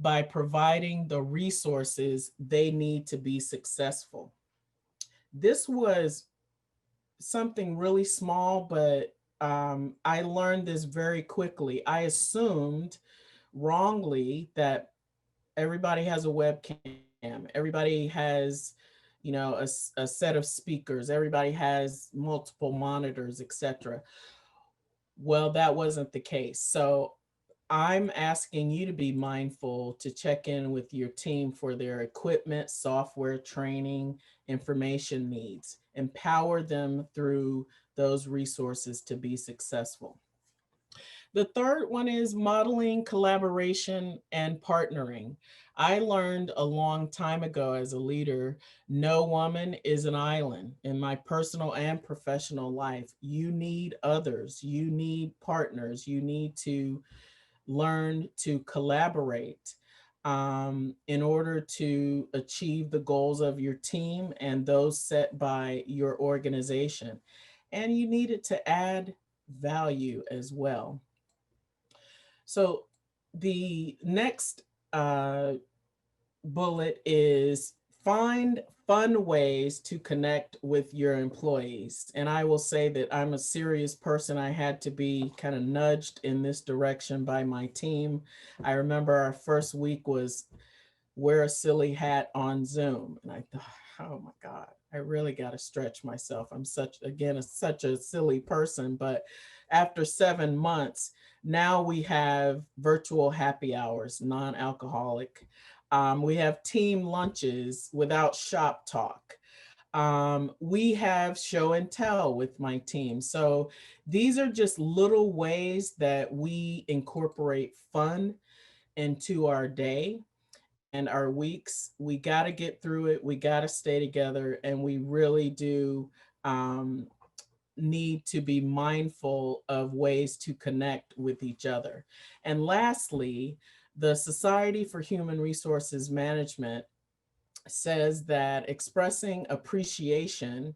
by providing the resources they need to be successful. This was something really small, but I learned this very quickly. I assumed wrongly that everybody has a webcam, everybody has, you know, a set of speakers, everybody has multiple monitors, etc. Well, that wasn't the case. So I'm asking you to be mindful to check in with your team for their equipment, software, training, information needs. Empower them through those resources to be successful. The third one is modeling collaboration and partnering. I learned a long time ago as a leader, no woman is an island. In my personal and professional life, you need others, you need partners, you need to learn to collaborate in order to achieve the goals of your team and those set by your organization. And you needed to add value as well. So the next bullet is find fun ways to connect with your employees. And I will say that I'm a serious person. I had to be kind of nudged in this direction by my team. I remember our first week was wear a silly hat on Zoom. And I thought, oh my God, I really got to stretch myself. I'm such a silly person. But after 7 months, now we have virtual happy hours, non-alcoholic. We have team lunches without shop talk. We have show and tell with my team. So these are just little ways that we incorporate fun into our day and our weeks. We got to get through it. We got to stay together. And we really do need to be mindful of ways to connect with each other. And lastly, the Society for Human Resources Management says that expressing appreciation,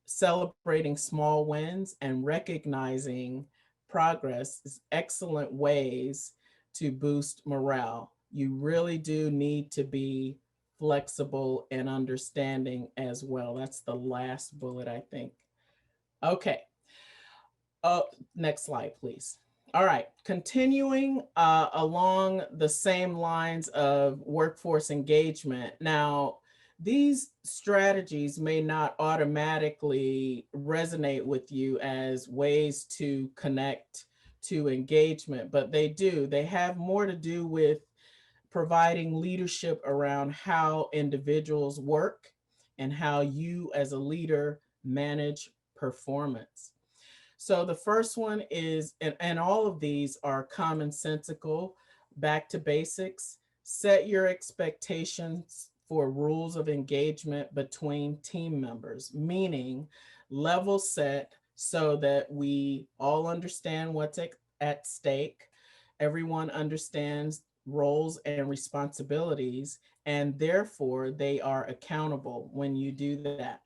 celebrating small wins, and recognizing progress is excellent ways to boost morale. You really do need to be flexible and understanding as well. That's the last bullet, I think. Okay. Next slide, please. All right, continuing along the same lines of workforce engagement. Now, These strategies may not automatically resonate with you as ways to connect to engagement, but they do. They have more to do with providing leadership around how individuals work and how you as a leader manage performance. So the first one is, and all of these are commonsensical, back to basics. Set your expectations for rules of engagement between team members, meaning level set so that we all understand what's at stake. Everyone understands roles and responsibilities, and therefore they are accountable when you do that.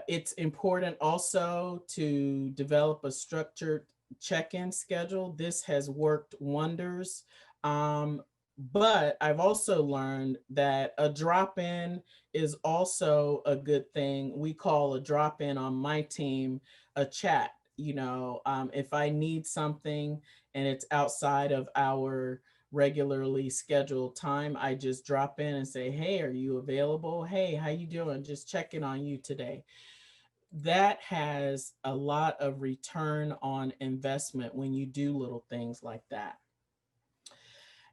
It's important also to develop a structured check-in schedule. This has worked wonders. But I've also learned that a drop-in is also a good thing. We call a drop-in on my team a chat. If I need something and it's outside of our regularly scheduled time, I just drop in and say, hey, are you available? Hey, how you doing? Just checking on you today. That has a lot of return on investment when you do little things like that.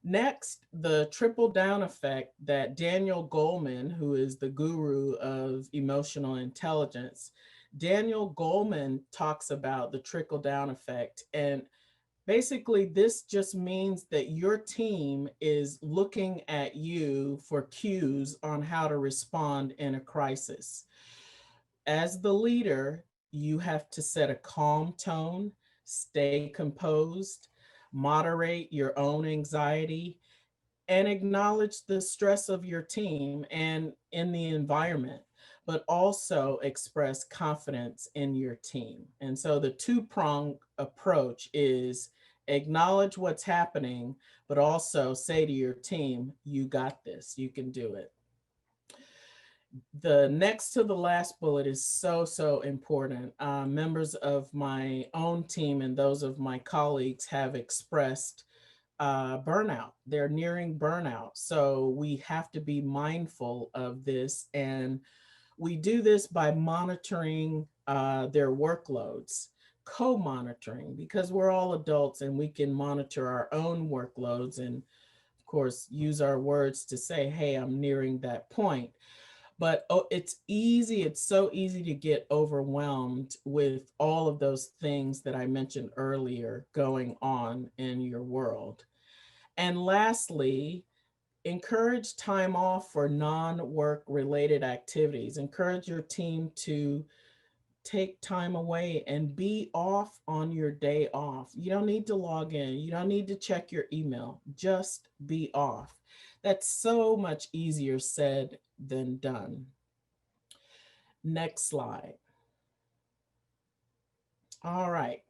Next, the trickle down effect that Daniel Goleman, who is the guru of emotional intelligence, Daniel Goleman talks about the trickle down effect. And basically, this just means that your team is looking at you for cues on how to respond in a crisis. As the leader, you have to set a calm tone, stay composed, moderate your own anxiety, and acknowledge the stress of your team and in the environment, but also express confidence in your team. And so the two-pronged approach is acknowledge what's happening, but also say to your team, you got this, you can do it. The next to the last bullet is so important. Members of my own team and those of my colleagues have expressed burnout. They're nearing burnout. So we have to be mindful of this. And we do this by monitoring their workloads, co-monitoring, because we're all adults and we can monitor our own workloads and of course use our words to say, hey, I'm nearing that point. But it's so easy to get overwhelmed with all of those things that I mentioned earlier going on in your world. And lastly, encourage time off for non-work related activities. Encourage your team to take time away and be off on your day off. You don't need to log in. You don't need to check your email. Just be off. That's so much easier said than done. Next slide. All right.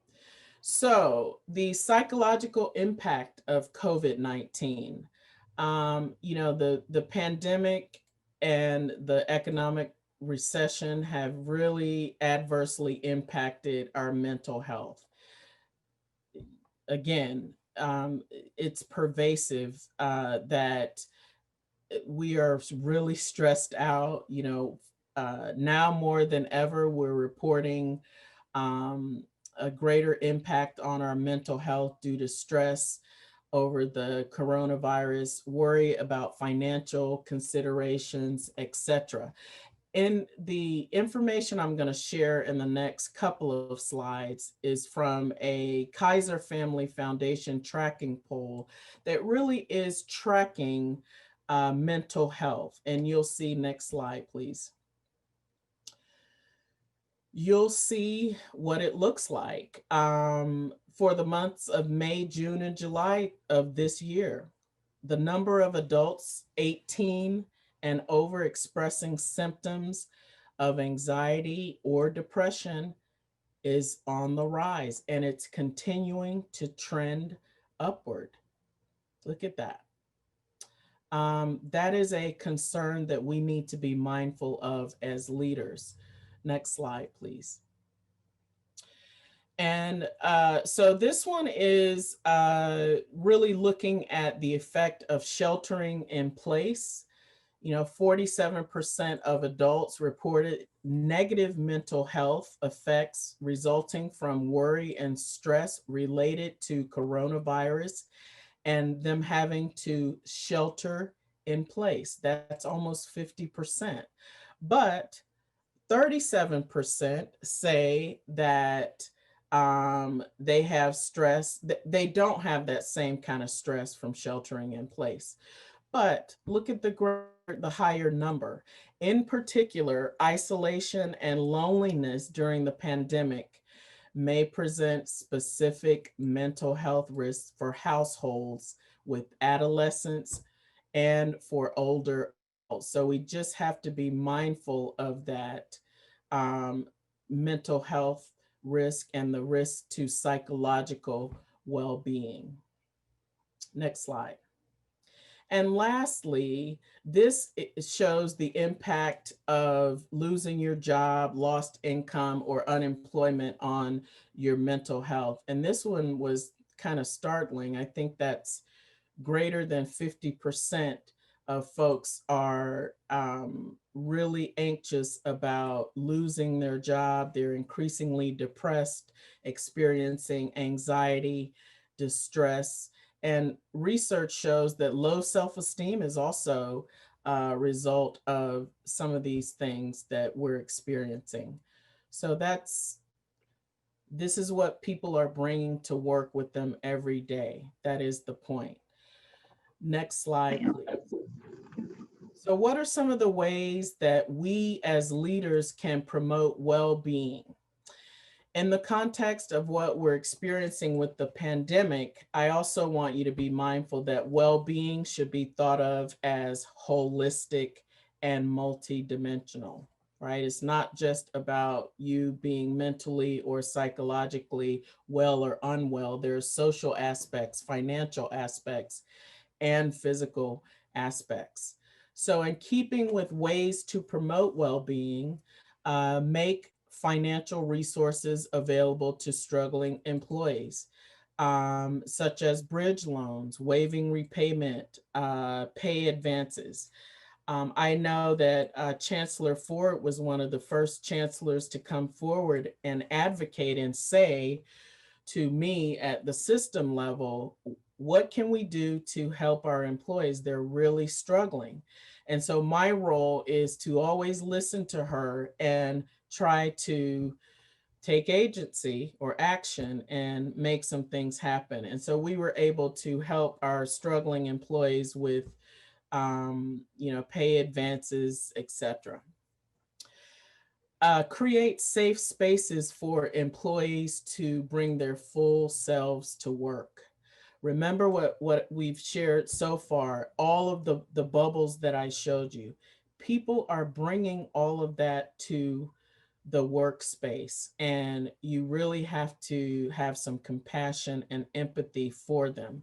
So the psychological impact of COVID-19, the pandemic and the economic recession have really adversely impacted our mental health. Again, it's pervasive that we are really stressed out. Now more than ever, we're reporting a greater impact on our mental health due to stress over the coronavirus, worry about financial considerations, etc. And the information I'm going to share in the next couple of slides is from a Kaiser Family Foundation tracking poll that really is tracking mental health. And you'll see, next slide, please. You'll see what it looks like for the months of May, June, and July of this year. The number of adults 18 and over expressing symptoms of anxiety or depression is on the rise, and it's continuing to trend upward. Look at that. That is a concern that we need to be mindful of as leaders. Next slide, please. And so this one is really looking at the effect of sheltering in place 47% of adults reported negative mental health effects resulting from worry and stress related to coronavirus and them having to shelter in place. That's almost 50%. But 37% say that they have stress, they don't have that same kind of stress from sheltering in place. But look at the higher number. In particular, isolation and loneliness during the pandemic may present specific mental health risks for households with adolescents and for older adults. So we just have to be mindful of that mental health risk and the risk to psychological well-being. Next slide. And lastly, this shows the impact of losing your job, lost income, or unemployment on your mental health. And this one was kind of startling. I think that's greater than 50% of folks are really anxious about losing their job. They're increasingly depressed, experiencing anxiety, distress. And research shows that low self-esteem is also a result of some of these things that we're experiencing. So this is what people are bringing to work with them every day. That is the point. Next slide, please. So what are some of the ways that we as leaders can promote well-being? In the context of what we're experiencing with the pandemic, I also want you to be mindful that well-being should be thought of as holistic and multidimensional, right? It's not just about you being mentally or psychologically well or unwell. There's social aspects, financial aspects, and physical aspects. So in keeping with ways to promote well-being, make financial resources available to struggling employees, such as bridge loans, waiving repayment, pay advances. I know that Chancellor Ford was one of the first chancellors to come forward and advocate and say to me at the system level, what can we do to help our employees? They're really struggling. And so my role is to always listen to her and try to take agency or action and make some things happen. And so we were able to help our struggling employees with, pay advances, etc. Create safe spaces for employees to bring their full selves to work. Remember what we've shared so far, all of the bubbles that I showed you. People are bringing all of that to the workspace, and you really have to have some compassion and empathy for them.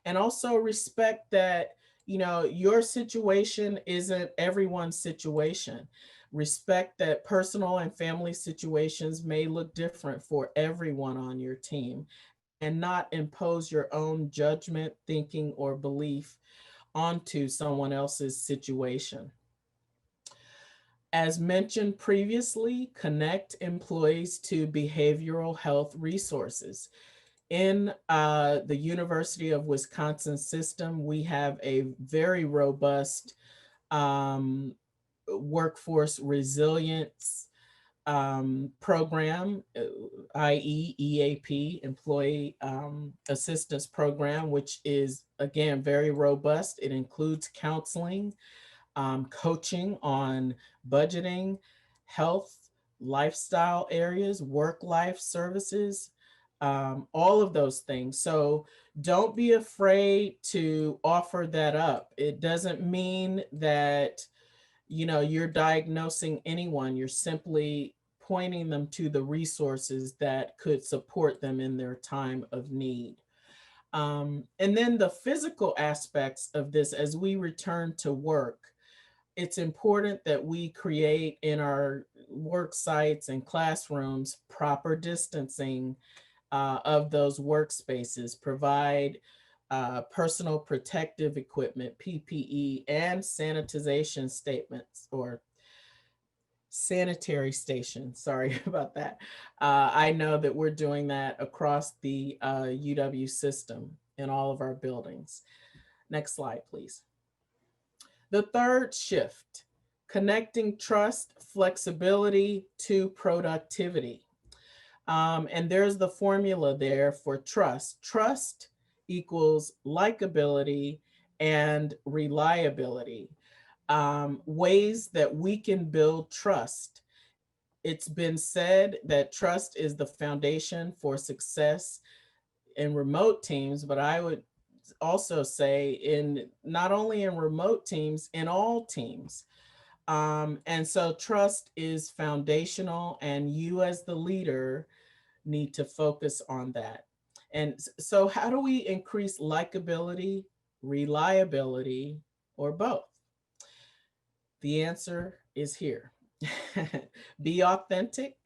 And also respect that, your situation isn't everyone's situation. Respect that personal and family situations may look different for everyone on your team, and not impose your own judgment, thinking, or belief onto someone else's situation. As mentioned previously, connect employees to behavioral health resources. In the University of Wisconsin system, we have a very robust workforce resilience program, i.e. EAP, Employee Assistance Program, which is, again, very robust. It includes counseling, coaching on budgeting, health, lifestyle areas, work-life services, all of those things. So don't be afraid to offer that up. It doesn't mean that you're diagnosing anyone. You're simply pointing them to the resources that could support them in their time of need. And then the physical aspects of this, as we return to work, it's important that we create in our work sites and classrooms proper distancing of those workspaces, provide personal protective equipment, PPE, and sanitization statements or sanitary station. Sorry about that. I know that we're doing that across the UW system in all of our buildings. Next slide, please. The third shift, connecting trust, flexibility to productivity. And there's the formula there for trust. Trust equals likability and reliability. Ways that we can build trust. It's been said that trust is the foundation for success in remote teams, but I would also say in not only in remote teams, in all teams. And so trust is foundational, and you as the leader need to focus on that. And so how do we increase likability, reliability, or both? The answer is here. Be authentic,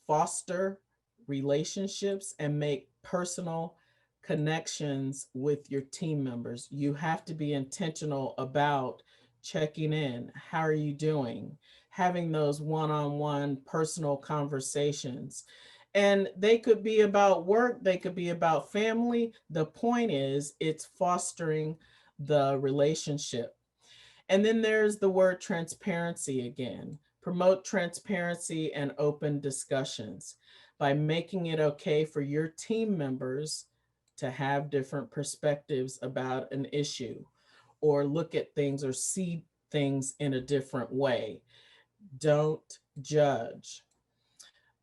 foster relationships, and make personal connections with your team members. You have to be intentional about checking in. How are you doing? Having those one-on-one personal conversations. And they could be about work, they could be about family. The point is, it's fostering the relationship. And then there's the word transparency again. Promote transparency and open discussions by making it okay for your team members to have different perspectives about an issue or look at things or see things in a different way. Don't judge.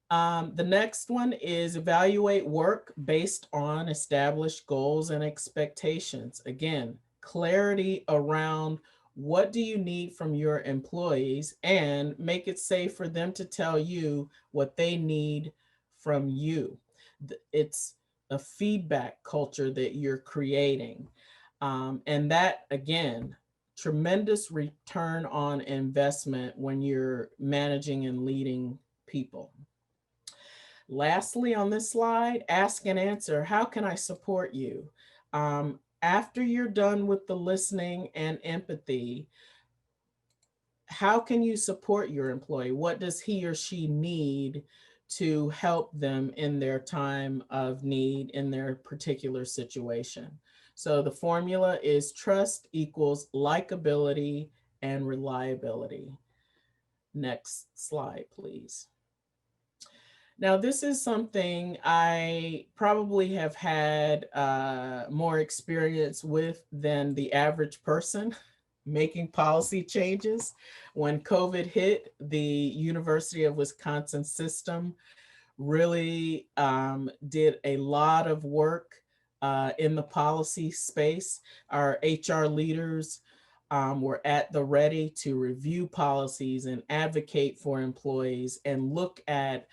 The next one is evaluate work based on established goals and expectations. Again, clarity around what do you need from your employees and make it safe for them to tell you what they need from you. It's a feedback culture that you're creating. And that, again, tremendous return on investment when you're managing and leading people. Lastly, on this slide, ask and answer. How can I support you? After you're done with the listening and empathy, how can you support your employee? What does he or she need to help them in their time of need in their particular situation? So the formula is trust equals likability and reliability. Next slide, please. Now, this is something I probably have had more experience with than the average person, making policy changes. When COVID hit, the University of Wisconsin system really did a lot of work in the policy space. Our HR leaders were at the ready to review policies and advocate for employees and look at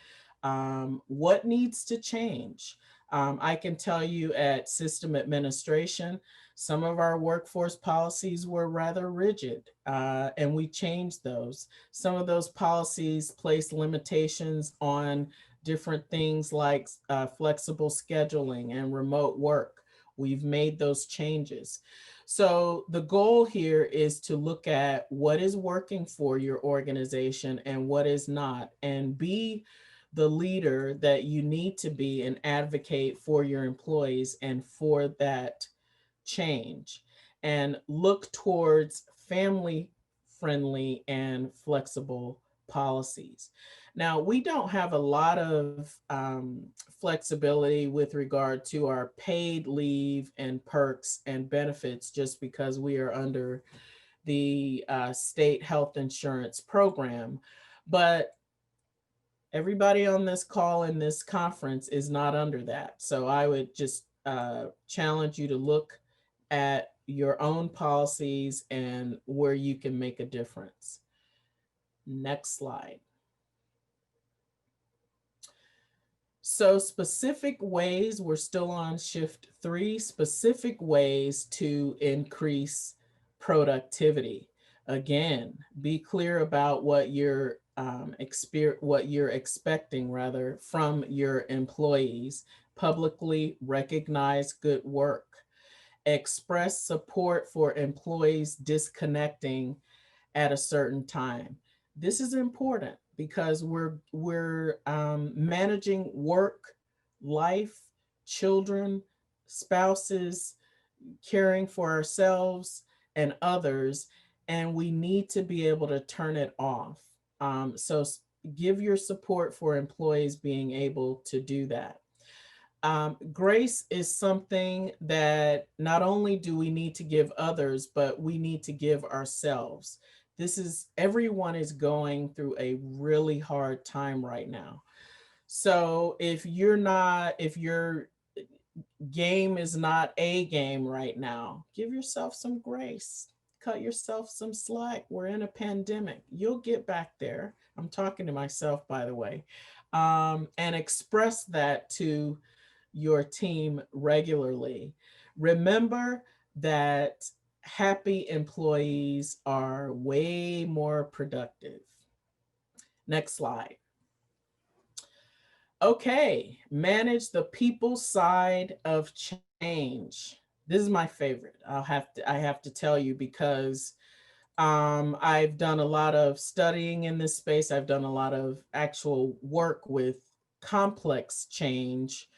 what needs to change. I can tell you at system administration, some of our workforce policies were rather rigid and we changed those. Some of those policies place limitations on different things like flexible scheduling and remote work. We've made those changes. So the goal here is to look at what is working for your organization and what is not, and be the leader that you need to be and advocate for your employees and for that change, and look towards family friendly and flexible policies. Now, we don't have a lot of flexibility with regard to our paid leave and perks and benefits just because we are under the state health insurance program. But everybody on this call in this conference is not under that. So I would just challenge you to look at your own policies and where you can make a difference. Next slide. So specific ways, we're still on shift 3, specific ways to increase productivity. Again, be clear about what you're expecting rather from your employees. Publicly recognize good work express support for employees disconnecting at a certain time. This is important because we're managing work, life, children, spouses, caring for ourselves and others, and we need to be able to turn it off. Give your support for employees being able to do that. Grace is something that not only do we need to give others, but we need to give ourselves. Everyone is going through a really hard time right now. So if your game is not a game right now, give yourself some grace. Cut yourself some slack. We're in a pandemic. You'll get back there. I'm talking to myself, by the way. And express that to your team regularly. Remember that happy employees are way more productive. Next slide. Okay, manage the people side of change. This is my favorite. I have to tell you because I've done a lot of studying in this space. I've done a lot of actual work with complex change,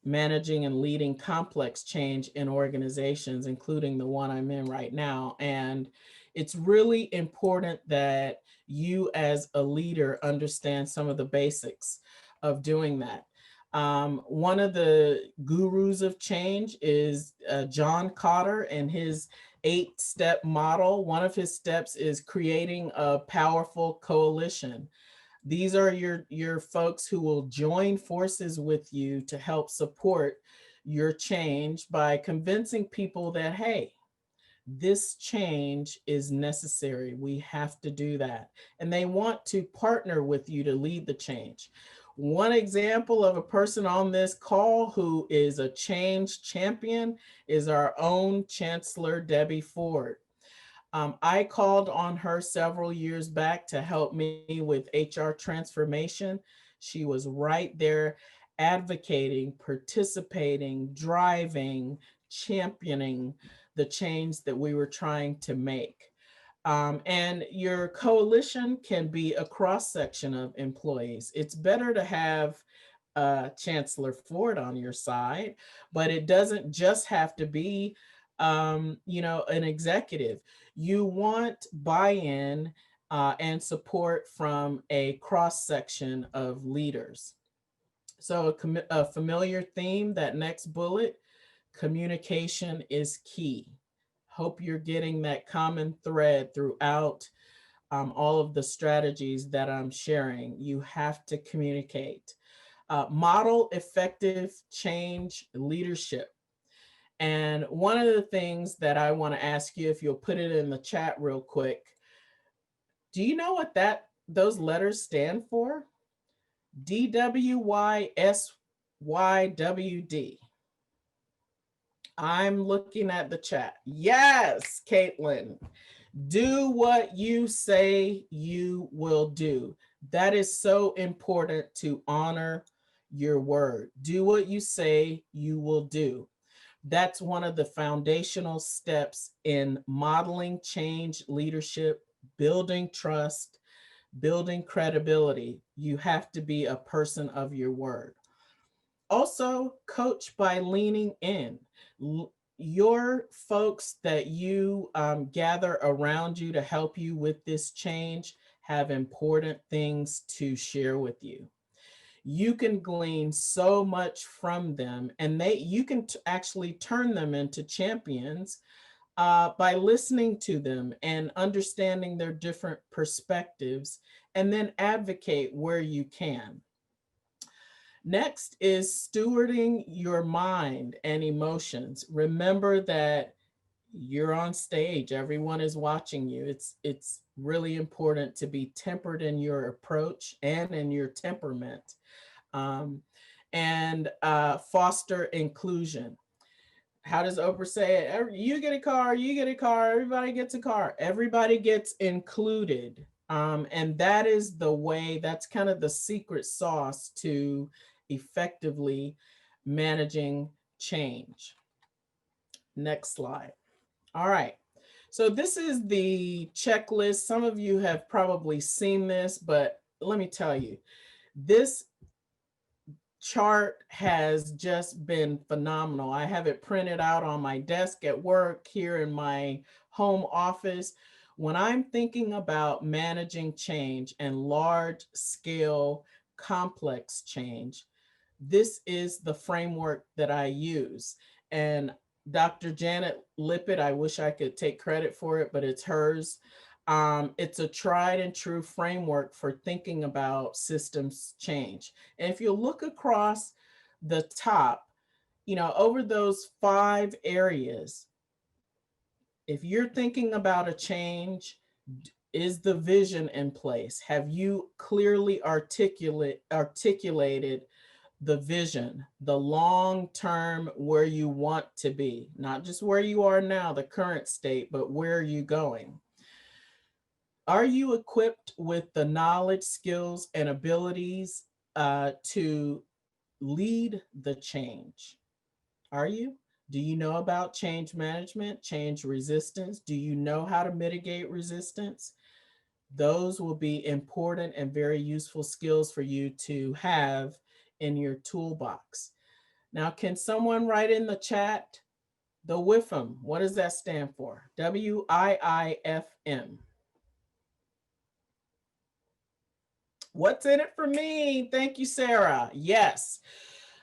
managing and leading complex change in organizations, including the one I'm in right now. And it's really important that you as a leader understand some of the basics of doing that. One of the gurus of change is John Kotter and his 8-step model. One of his steps is creating a powerful coalition. These are your folks who will join forces with you to help support your change by convincing people that, hey, this change is necessary. We have to do that. And they want to partner with you to lead the change. One example of a person on this call who is a change champion is our own Chancellor Debbie Ford. I called on her several years back to help me with HR transformation. She was right there advocating, participating, driving, championing the change that we were trying to make. And your coalition can be a cross-section of employees. It's better to have Chancellor Ford on your side, but it doesn't just have to be an executive. You want buy-in and support from a cross-section of leaders. So a familiar theme, that next bullet, communication is key. Hope you're getting that common thread throughout all of the strategies that I'm sharing. You have to communicate. Model effective change leadership. And one of the things that I want to ask you, if you'll put it in the chat real quick, do you know what those letters stand for? DWYSYWD. I'm looking at the chat. Yes, Caitlin. Do what you say you will do. That is so important to honor your word. Do what you say you will do. That's one of the foundational steps in modeling change leadership, building trust, building credibility. You have to be a person of your word. Also, coach by leaning in. Your folks that you gather around you to help you with this change have important things to share with you. You can glean so much from them, and you can actually turn them into champions by listening to them and understanding their different perspectives, and then advocate where you can. Next is stewarding your mind and emotions. Remember that you're on stage, everyone is watching you. It's really important to be tempered in your approach and in your temperament, and foster inclusion. How does Oprah say it? You get a car, you get a car, everybody gets a car. Everybody gets included. And that is the way, that's kind of the secret sauce to effectively managing change. Next slide. All right. So this is the checklist. Some of you have probably seen this, but let me tell you, this chart has just been phenomenal. I have it printed out on my desk at work here in my home office. When I'm thinking about managing change and large scale complex change, this is the framework that I use. And Dr. Janet Lippett, I wish I could take credit for it, but it's hers. It's a tried and true framework for thinking about systems change. And if you look across the top, you know, over those 5 areas, if you're thinking about a change, is the vision in place? Have you clearly articulated the vision, the long-term where you want to be, not just where you are now, the current state, but where are you going? Are you equipped with the knowledge, skills, and abilities to lead the change? Are you? Do you know about change management, change resistance? Do you know how to mitigate resistance? Those will be important and very useful skills for you to have in your toolbox. Now, can someone write in the chat the WIFM? What does that stand for? WIIFM. What's in it for me? Thank you, Sarah. Yes.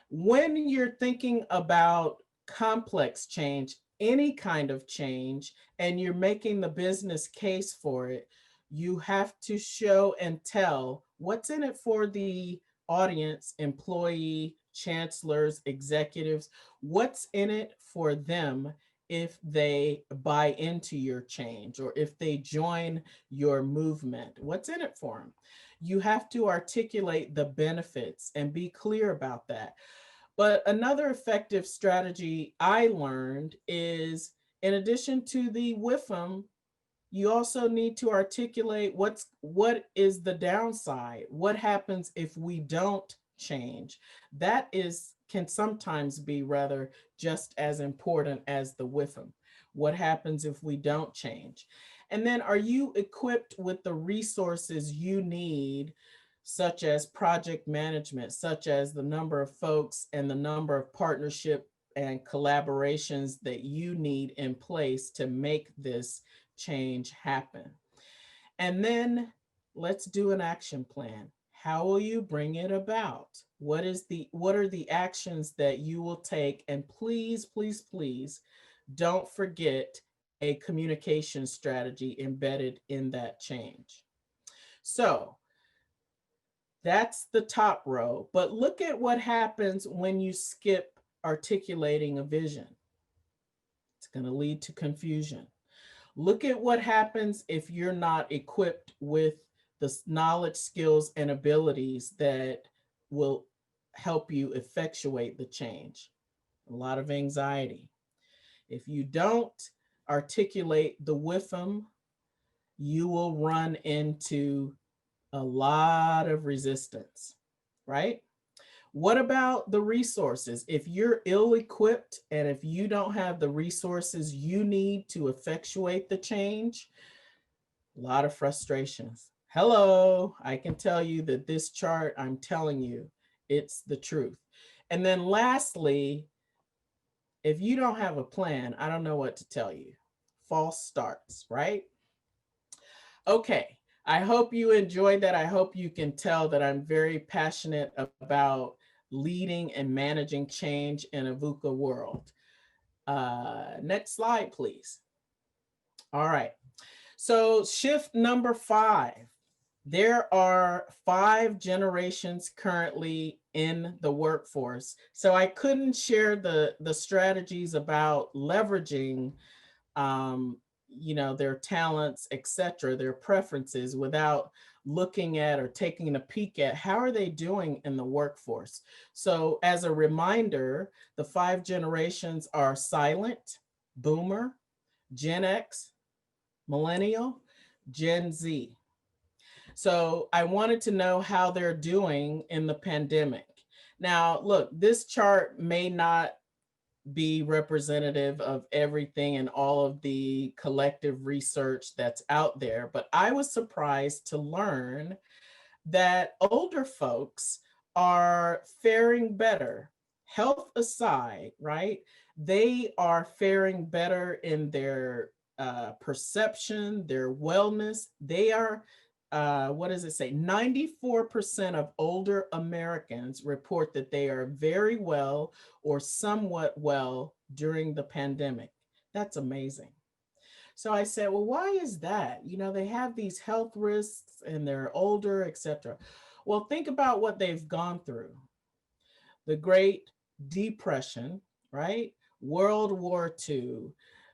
When you're thinking about complex change, any kind of change, and you're making the business case for it, you have to show and tell what's in it for the audience, employee, chancellors, executives, what's in it for them if they buy into your change or if they join your movement. What's in it for them? You have to articulate the benefits and be clear about that. But another effective strategy I learned is, in addition to the WIFM, you also need to articulate what is the downside? What happens if we don't change? That can sometimes be rather just as important as the WIFM. What happens if we don't change? And then, are you equipped with the resources you need, such as project management, such as the number of folks and the number of partnership and collaborations that you need in place to make this change happen? And then let's do an action plan. How will you bring it about? What are the actions that you will take? And please, please, please don't forget a communication strategy embedded in that change. So that's the top row, but look at what happens when you skip articulating a vision. It's going to lead to confusion. Look at what happens if you're not equipped with the knowledge, skills, and abilities that will help you effectuate the change. A lot of anxiety. If you don't articulate the WIFM, you will run into a lot of resistance, right? What about the resources? If you're ill-equipped and if you don't have the resources you need to effectuate the change, a lot of frustrations. Hello, I can tell you that this chart, I'm telling you, it's the truth. And then lastly, if you don't have a plan, I don't know what to tell you. False starts, right? Okay, I hope you enjoyed that. I hope you can tell that I'm very passionate about leading and managing change in a VUCA world. Next slide, please. All right, so shift number 5. There are 5 generations currently in the workforce. So I couldn't share the strategies about leveraging their talents, etc., their preferences, without looking at or taking a peek at how are they doing in the workforce. So as a reminder, the 5 generations are silent, boomer, Gen X, millennial, Gen Z. So I wanted to know how they're doing in the pandemic. Now, look, this chart may not be representative of everything and all of the collective research that's out there, but I was surprised to learn that older folks are faring better, health aside, right? They are faring better in their perception, their wellness. They are, what does it say? 94% of older Americans report that they are very well or somewhat well during the pandemic. That's amazing. So I said, well, why is that? You know, they have these health risks and they're older, etc. Well, think about what they've gone through. The Great Depression, right? World War II.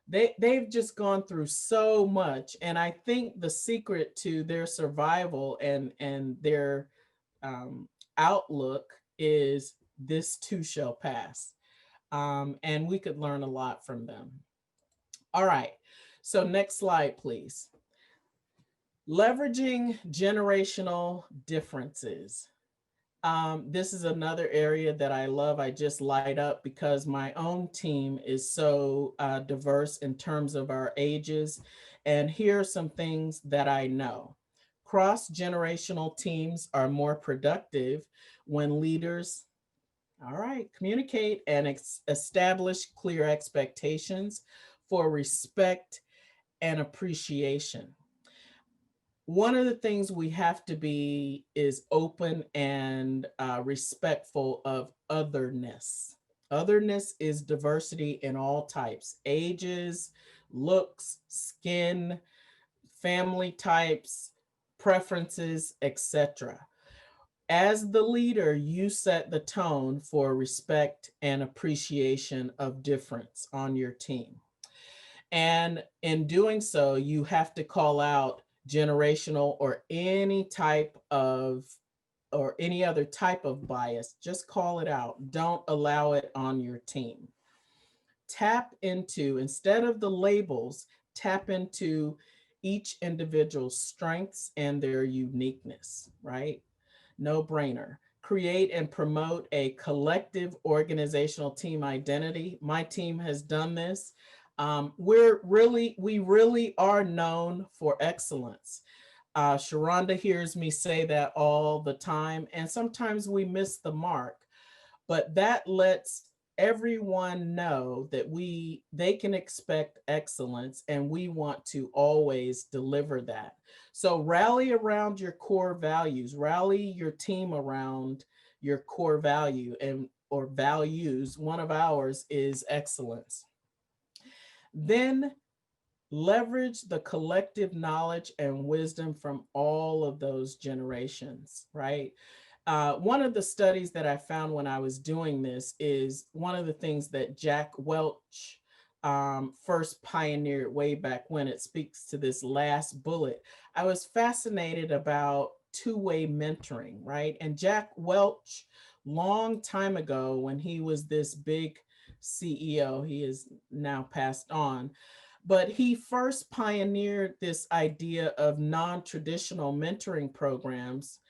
They've just gone through so much. And I think the secret to their survival and their outlook is this too shall pass. And we could learn a lot from them. All right. So next slide, please. Leveraging generational differences. This is another area that I love. I just light up because my own team is so diverse in terms of our ages. And here are some things that I know. Cross-generational teams are more productive when leaders, all right, communicate and establish clear expectations for respect and appreciation. One of the things we have to be is open and respectful of otherness. Otherness is diversity in all types, ages, looks, skin, family types, preferences, etc. As the leader, you set the tone for respect and appreciation of difference on your team. And in doing so, you have to call out generational or any other type of bias. Just call it out. Don't allow it on your team. Tap into, instead of the labels, tap into each individual's strengths and their uniqueness, right? No brainer. Create and promote a collective organizational team identity. My team has done this. We really are known for excellence. Sharonda hears me say that all the time, and sometimes we miss the mark, but that lets everyone know that they can expect excellence, and we want to always deliver that. So rally around your core values, rally your team around your core value or values. One of ours is excellence. Then leverage the collective knowledge and wisdom from all of those generations, right? One of the studies that I found when I was doing this is one of the things that Jack Welch first pioneered way back when. It speaks to this last bullet. I was fascinated about two-way mentoring, right? And Jack Welch, long time ago, when he was this big CEO, he is now passed on, but he first pioneered this idea of non-traditional mentoring programs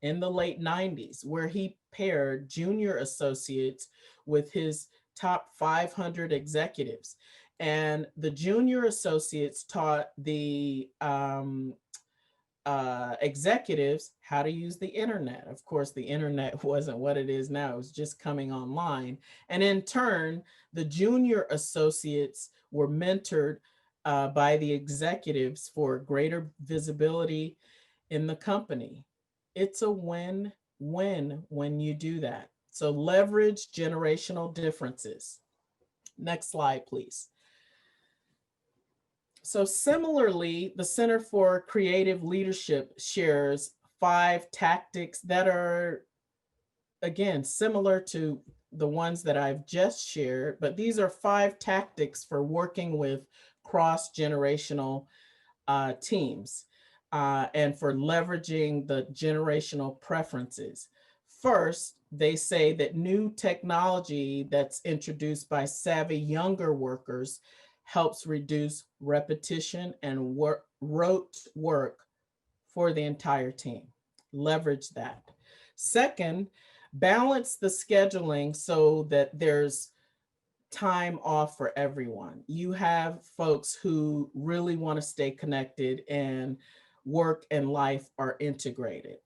in the late 90s, where he paired junior associates with his top 500 executives. And the junior associates taught the executives how to use the internet. Of course, the internet wasn't what it is now. It was just coming online. And in turn, the junior associates were mentored by the executives for greater visibility in the company. It's a win-win when you do that. So leverage generational differences. Next slide, please. So similarly, the Center for Creative Leadership shares 5 tactics that are, again, similar to the ones that I've just shared, but these are 5 tactics for working with cross-generational teams and for leveraging the generational preferences. First, they say that new technology that's introduced by savvy younger workers helps reduce repetition and rote work for the entire team. Leverage that. Second, balance the scheduling so that there's time off for everyone. You have folks who really want to stay connected and work and life are integrated.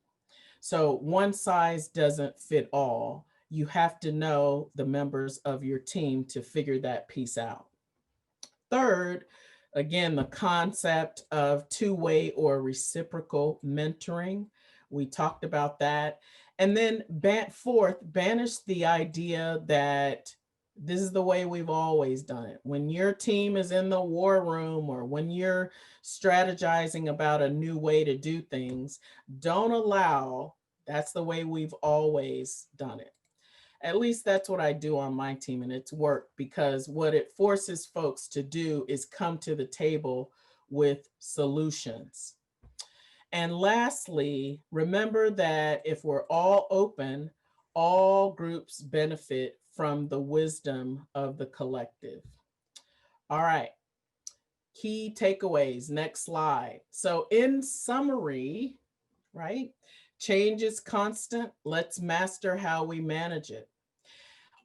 So one size doesn't fit all. You have to know the members of your team to figure that piece out. Third, again, the concept of two-way or reciprocal mentoring. We talked about that. And then fourth, banish the idea that this is the way we've always done it. When your team is in the war room or when you're strategizing about a new way to do things, don't allow, that's the way we've always done it. At least that's what I do on my team, and it's worked, because what it forces folks to do is come to the table with solutions. And lastly, remember that if we're all open, all groups benefit from the wisdom of the collective. All right, key takeaways, next slide. So in summary, right? Change is constant. Let's master how we manage it.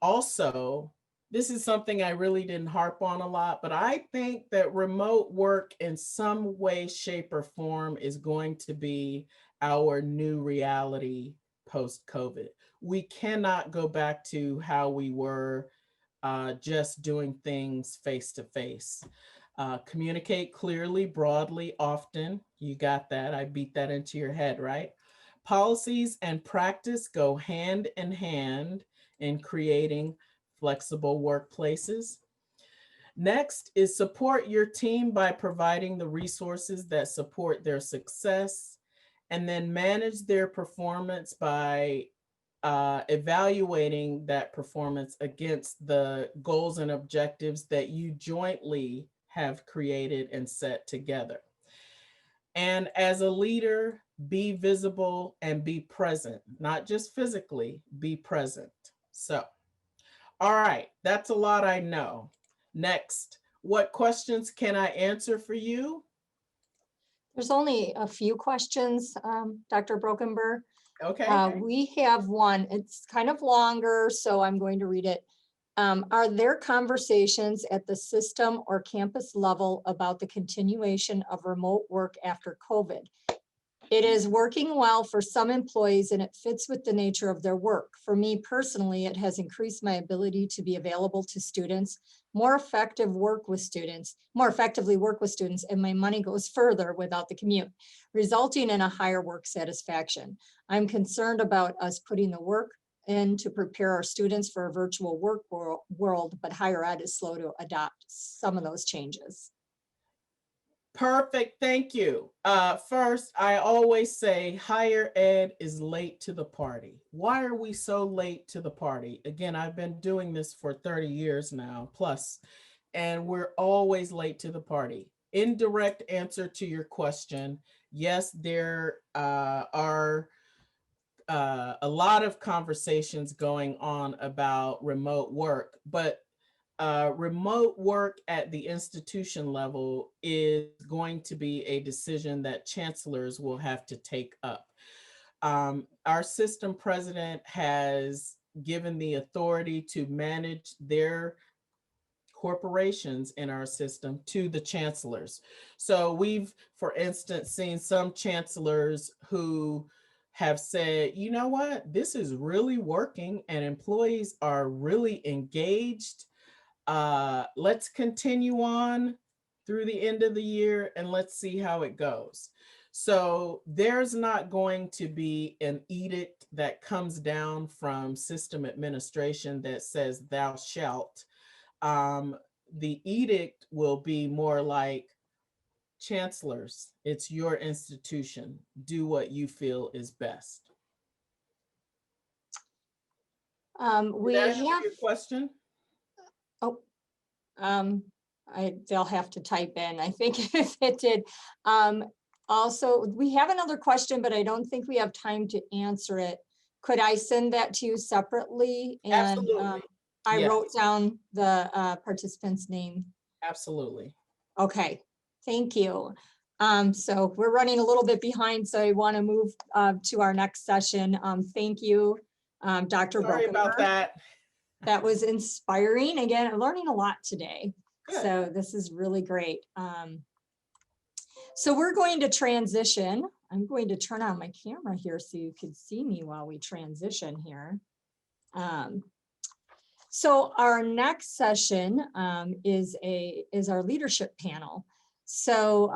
Also, this is something I really didn't harp on a lot, but I think that remote work in some way, shape, or form is going to be our new reality post-COVID. We cannot go back to how we were just doing things face-to-face. Communicate clearly, broadly, often. You got that. I beat that into your head, right? Policies and practice go hand in hand in creating flexible workplaces. Next is support your team by providing the resources that support their success, and then manage their performance by evaluating that performance against the goals and objectives that you jointly have created and set together. And as a leader, be visible and be present, not just physically, be present. So, all right, that's a lot I know. Next, what questions can I answer for you? There's only a few questions, Dr. Brokenberg. Okay. We have one, it's kind of longer, so I'm going to read it. Are there conversations at the system or campus level about the continuation of remote work after COVID? It is working well for some employees and it fits with the nature of their work. For me personally, it has increased my ability to be available to students, more effectively work with students, and my money goes further without the commute, resulting in a higher work satisfaction. I'm concerned about us putting the work in to prepare our students for a virtual work world, but higher ed is slow to adopt some of those changes. Perfect, thank you. First, I always say higher ed is late to the party. Why are we so late to the party? Again, I've been doing this for 30 years now, plus, and we're always late to the party. Indirect answer to your question, yes, there are a lot of conversations going on about remote work, but remote work at the institution level is going to be a decision that chancellors will have to take up. Our system president has given the authority to manage their corporations in our system to the chancellors. So we've, for instance, seen some chancellors who have said, you know what, this is really working and employees are really engaged. Let's continue on through the end of the year and let's see how it goes. So there's not going to be an edict that comes down from system administration that says thou shalt. The edict will be more like, chancellors, it's your institution. Do what you feel is best. We Did that have answer your question. Oh, they'll have to type in, I think, if it did. Also, we have another question, but I don't think we have time to answer it. Could I send that to you separately? And Absolutely. I Yes. wrote down the participant's name. Absolutely. Okay, thank you. So we're running a little bit behind, so I want to move to our next session. Thank you, Dr. Sorry about Brokenberg. that. That was inspiring. Again, I'm learning a lot today. Good. So this is really great. So we're going to transition. I'm going to turn on my camera here so you can see me while we transition here. So our next session is our leadership panel. So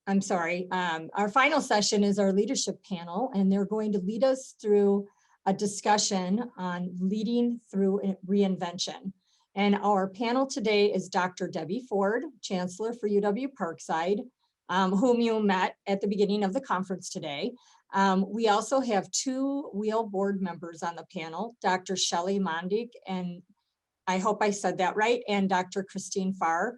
I'm sorry, our final session is our leadership panel, and they're going to lead us through a discussion on leading through reinvention. And our panel today is Dr. Debbie Ford, Chancellor for UW Parkside, whom you met at the beginning of the conference today. We also have two WHEL board members on the panel, Dr. Shelley Mondick, and I hope I said that right, and Dr. Christine Farr.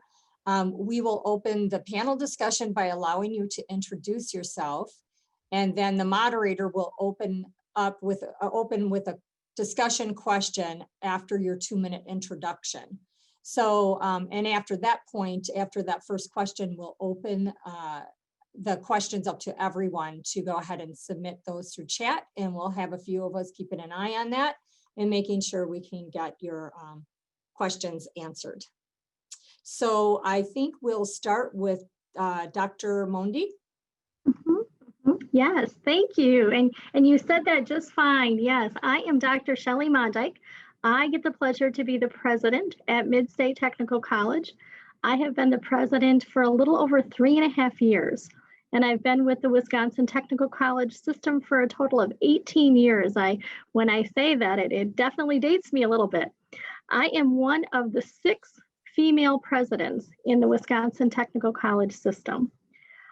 We will open the panel discussion by allowing you to introduce yourself, and then the moderator will open with a discussion question after your 2-minute introduction. So, and after that point, after that first question, we'll open the questions up to everyone to go ahead and submit those through chat, and we'll have a few of us keeping an eye on that and making sure we can get your questions answered. So I think we'll start with Dr. Mondi. Yes, thank you. And you said that just fine. Yes, I am Dr. Shelley Mondick. I get the pleasure to be the president at Mid-State Technical College. I have been the president for a little over 3.5 years, and I've been with the Wisconsin Technical College system for a total of 18 years. When I say that, it definitely dates me a little bit. I am one of the 6 female presidents in the Wisconsin Technical College system.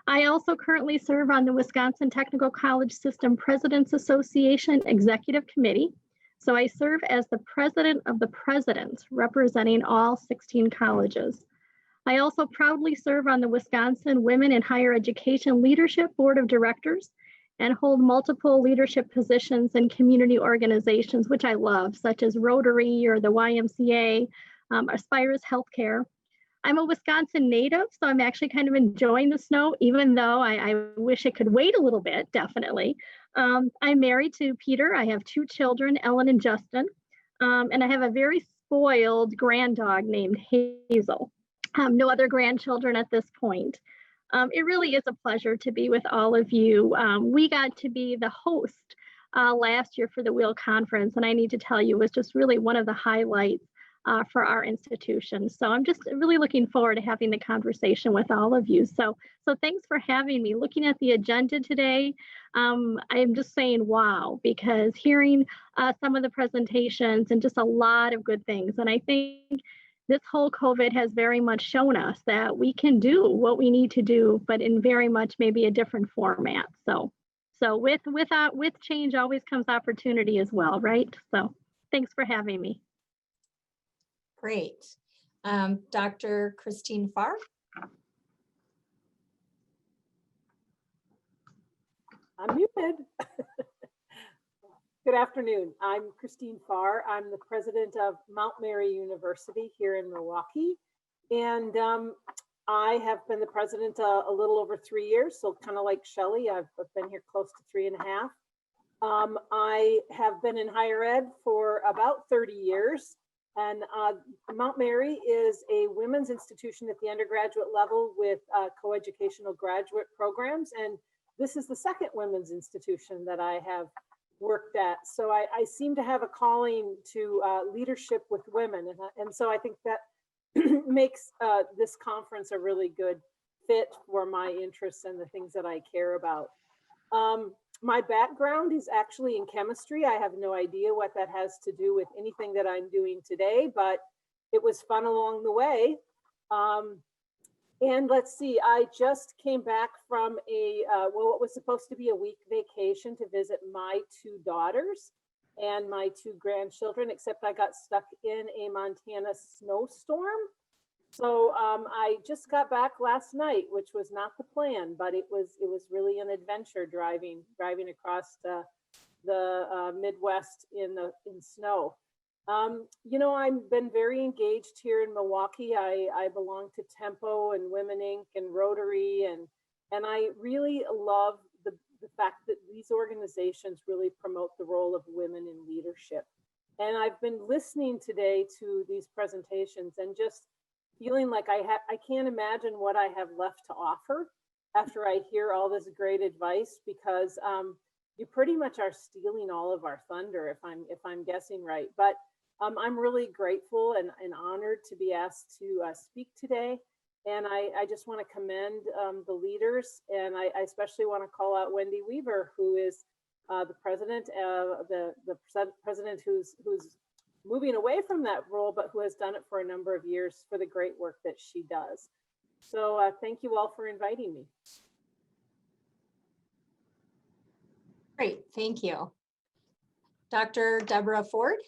I also currently serve on the Wisconsin Technical College System Presidents Association Executive Committee. So I serve as the president of the presidents, representing all 16 colleges. I also proudly serve on the Wisconsin Women in Higher Education Leadership Board of Directors and hold multiple leadership positions in community organizations, which I love, such as Rotary or the YMCA, Aspires Healthcare. I'm a Wisconsin native, so I'm actually kind of enjoying the snow, even though I wish it could wait a little bit, definitely. I'm married to Peter. I have 2 children, Ellen and Justin, and I have a very spoiled granddog named Hazel. No other grandchildren at this point. It really is a pleasure to be with all of you. We got to be the host last year for the WHEL conference, and I need to tell you, it was just really one of the highlights for our institution. So I'm just really looking forward to having the conversation with all of you. So thanks for having me. Looking at the agenda today, I'm just saying wow, because hearing some of the presentations and just a lot of good things. And I think this whole COVID has very much shown us that we can do what we need to do, but in very much maybe a different format. So with change always comes opportunity as well, right? So thanks for having me. Great. Dr. Christine Farr. I'm muted. Good afternoon. I'm Christine Farr. I'm the president of Mount Mary University here in Milwaukee. And I have been the president a little over 3 years. So kind of like Shelley, I've been here close to 3.5. I have been in higher ed for about 30 years. And Mount Mary is a women's institution at the undergraduate level with coeducational graduate programs. And this is the second women's institution that I have worked at. So I seem to have a calling to leadership with women. And so I think that makes this conference a really good fit for my interests and the things that I care about. My background is actually in chemistry. I have no idea what that has to do with anything that I'm doing today, but it was fun along the way. And let's see, I just came back from what was supposed to be a week vacation to visit my 2 daughters and my 2 grandchildren, except I got stuck in a Montana snowstorm. So I just got back last night, which was not the plan, but it was really an adventure driving across the Midwest in snow. You know, I've been very engaged here in Milwaukee. I belong to Tempo and Women Inc. and Rotary, and I really love the fact that these organizations really promote the role of women in leadership. And I've been listening today to these presentations and just feeling like I can't imagine what I have left to offer after I hear all this great advice, because you pretty much are stealing all of our thunder, if I'm guessing right. But I'm really grateful and honored to be asked to speak today. And I just want to commend the leaders, and I especially want to call out Wendy Weaver, who is the president, the president who's moving away from that role, but who has done it for a number of years for the great work that she does. So thank you all for inviting me. Great, thank you. Dr. Deborah Ford.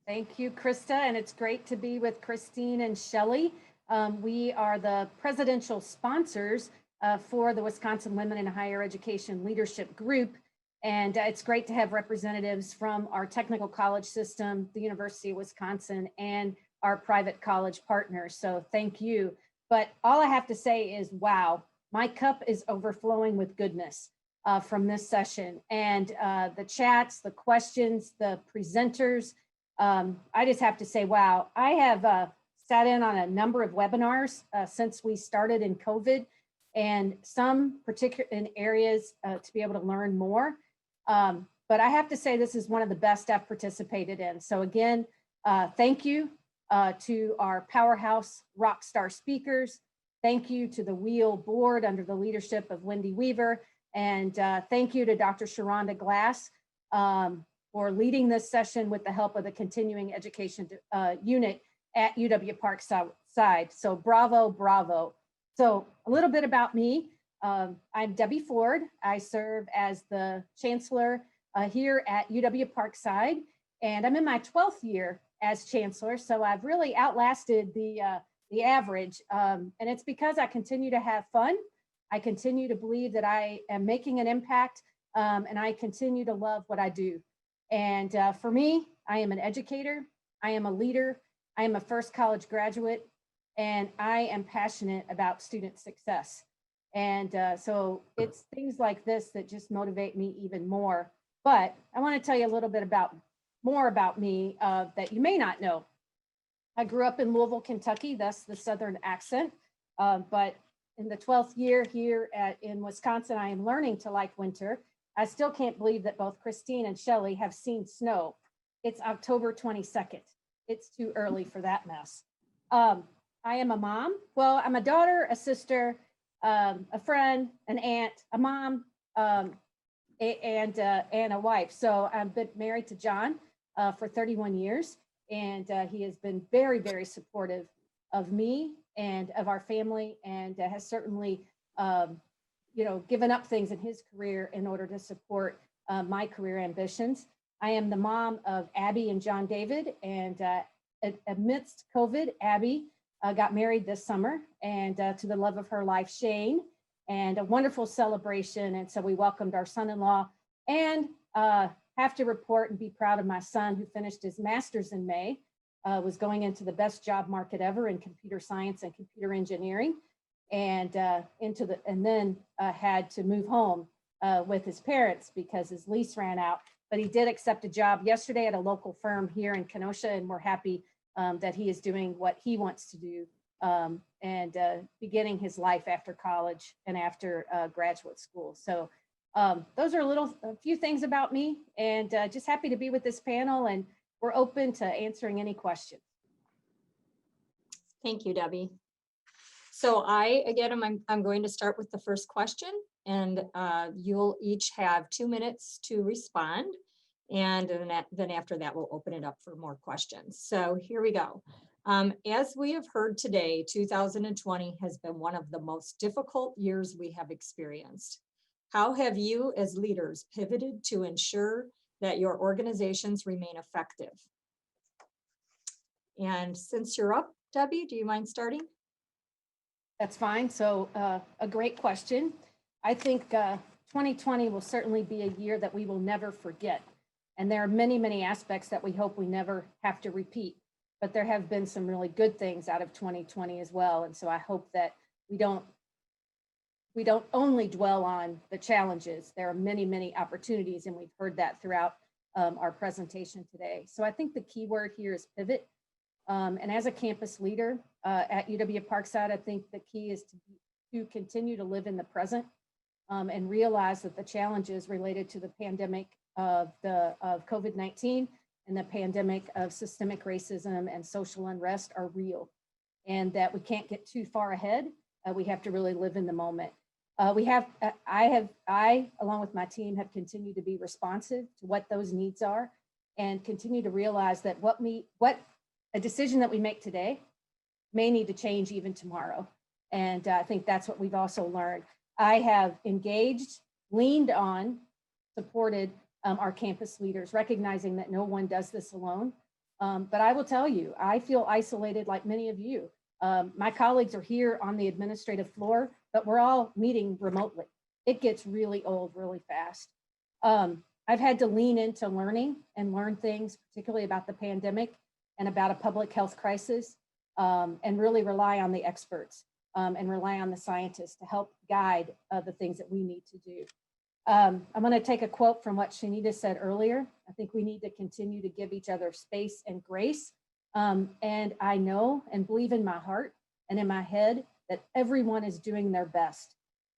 Thank you, Krista, and it's great to be with Christine and Shelley. We are the presidential sponsors for the Wisconsin Women in Higher Education Leadership Group, and it's great to have representatives from our technical college system, the University of Wisconsin, and our private college partners. So thank you. But all I have to say is, wow, my cup is overflowing with goodness from this session, and the chats, the questions, the presenters. I just have to say, wow, I have sat in on a number of webinars since we started in COVID, and some particular in areas to be able to learn more. But I have to say this is one of the best I've participated in. So again, thank you to our powerhouse rock star speakers. Thank you to the WHEL board under the leadership of Wendy Weaver. And thank you to Dr. Sharonda Glass for leading this session with the help of the continuing education unit at UW Parkside. So bravo, bravo. So a little bit about me. I'm Debbie Ford. I serve as the chancellor here at UW Parkside, and I'm in my 12th year as chancellor. So I've really outlasted the average, and it's because I continue to have fun. I continue to believe that I am making an impact, and I continue to love what I do. And for me, I am an educator, I am a leader, I am a first college graduate, and I am passionate about student success. And so it's things like this that just motivate me even more. But I want to tell you a little bit more about me that you may not know. I grew up in Louisville, Kentucky, thus the Southern accent. But in the 12th year here in Wisconsin, I am learning to like winter. I still can't believe that both Christine and Shelley have seen snow. It's October 22nd. It's too early for that mess. I am a mom. Well, I'm a daughter, a sister, a friend, an aunt, a mom, and a wife. So I've been married to John for 31 years, and he has been very, very supportive of me and of our family, and has certainly, given up things in his career in order to support my career ambitions. I am the mom of Abby and John David, and amidst COVID, Abby got married this summer, and to the love of her life, Shane, and a wonderful celebration. And so we welcomed our son-in-law, and have to report and be proud of my son, who finished his master's in May, was going into the best job market ever in computer science and computer engineering, and then had to move home with his parents because his lease ran out. But he did accept a job yesterday at a local firm here in Kenosha, and we're happy that he is doing what he wants to do and beginning his life after college and after graduate school. So those are a few things about me, and just happy to be with this panel, and we're open to answering any questions. Thank you, Debbie. So I'm going to start with the first question, and you'll each have 2 minutes to respond. And then after that, we'll open it up for more questions. So here we go. As we have heard today, 2020 has been one of the most difficult years we have experienced. How have you as leaders pivoted to ensure that your organizations remain effective? And since you're up, Debbie, do you mind starting? That's fine. So a great question. I think 2020 will certainly be a year that we will never forget. And there are many, many aspects that we hope we never have to repeat. But there have been some really good things out of 2020 as well. And so I hope that we don't only dwell on the challenges. There are many, many opportunities, and we've heard that throughout our presentation today. So I think the key word here is pivot. And as a campus leader at UW Parkside, I think the key is to continue to live in the present and realize that the challenges related to the pandemic of COVID-19 and the pandemic of systemic racism and social unrest are real, and that we can't get too far ahead. We have to really live in the moment. I, along with my team, have continued to be responsive to what those needs are and continue to realize that what a decision that we make today may need to change even tomorrow. And I think that's what we've also learned. I have engaged, leaned on, supported our campus leaders, recognizing that no one does this alone. But I will tell you, I feel isolated like many of you. My colleagues are here on the administrative floor, but we're all meeting remotely. It gets really old really fast. I've had to lean into learning and learn things, particularly about the pandemic and about a public health crisis, and really rely on the experts and rely on the scientists to help guide the things that we need to do. I'm going to take a quote from what Shanita said earlier. I think we need to continue to give each other space and grace. And I know and believe in my heart and in my head that everyone is doing their best.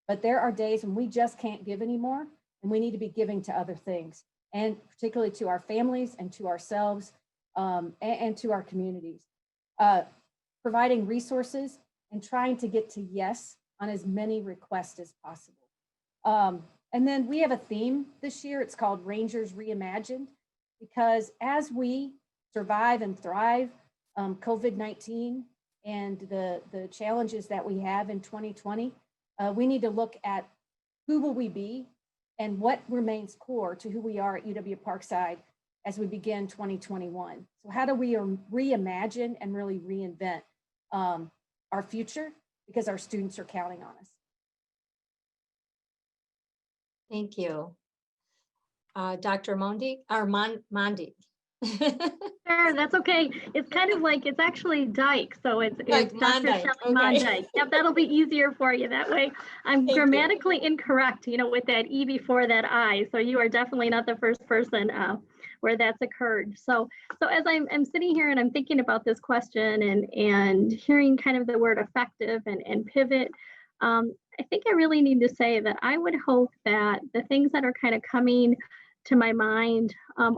But there are days when we just can't give anymore, and we need to be giving to other things, and particularly to our families and to ourselves and to our communities. Providing resources and trying to get to yes on as many requests as possible. And then we have a theme this year. It's called Rangers Reimagined, because as we survive and thrive COVID-19 and the challenges that we have in 2020, we need to look at who will we be and what remains core to who we are at UW Parkside as we begin 2021. So how do we reimagine and really reinvent our future, because our students are counting on us. Thank you. Dr. Mondi, or Mondi. Sure, that's okay. It's kind of like, it's actually Dyke, so it's Like Dr. Mondike, Shelley okay. Mondike. Yep, that'll be easier for you that way. I'm grammatically incorrect, you know, with that E before that I, so you are definitely not the first person where that's occurred. So as I'm sitting here and I'm thinking about this question and hearing kind of the word effective and pivot, I think I really need to say that I would hope that the things that are kind of coming to my mind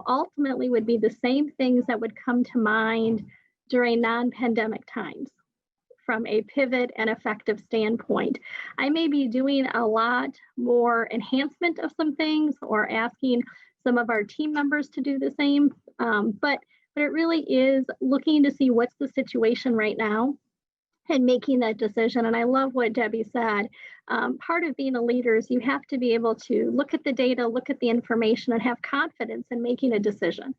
ultimately would be the same things that would come to mind during non-pandemic times from a pivot and effective standpoint. I may be doing a lot more enhancement of some things or asking some of our team members to do the same, but it really is looking to see what's the situation right now and making that decision. And I love what Debbie said. Part of being a leader is you have to be able to look at the data, look at the information, and have confidence in making a decision.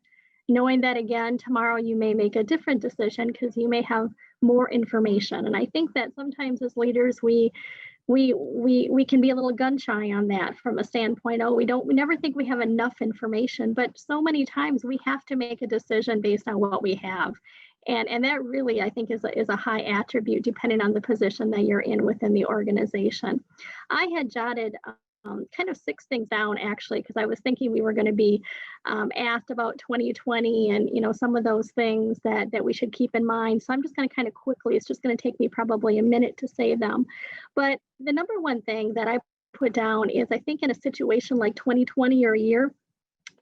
Knowing that, again, tomorrow you may make a different decision because you may have more information. And I think that sometimes as leaders, we can be a little gun shy on that from a standpoint, we never think we have enough information, but so many times we have to make a decision based on what we have. And that really, I think, is a high attribute depending on the position that you're in within the organization. I had jotted kind of 6 things down, actually, because I was thinking we were going to be asked about 2020 and, you know, some of those things that we should keep in mind. So I'm just going to kind of quickly, it's just going to take me probably a minute to say them. But the number one thing that I put down is, I think in a situation like 2020 or a year,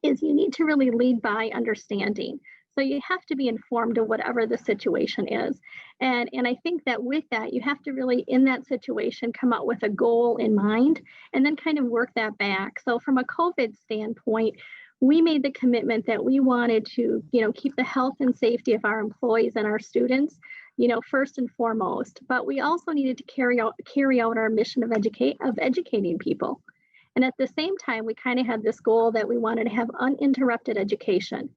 is you need to really lead by understanding. So you have to be informed of whatever the situation is. And I think that with that, you have to really, in that situation, come up with a goal in mind and then kind of work that back. So from a COVID standpoint, we made the commitment that we wanted to, you know, keep the health and safety of our employees and our students, you know, first and foremost. But we also needed to carry out our mission of educating people. And at the same time, we kind of had this goal that we wanted to have uninterrupted education,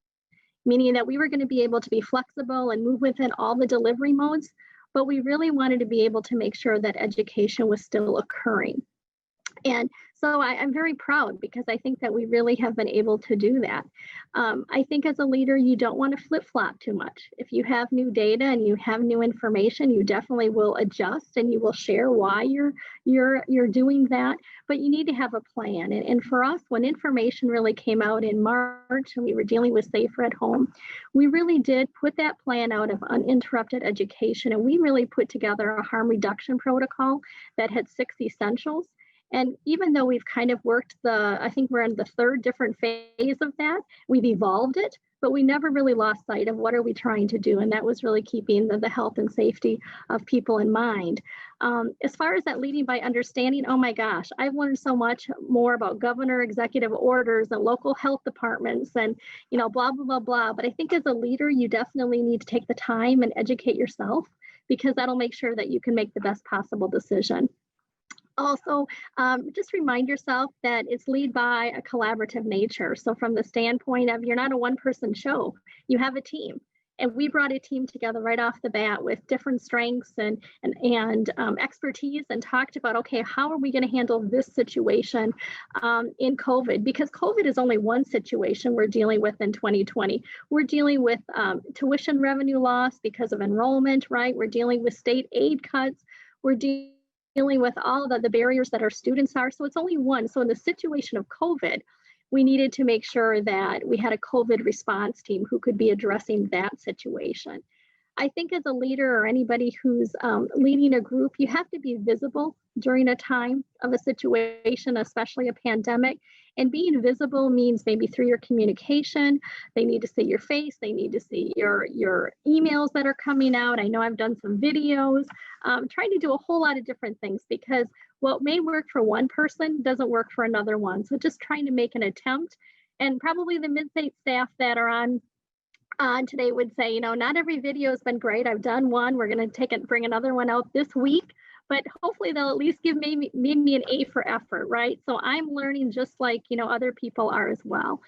meaning that we were going to be able to be flexible and move within all the delivery modes, but we really wanted to be able to make sure that education was still occurring. And So I'm very proud because I think that we really have been able to do that. I think as a leader, you don't want to flip-flop too much. If you have new data and you have new information, you definitely will adjust and you will share why you're doing that. But you need to have a plan. And for us, when information really came out in March and we were dealing with Safer at Home, we really did put that plan out of uninterrupted education. And we really put together a harm reduction protocol that had 6 essentials. And even though we've kind of worked I think we're in the 3rd different phase of that, we've evolved it, but we never really lost sight of what are we trying to do. And that was really keeping the health and safety of people in mind. As far as that leading by understanding, oh my gosh, I've learned so much more about governor executive orders and local health departments and, blah, blah, blah, blah. But I think as a leader, you definitely need to take the time and educate yourself because that'll make sure that you can make the best possible decision. Also, just remind yourself that it's lead by a collaborative nature. So from the standpoint of you're not a one-person show, you have a team. And we brought a team together right off the bat with different strengths and expertise and talked about, okay, how are we going to handle this situation in COVID? Because COVID is only one situation we're dealing with in 2020. We're dealing with tuition revenue loss because of enrollment, right? We're dealing with state aid cuts. We're dealing with all the barriers that our students are. So it's only one. So in the situation of COVID, we needed to make sure that we had a COVID response team who could be addressing that situation. I think as a leader or anybody who's leading a group, you have to be visible during a time of a situation, especially a pandemic. And being visible means maybe through your communication, they need to see your face, they need to see your emails that are coming out. I know I've done some videos, trying to do a whole lot of different things because what may work for one person doesn't work for another one. So just trying to make an attempt, and probably the Mid-State staff that are on today would say, not every video has been great. I've done one. We're going to bring another one out this week, but hopefully they'll at least give maybe an A for effort, right? So I'm learning just like, other people are as well.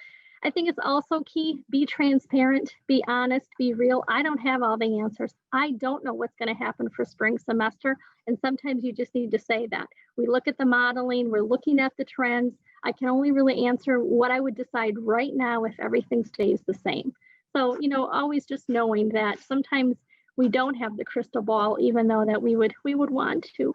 I think it's also key, be transparent, be honest, be real. I don't have all the answers. I don't know what's going to happen for spring semester. And sometimes you just need to say that. We look at the modeling, we're looking at the trends. I can only really answer what I would decide right now if everything stays the same. So, always just knowing that sometimes we don't have the crystal ball, even though that we would want to.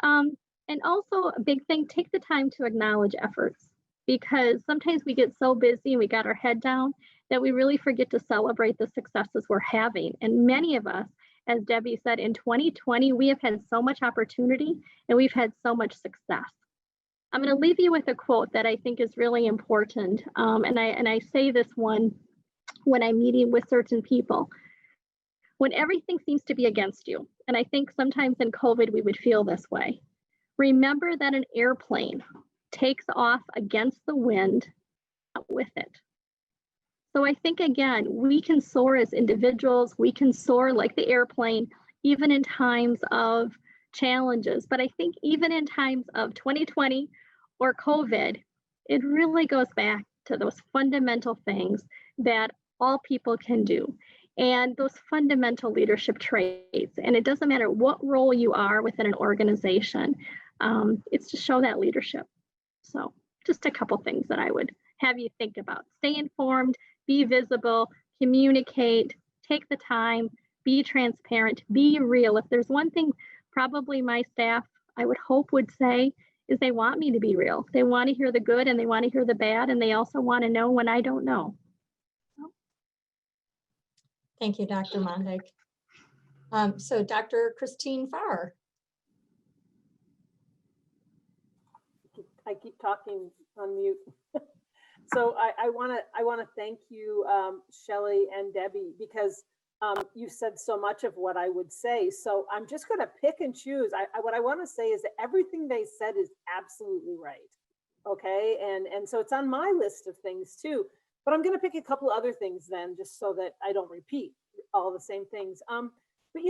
And also a big thing, take the time to acknowledge efforts, because sometimes we get so busy and we got our head down that we really forget to celebrate the successes we're having. And many of us, as Debbie said, in 2020, we have had so much opportunity and we've had so much success. I'm going to leave you with a quote that I think is really important. And I say this one when I'm meeting with certain people. When everything seems to be against you, and I think sometimes in COVID we would feel this way, remember that an airplane takes off against the wind, not with it. So I think, again, we can soar as individuals, we can soar like the airplane, even in times of challenges. But I think even in times of 2020 or COVID, it really goes back to those fundamental things that all people can do. And those fundamental leadership traits. And it doesn't matter what role you are within an organization, it's to show that leadership. So just a couple things that I would have you think about. Stay informed, be visible, communicate, take the time, be transparent, be real. If there's one thing probably my staff, I would hope would say, is they want me to be real. They want to hear the good and they want to hear the bad, and they also want to know when I don't know. Thank you, Dr. Mondig. So Dr. Christine Farr. I keep talking on mute. So I want to thank you, Shelley and Debbie, because you said so much of what I would say. So I'm just going to pick and choose. What I want to say is that everything they said is absolutely right. Okay, and so it's on my list of things too. But I'm going to pick a couple other things then, just so that I don't repeat all the same things. But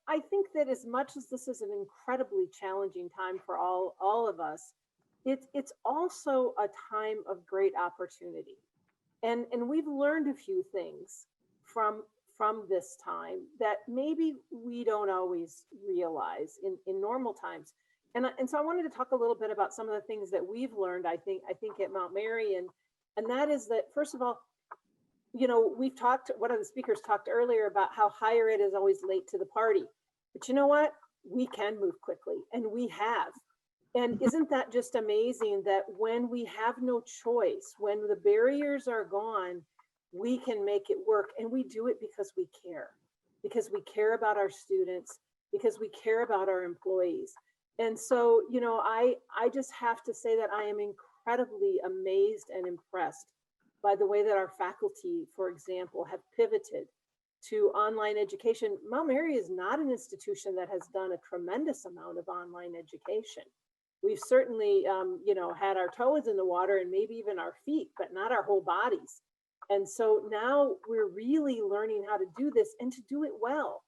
I think that as much as this is an incredibly challenging time for all of us, it's also a time of great opportunity, and we've learned a few things from this time that maybe we don't always realize in normal times. And so I wanted to talk a little bit about some of the things that we've learned, I think at Mount Mary, and that is that, first of all, you know, we've talked, one of the speakers talked earlier about how higher ed is always late to the party. But you know what? We can move quickly, and we have. And isn't that just amazing that when we have no choice, when the barriers are gone, we can make it work. And we do it because we care about our students, because we care about our employees. And so, you know, I just have to say that I am incredibly amazed and impressed by the way that our faculty, for example, have pivoted to online education. Mount Mary is not an institution that has done a tremendous amount of online education. We've certainly, you know, had our toes in the water and maybe even our feet, but not our whole bodies. And so now we're really learning how to do this and to do it well.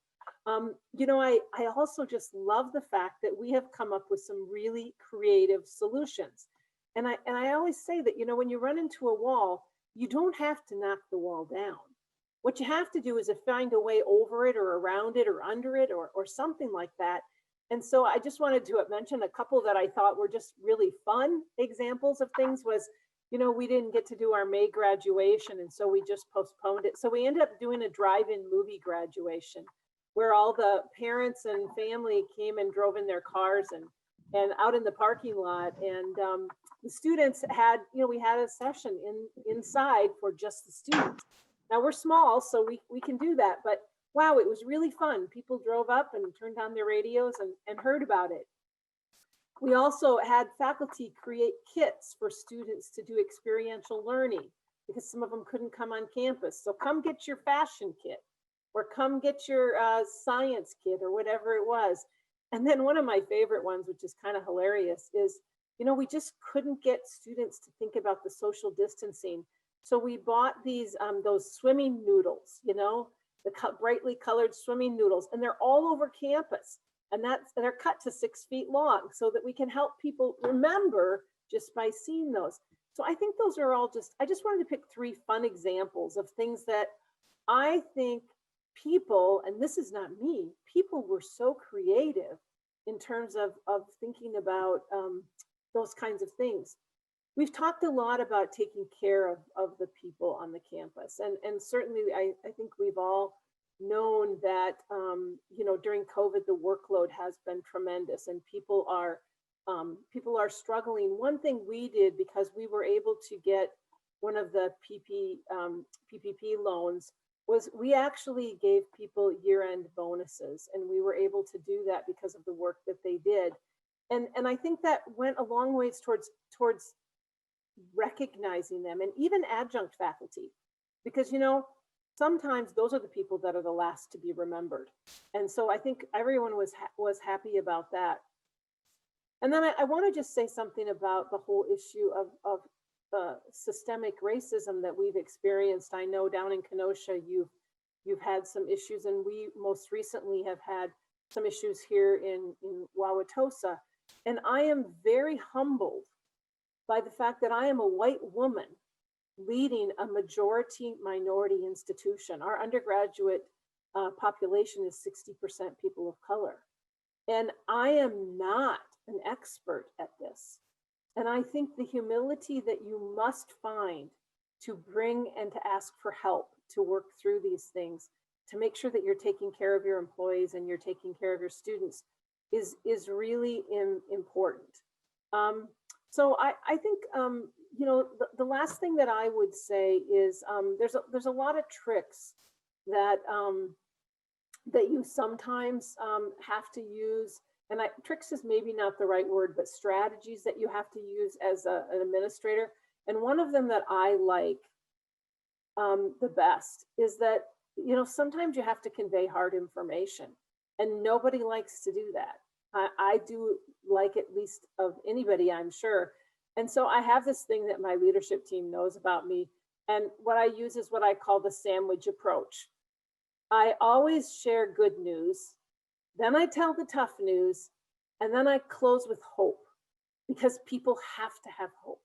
You know, I also just love the fact that we have come up with some really creative solutions. And I always say that, you know, when you run into a wall, you don't have to knock the wall down. What you have to do is to find a way over it or around it or under it or something like that. And so I just wanted to mention a couple that I thought were just really fun examples of things. Was, you know, we didn't get to do our May graduation, and so we just postponed it. So we ended up doing a drive-in movie graduation where all the parents and family came and drove in their cars and out in the parking lot. And the students had, you know, we had a session inside for just the students. Now we're small, so we can do that, but wow, it was really fun. People drove up and turned on their radios and heard about it. We also had faculty create kits for students to do experiential learning because some of them couldn't come on campus. So come get your fashion kit or come get your science kit or whatever it was. And then one of my favorite ones, which is kind of hilarious, is, you know, we just couldn't get students to think about the social distancing. So we bought these, those swimming noodles, you know, the brightly colored swimming noodles, and they're all over campus. And they're cut to 6 feet long so that we can help people remember just by seeing those. So I think those are all I just wanted to pick 3 fun examples of things that I think people, and this is not me, people were so creative in terms of thinking about those kinds of things. We've talked a lot about taking care of the people on the campus. And certainly I think we've all known that, you know, during COVID, the workload has been tremendous and people are struggling. One thing we did, because we were able to get one of the PPP loans, was we actually gave people year-end bonuses, and we were able to do that because of the work that they did. And I think that went a long ways towards recognizing them, and even adjunct faculty, because, you know, sometimes those are the people that are the last to be remembered. And so I think everyone was happy about that. And then I want to just say something about the whole issue of systemic racism that we've experienced. I know down in Kenosha, you've had some issues, and we most recently have had some issues here in Wauwatosa. And I am very humbled by the fact that I am a white woman leading a majority minority institution. Our undergraduate population is 60% people of color. And I am not an expert at this. And I think the humility that you must find to bring and to ask for help to work through these things, to make sure that you're taking care of your employees and you're taking care of your students is really important. So I think, you know, the last thing that I would say is there's a lot of tricks that that you sometimes have to use. And tricks is maybe not the right word, but strategies that you have to use as an administrator. And one of them that I like the best is that, you know, sometimes you have to convey hard information, and nobody likes to do that. I do like at least of anybody, I'm sure. And so I have this thing that my leadership team knows about me. And what I use is what I call the sandwich approach. I always share good news. Then I tell the tough news, and then I close with hope, because people have to have hope.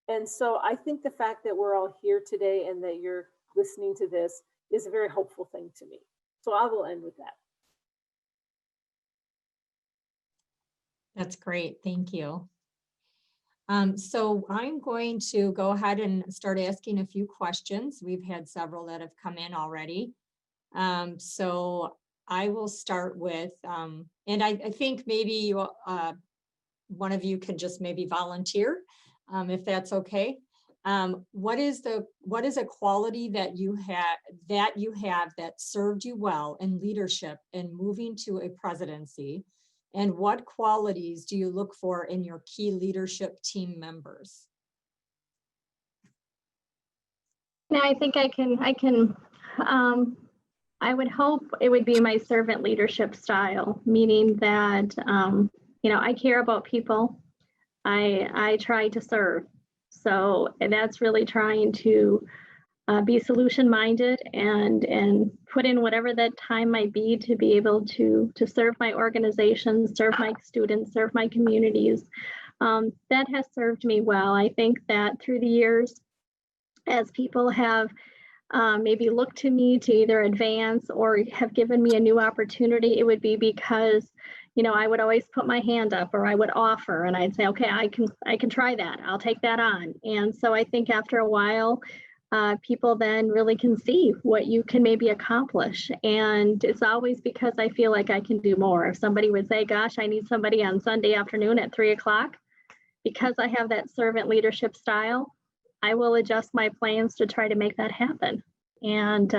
And so I think the fact that we're all here today and that you're listening to this is a very hopeful thing to me. So I will end with that. That's great. Thank you. So I'm going to go ahead and start asking a few questions. We've had several that have come in already. So I will start with, and I think maybe you, one of you can just maybe volunteer, if that's okay. What is a quality that you have that served you well in leadership and moving to a presidency? And what qualities do you look for in your key leadership team members? Yeah, I think I would hope it would be my servant leadership style, meaning that, I care about people. I try to serve. So that's really trying to be solution-minded and put in whatever that time might be to be able to serve my organization, serve my students, serve my communities. That has served me well. I think that through the years, as people have maybe looked to me to either advance or have given me a new opportunity, it would be because I would always put my hand up or I would offer and I'd say, okay, I can try that. I'll take that on. And so I think after a while, people then really can see what you can maybe accomplish. And it's always because I feel like I can do more. If somebody would say, gosh, I need somebody on Sunday afternoon at 3 o'clock, because I have that servant leadership style, I will adjust my plans to try to make that happen. And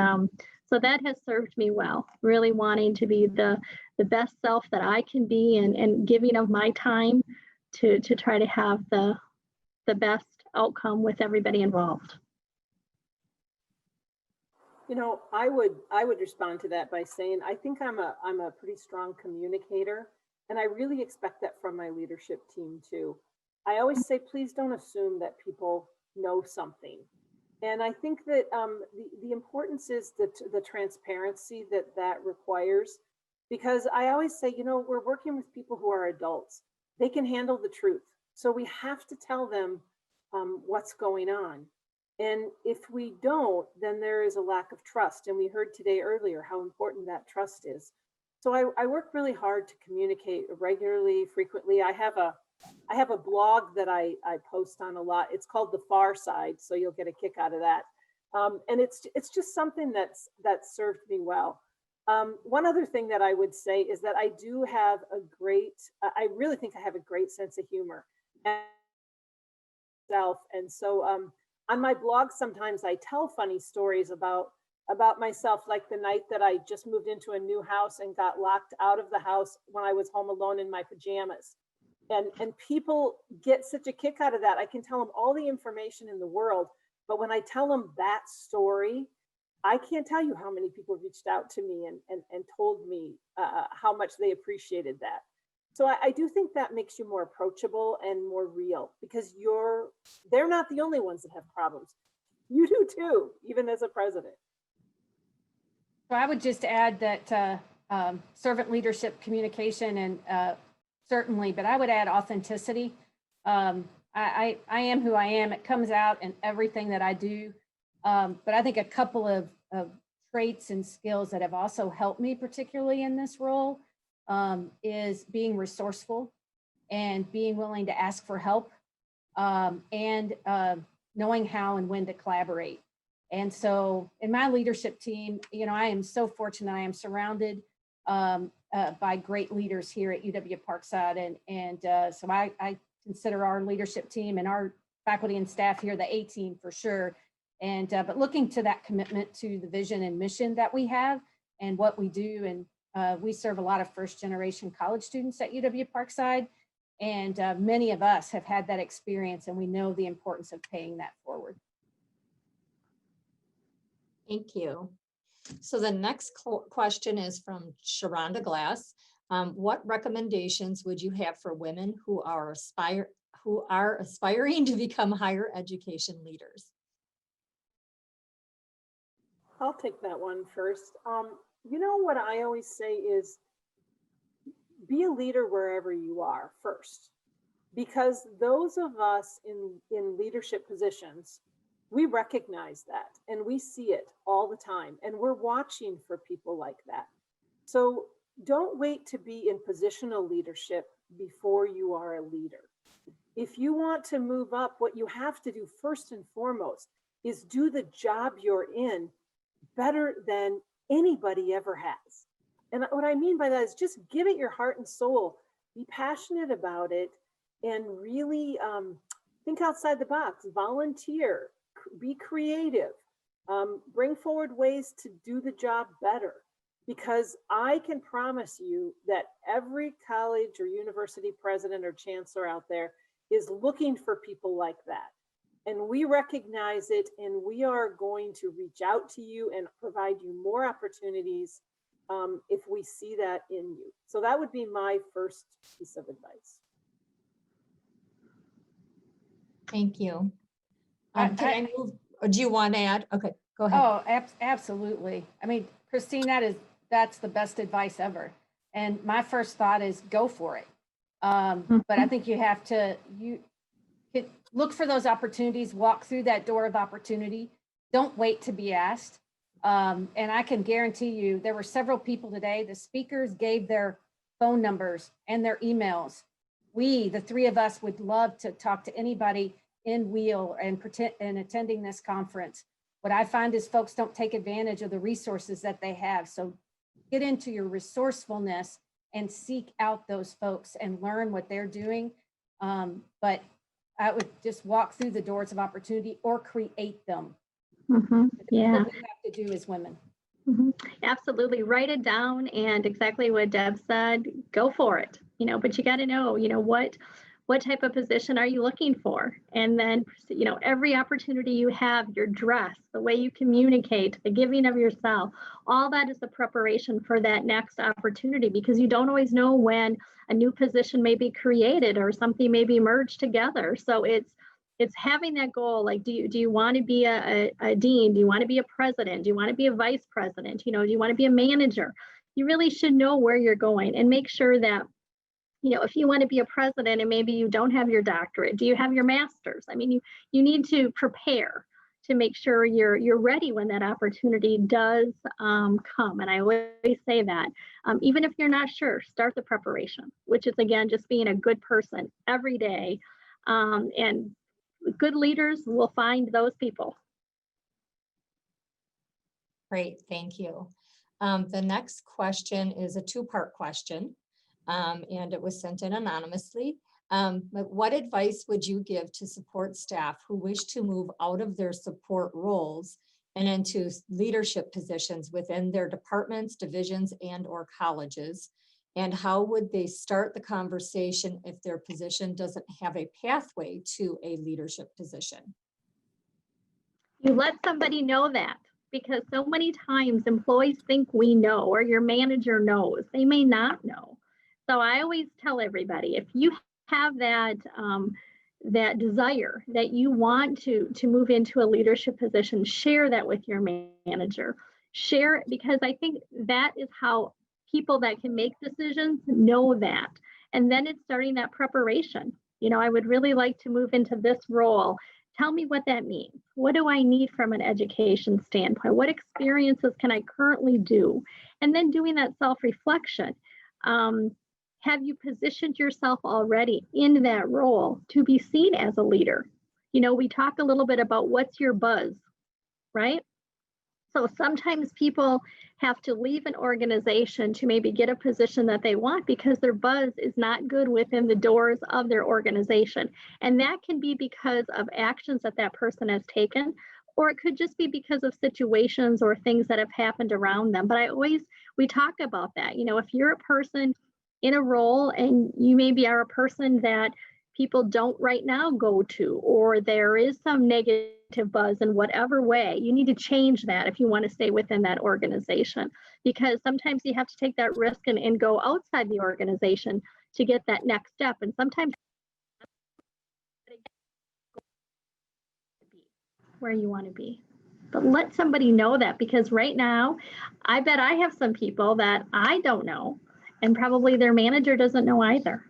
so that has served me well, really wanting to be the best self that I can be and giving of my time to try to have the best outcome with everybody involved. I would respond to that by saying, I think I'm a pretty strong communicator, and I really expect that from my leadership team too. I always say, please don't assume that people know something. And I think that the importance is the transparency that requires, because I always say, we're working with people who are adults. They can handle the truth. So we have to tell them what's going on. And if we don't, then there is a lack of trust. And we heard today earlier how important that trust is. So I work really hard to communicate regularly, frequently. I have a blog that I post on a lot. It's called The Parkside, so you'll get a kick out of that. And it's just something that's served me well. One other thing that I would say is that I do have I really think I have a great sense of humor. And so on my blog, sometimes I tell funny stories about myself, like the night that I just moved into a new house and got locked out of the house when I was home alone in my pajamas. And people get such a kick out of that. I can tell them all the information in the world, but when I tell them that story, I can't tell you how many people reached out to me and told me how much they appreciated that. So I do think that makes you more approachable and more real, because they're not the only ones that have problems. You do too, even as a president. So I would just add that servant leadership, communication, and certainly, but I would add authenticity. I am who I am. It comes out in everything that I do. But I think a couple of traits and skills that have also helped me, particularly in this role, is being resourceful and being willing to ask for help, and knowing how and when to collaborate. And so in my leadership team, I am so fortunate. I am surrounded by great leaders here at UW Parkside. And so I consider our leadership team and our faculty and staff here the A team for sure. And but looking to that commitment to the vision and mission that we have and what we do. And we serve a lot of first generation college students at UW Parkside. And many of us have had that experience, and we know the importance of paying that forward. Thank you. So the next question is from Sharonda Glass. What recommendations would you have for women who are aspiring to become higher education leaders? I'll take that one first. What I always say is be a leader wherever you are first, because those of us in leadership positions, we recognize that and we see it all the time, and we're watching for people like that. So don't wait to be in positional leadership before you are a leader. If you want to move up, what you have to do first and foremost is do the job you're in better than anybody ever has. And what I mean by that is just give it your heart and soul, be passionate about it, and really think outside the box, volunteer, be creative, bring forward ways to do the job better. Because I can promise you that every college or university president or chancellor out there is looking for people like that. And we recognize it, and we are going to reach out to you and provide you more opportunities if we see that in you. So that would be my first piece of advice. Thank you. Can I move, or do you want to add? Okay, go ahead. Oh, absolutely. I mean, Christine, that's the best advice ever. And my first thought is go for it. But I think you have to, look for those opportunities, walk through that door of opportunity. Don't wait to be asked. And I can guarantee you, there were several people today, the speakers gave their phone numbers and their emails. We, the three of us, would love to talk to anybody in WHEL and attending this conference. What I find is folks don't take advantage of the resources that they have. So get into your resourcefulness and seek out those folks and learn what they're doing. But I would just walk through the doors of opportunity or create them. Yeah. What we have to do as women. Absolutely. Write it down, and exactly what Deb said, go for it. But you got to know, what type of position are you looking for? And then, every opportunity you have, your dress, the way you communicate, the giving of yourself, all that is the preparation for that next opportunity, because you don't always know when a new position may be created or something may be merged together. So it's having that goal. Like, do you want to be a dean? Do you want to be a president? Do you want to be a vice president? Do you want to be a manager? You really should know where you're going, and make sure that, if you want to be a president and maybe you don't have your doctorate, do you have your master's? I mean, you need to prepare to make sure you're ready when that opportunity does come. And I always say that, even if you're not sure, start the preparation, which is, again, just being a good person every day. And good leaders will find those people. Great, thank you. The next question is a two-part question, and it was sent in anonymously. But what advice would you give to support staff who wish to move out of their support roles and into leadership positions within their departments, divisions, and/or colleges? And how would they start the conversation if their position doesn't have a pathway to a leadership position? You let somebody know that, because so many times employees think we know, or your manager knows. They may not know. So I always tell everybody, if you have that that desire that you want to move into a leadership position, share that with your manager. Share it, because I think that is how people that can make decisions know that. And then it's starting that preparation. I would really like to move into this role. Tell me what that means. What do I need from an education standpoint? What experiences can I currently do? And then doing that self-reflection. Have you positioned yourself already in that role to be seen as a leader? We talk a little bit about what's your buzz, right? So sometimes people have to leave an organization to maybe get a position that they want because their buzz is not good within the doors of their organization. And that can be because of actions that person has taken, or it could just be because of situations or things that have happened around them. But we talk about that. If you're a person in a role and you maybe are a person that people don't right now go to, or there is some negative buzz in whatever way, you need to change that if you want to stay within that organization, because sometimes you have to take that risk and go outside the organization to get that next step. And sometimes where you want to be. But let somebody know that, because right now, I bet I have some people that I don't know, and probably their manager doesn't know either.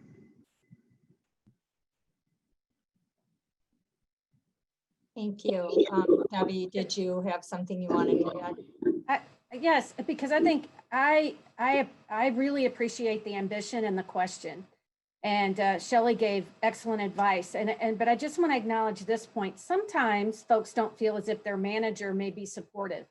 Thank you. Debbie, did you have something you wanted to add? Yes, because I think I really appreciate the ambition and the question. And Shelley gave excellent advice. But I just want to acknowledge this point. Sometimes folks don't feel as if their manager may be supportive.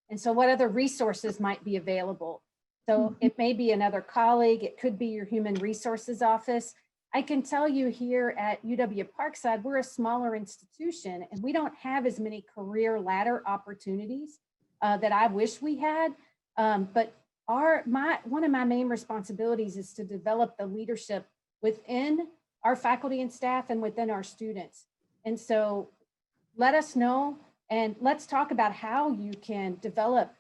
And so what other resources might be available? So it may be another colleague, it could be your human resources office. I can tell you here at UW Parkside, we're a smaller institution and we don't have as many career ladder opportunities that I wish we had. But one of my main responsibilities is to develop the leadership within our faculty and staff and within our students. And so let us know and let's talk about how you can develop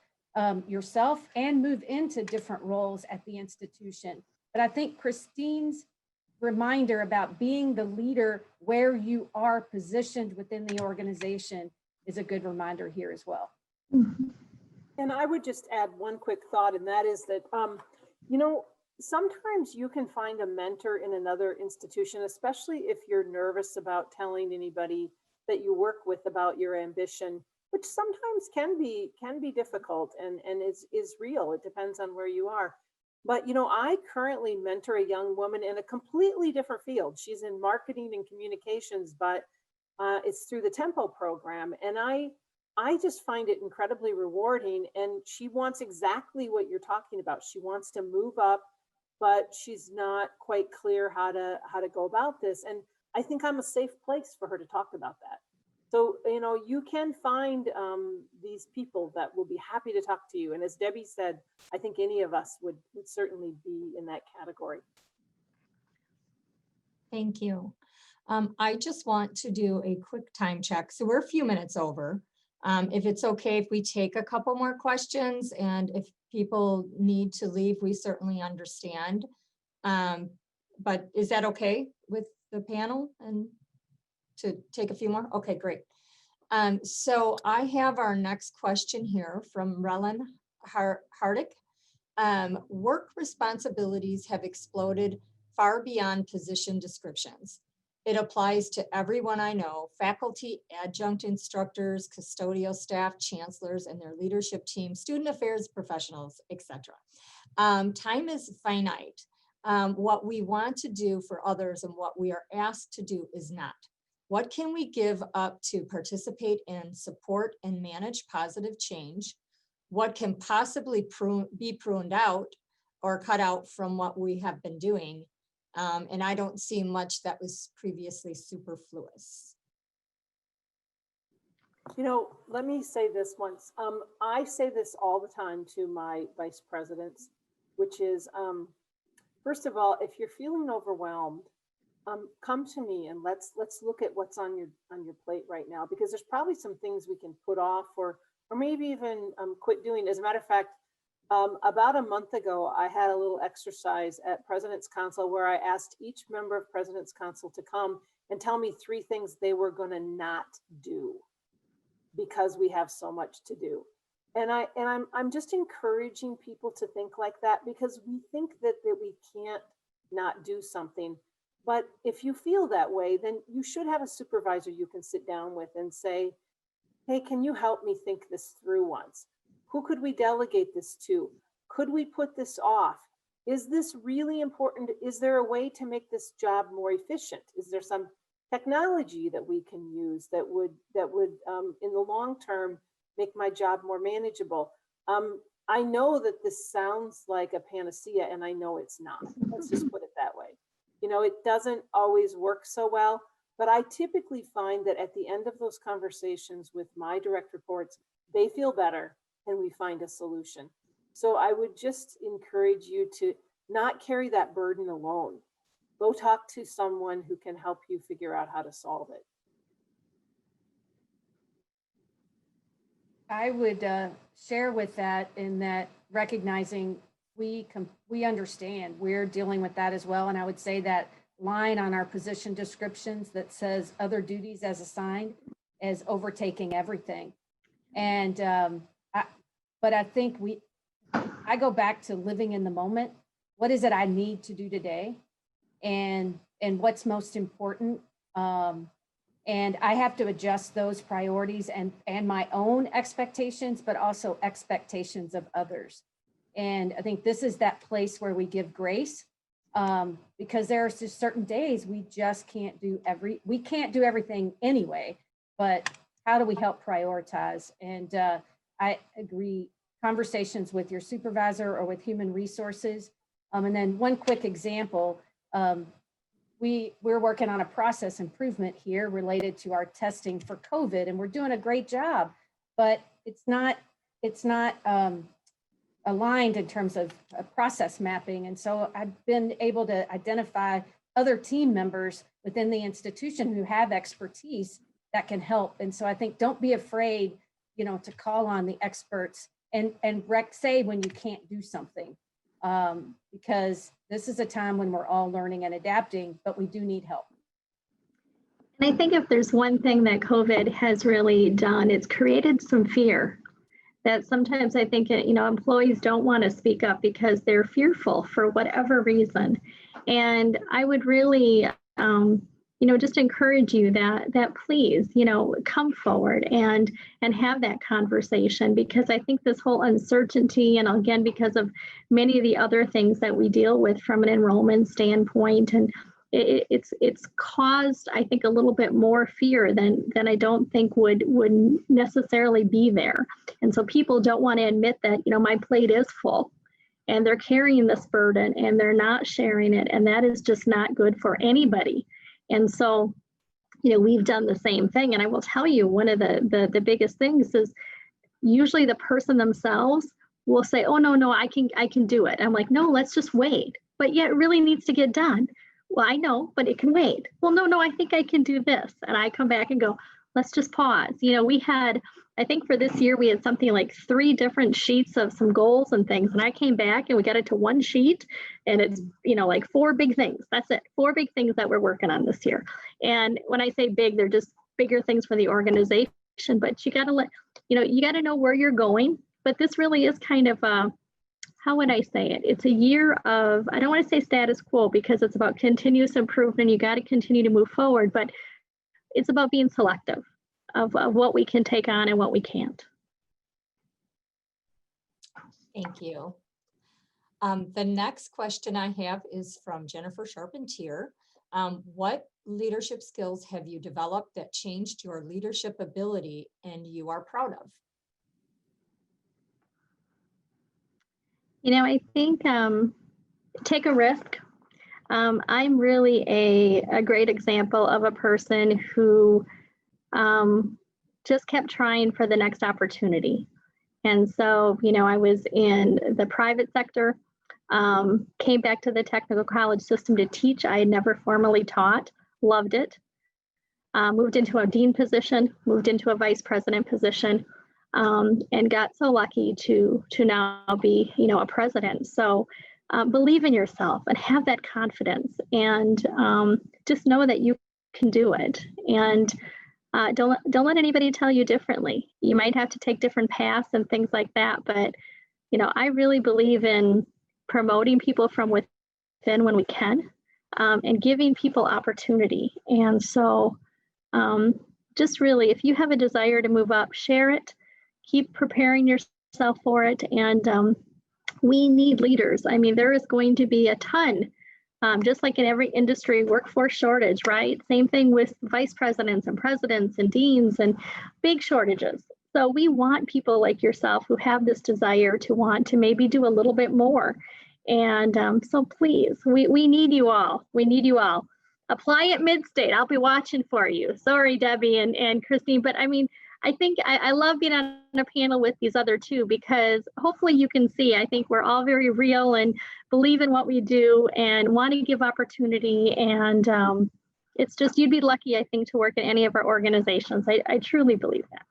yourself and move into different roles at the institution. But I think Christine's reminder about being the leader where you are positioned within the organization is a good reminder here as well. And I would just add one quick thought, and that is that, you know, sometimes you can find a mentor in another institution, especially if you're nervous about telling anybody that you work with about your ambition, which sometimes can be difficult and is real. It depends on where you are. But, you know, I currently mentor a young woman in a completely different field. She's in marketing and communications, but it's through the Tempo program. And I just find it incredibly rewarding. And she wants exactly what you're talking about. She wants to move up, but she's not quite clear how to go about this. And I think I'm a safe place for her to talk about that. So, you know, you can find these people that will be happy to talk to you. And as Debbie said, I think any of us would certainly be in that category. Thank you. I just want to do a quick time check. So we're a few minutes over. If it's okay, if we take a couple more questions, and if people need to leave, we certainly understand. But is that okay with the panel and to take a few more? Okay, great. So I have our next question here from Relin Hardick. Work responsibilities have exploded far beyond position descriptions. It applies to everyone I know: faculty, adjunct instructors, custodial staff, chancellors and their leadership team, student affairs professionals, etc. Time is finite. What we want to do for others and what we are asked to do is not. What can we give up to participate in, support, and manage positive change? What can possibly be pruned out or cut out from what we have been doing? And I don't see much that was previously superfluous. You know, let me say this once. I say this all the time to my vice presidents, which is, first of all, if you're feeling overwhelmed, come to me and let's look at what's on your plate right now, because there's probably some things we can put off or maybe even quit doing. As a matter of fact, about a month ago, I had a little exercise at President's Council where I asked each member of President's Council to come and tell me 3 things they were going to not do because we have so much to do. And I'm just encouraging people to think like that, because we think that we can't not do something. But if you feel that way, then you should have a supervisor you can sit down with and say, hey, can you help me think this through once? Who could we delegate this to? Could we put this off? Is this really important? Is there a way to make this job more efficient? Is there some technology that we can use that would in the long term make my job more manageable? I know that this sounds like a panacea, and I know it's not. Let's just put it that way. You know, it doesn't always work so well, but I typically find that at the end of those conversations with my direct reports, they feel better and we find a solution. So I would just encourage you to not carry that burden alone. Go talk to someone who can help you figure out how to solve it. I would share with that, in that recognizing we understand we're dealing with that as well. And I would say that line on our position descriptions that says other duties as assigned is overtaking everything. And but I think I go back to living in the moment. What is it I need to do today? And what's most important? And I have to adjust those priorities and my own expectations, but also expectations of others. And I think this is that place where we give grace because there are just certain days we just can't do everything anyway, but how do we help prioritize? And I agree, conversations with your supervisor or with human resources. And then one quick example, we're working on a process improvement here related to our testing for COVID, and we're doing a great job, but it's not aligned in terms of process mapping. And so I've been able to identify other team members within the institution who have expertise that can help. And so I think don't be afraid, to call on the experts and say when you can't do something, because this is a time when we're all learning and adapting, but we do need help. And I think if there's one thing that COVID has really done, it's created some fear. That sometimes I think, employees don't want to speak up because they're fearful for whatever reason. And I would really, just encourage you that please, come forward and have that conversation, because I think this whole uncertainty, and again, because of many of the other things that we deal with from an enrollment standpoint, and it's caused, I think, a little bit more fear than I don't think would necessarily be there. And so people don't want to admit that, my plate is full and they're carrying this burden and they're not sharing it. And that is just not good for anybody. And so, we've done the same thing. And I will tell you, one of the biggest things is usually the person themselves will say, oh, no, I can do it. I'm like, no, let's just wait. But yet it really needs to get done. Well, I know, but it can wait. Well, no, I think I can do this. And I come back and go, let's just pause. We had, I think for this year, we had something like 3 different sheets of some goals and things. And I came back and we got it to 1 sheet, and it's, like 4 big things. That's it. 4 big things that we're working on this year. And when I say big, they're just bigger things for the organization, but you got to you got to know where you're going. But this really is kind of how would I say it? It's a year of, I don't want to say status quo, because it's about continuous improvement. You got to continue to move forward, but it's about being selective of what we can take on and what we can't. Thank you. The next question I have is from Jennifer Charpentier. What leadership skills have you developed that changed your leadership ability and you are proud of? I think take a risk. I'm really a great example of a person who just kept trying for the next opportunity. And so, I was in the private sector, came back to the technical college system to teach. I had never formally taught, loved it. Moved into a dean position, moved into a vice president position, and got so lucky to now be, a president. So believe in yourself and have that confidence, and just know that you can do it. And don't let anybody tell you differently. You might have to take different paths and things like that, but I really believe in promoting people from within when we can, and giving people opportunity. And so just really, if you have a desire to move up, share it. Keep preparing yourself for it. And we need leaders. I mean, there is going to be a ton, just like in every industry, workforce shortage, right? Same thing with vice presidents and presidents and deans, and big shortages. So we want people like yourself who have this desire to want to maybe do a little bit more. And so please, we need you all. We need you all. Apply at Midstate. I'll be watching for you. Sorry, Debbie and Christine, but I mean, I think I love being on a panel with these other two, because hopefully you can see, I think we're all very real and believe in what we do and want to give opportunity. And it's just, you'd be lucky, I think, to work in any of our organizations. I truly believe that.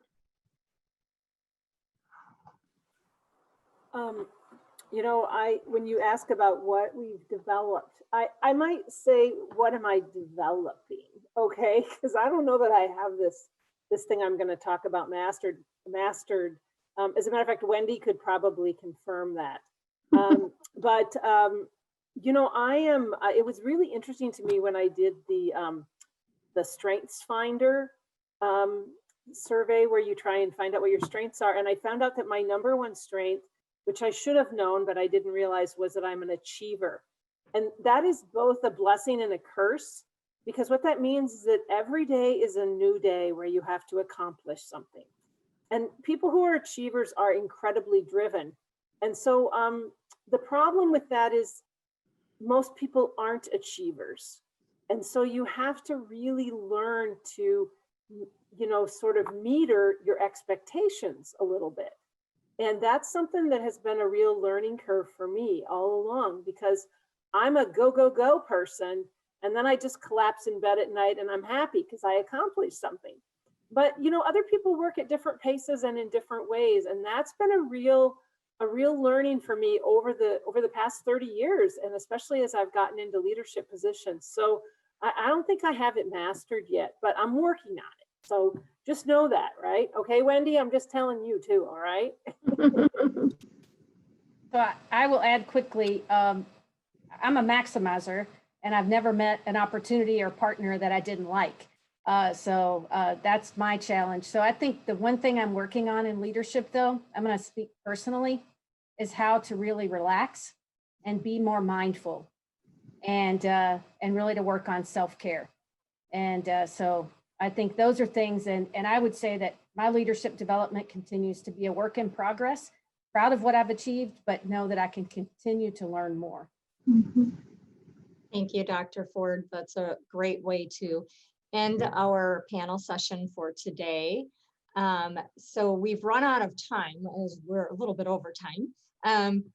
When you ask about what we've developed, I might say, what am I developing? Okay, because I don't know that I have this thing I'm going to talk about mastered. As a matter of fact, Wendy could probably confirm that. But I am. It was really interesting to me when I did the Strengths Finder survey, where you try and find out what your strengths are, and I found out that my #1 strength, which I should have known, but I didn't realize, was that I'm an achiever. And that is both a blessing and a curse, because what that means is that every day is a new day where you have to accomplish something. And people who are achievers are incredibly driven. And so the problem with that is most people aren't achievers. And so you have to really learn to, sort of meter your expectations a little bit. And that's something that has been a real learning curve for me all along, because I'm a go, go, go person. And then I just collapse in bed at night and I'm happy because I accomplished something. But, other people work at different paces and in different ways. And that's been a real learning for me over the past 30 years. And especially as I've gotten into leadership positions. So I don't think I have it mastered yet, but I'm working on it. So just know that, right? Okay, Wendy, I'm just telling you too, all right? So I will add quickly, I'm a maximizer and I've never met an opportunity or partner that I didn't like. So that's my challenge. So I think the one thing I'm working on in leadership, though, I'm going to speak personally, is how to really relax and be more mindful and really to work on self-care. And so I think those are things, and I would say that my leadership development continues to be a work in progress. Proud of what I've achieved, but know that I can continue to learn more. Thank you, Dr. Ford. That's a great way to end our panel session for today. So we've run out of time as we're a little bit over time,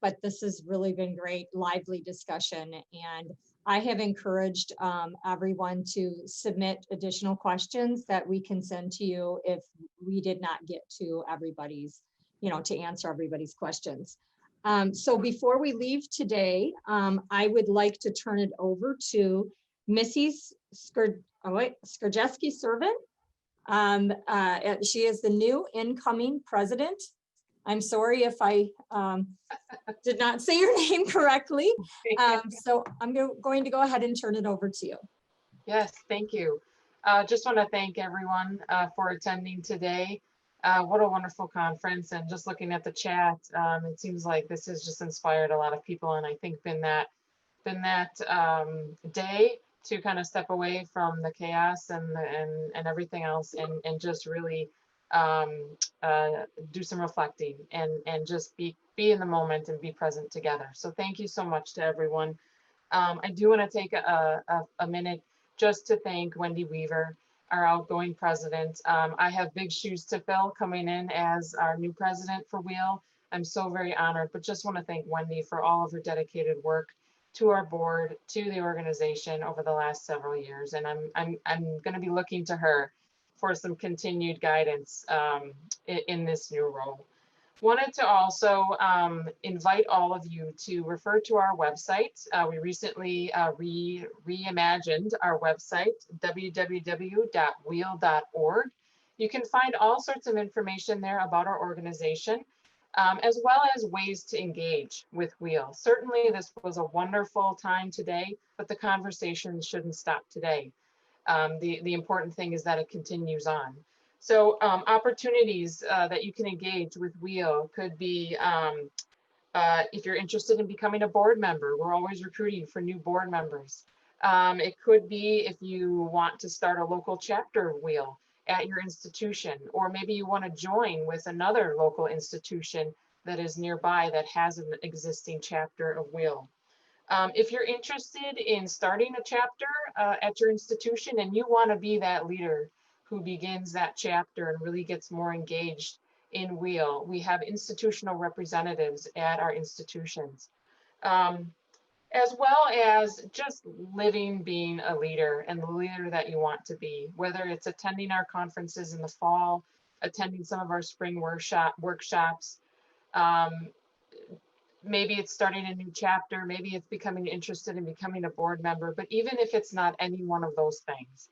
but this has really been great, lively discussion. And I have encouraged everyone to submit additional questions that we can send to you if we did not get to everybody's, to answer everybody's questions. So before we leave today, I would like to turn it over to Mrs. Skrjeski-Servant. She is the new incoming president. I'm sorry if I did not say your name correctly. So I'm going to go ahead and turn it over to you. Yes, thank you. Just want to thank everyone for attending today. What a wonderful conference, and just looking at the chat, it seems like this has just inspired a lot of people, and I think been that day to kind of step away from the chaos and everything else, and just really do some reflecting and just be in the moment and be present together. So thank you so much to everyone. I do want to take a minute just to thank Wendy Weaver, our outgoing president. I have big shoes to fill coming in as our new president for WHEL. I'm so very honored, but just want to thank Wendy for all of her dedicated work to our board, to the organization over the last several years. And I'm going to be looking to her for some continued guidance in this new role. Wanted to also invite all of you to refer to our website. We recently reimagined our website, www.whel.org. You can find all sorts of information there about our organization, as well as ways to engage with WHEL. Certainly, this was a wonderful time today, but the conversation shouldn't stop today. The important thing is that it continues on. So opportunities that you can engage with WHEL could be if you're interested in becoming a board member. We're always recruiting for new board members. It could be if you want to start a local chapter of WHEL at your institution, or maybe you want to join with another local institution that is nearby that has an existing chapter of WHEL. If you're interested in starting a chapter at your institution and you want to be that leader who begins that chapter and really gets more engaged in WHEL, we have institutional representatives at our institutions, as well as just being a leader and the leader that you want to be, whether it's attending our conferences in the fall, attending some of our spring workshops, maybe it's starting a new chapter, maybe it's becoming interested in becoming a board member, but even if it's not any one of those things,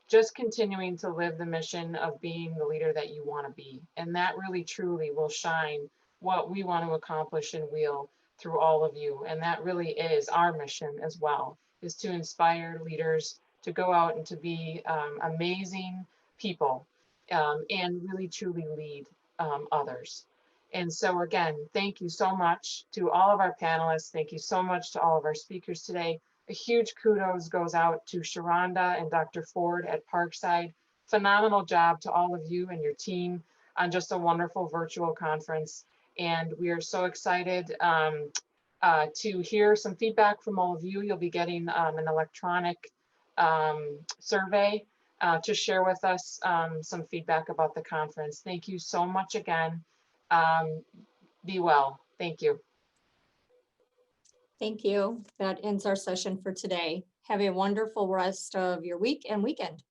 just continuing to live the mission of being the leader that you want to be. And that really truly will shine what we want to accomplish in WHEL through all of you. And that really is our mission as well, is to inspire leaders to go out and to be amazing people and really truly lead others. And so again, thank you so much to all of our panelists. Thank you so much to all of our speakers today. A huge kudos goes out to Sharonda and Dr. Ford at Parkside. Phenomenal job to all of you and your team on just a wonderful virtual conference. And we are so excited to hear some feedback from all of you. You'll be getting an electronic survey to share with us some feedback about the conference. Thank you so much again. Be well. Thank you. Thank you. That ends our session for today. Have a wonderful rest of your week and weekend.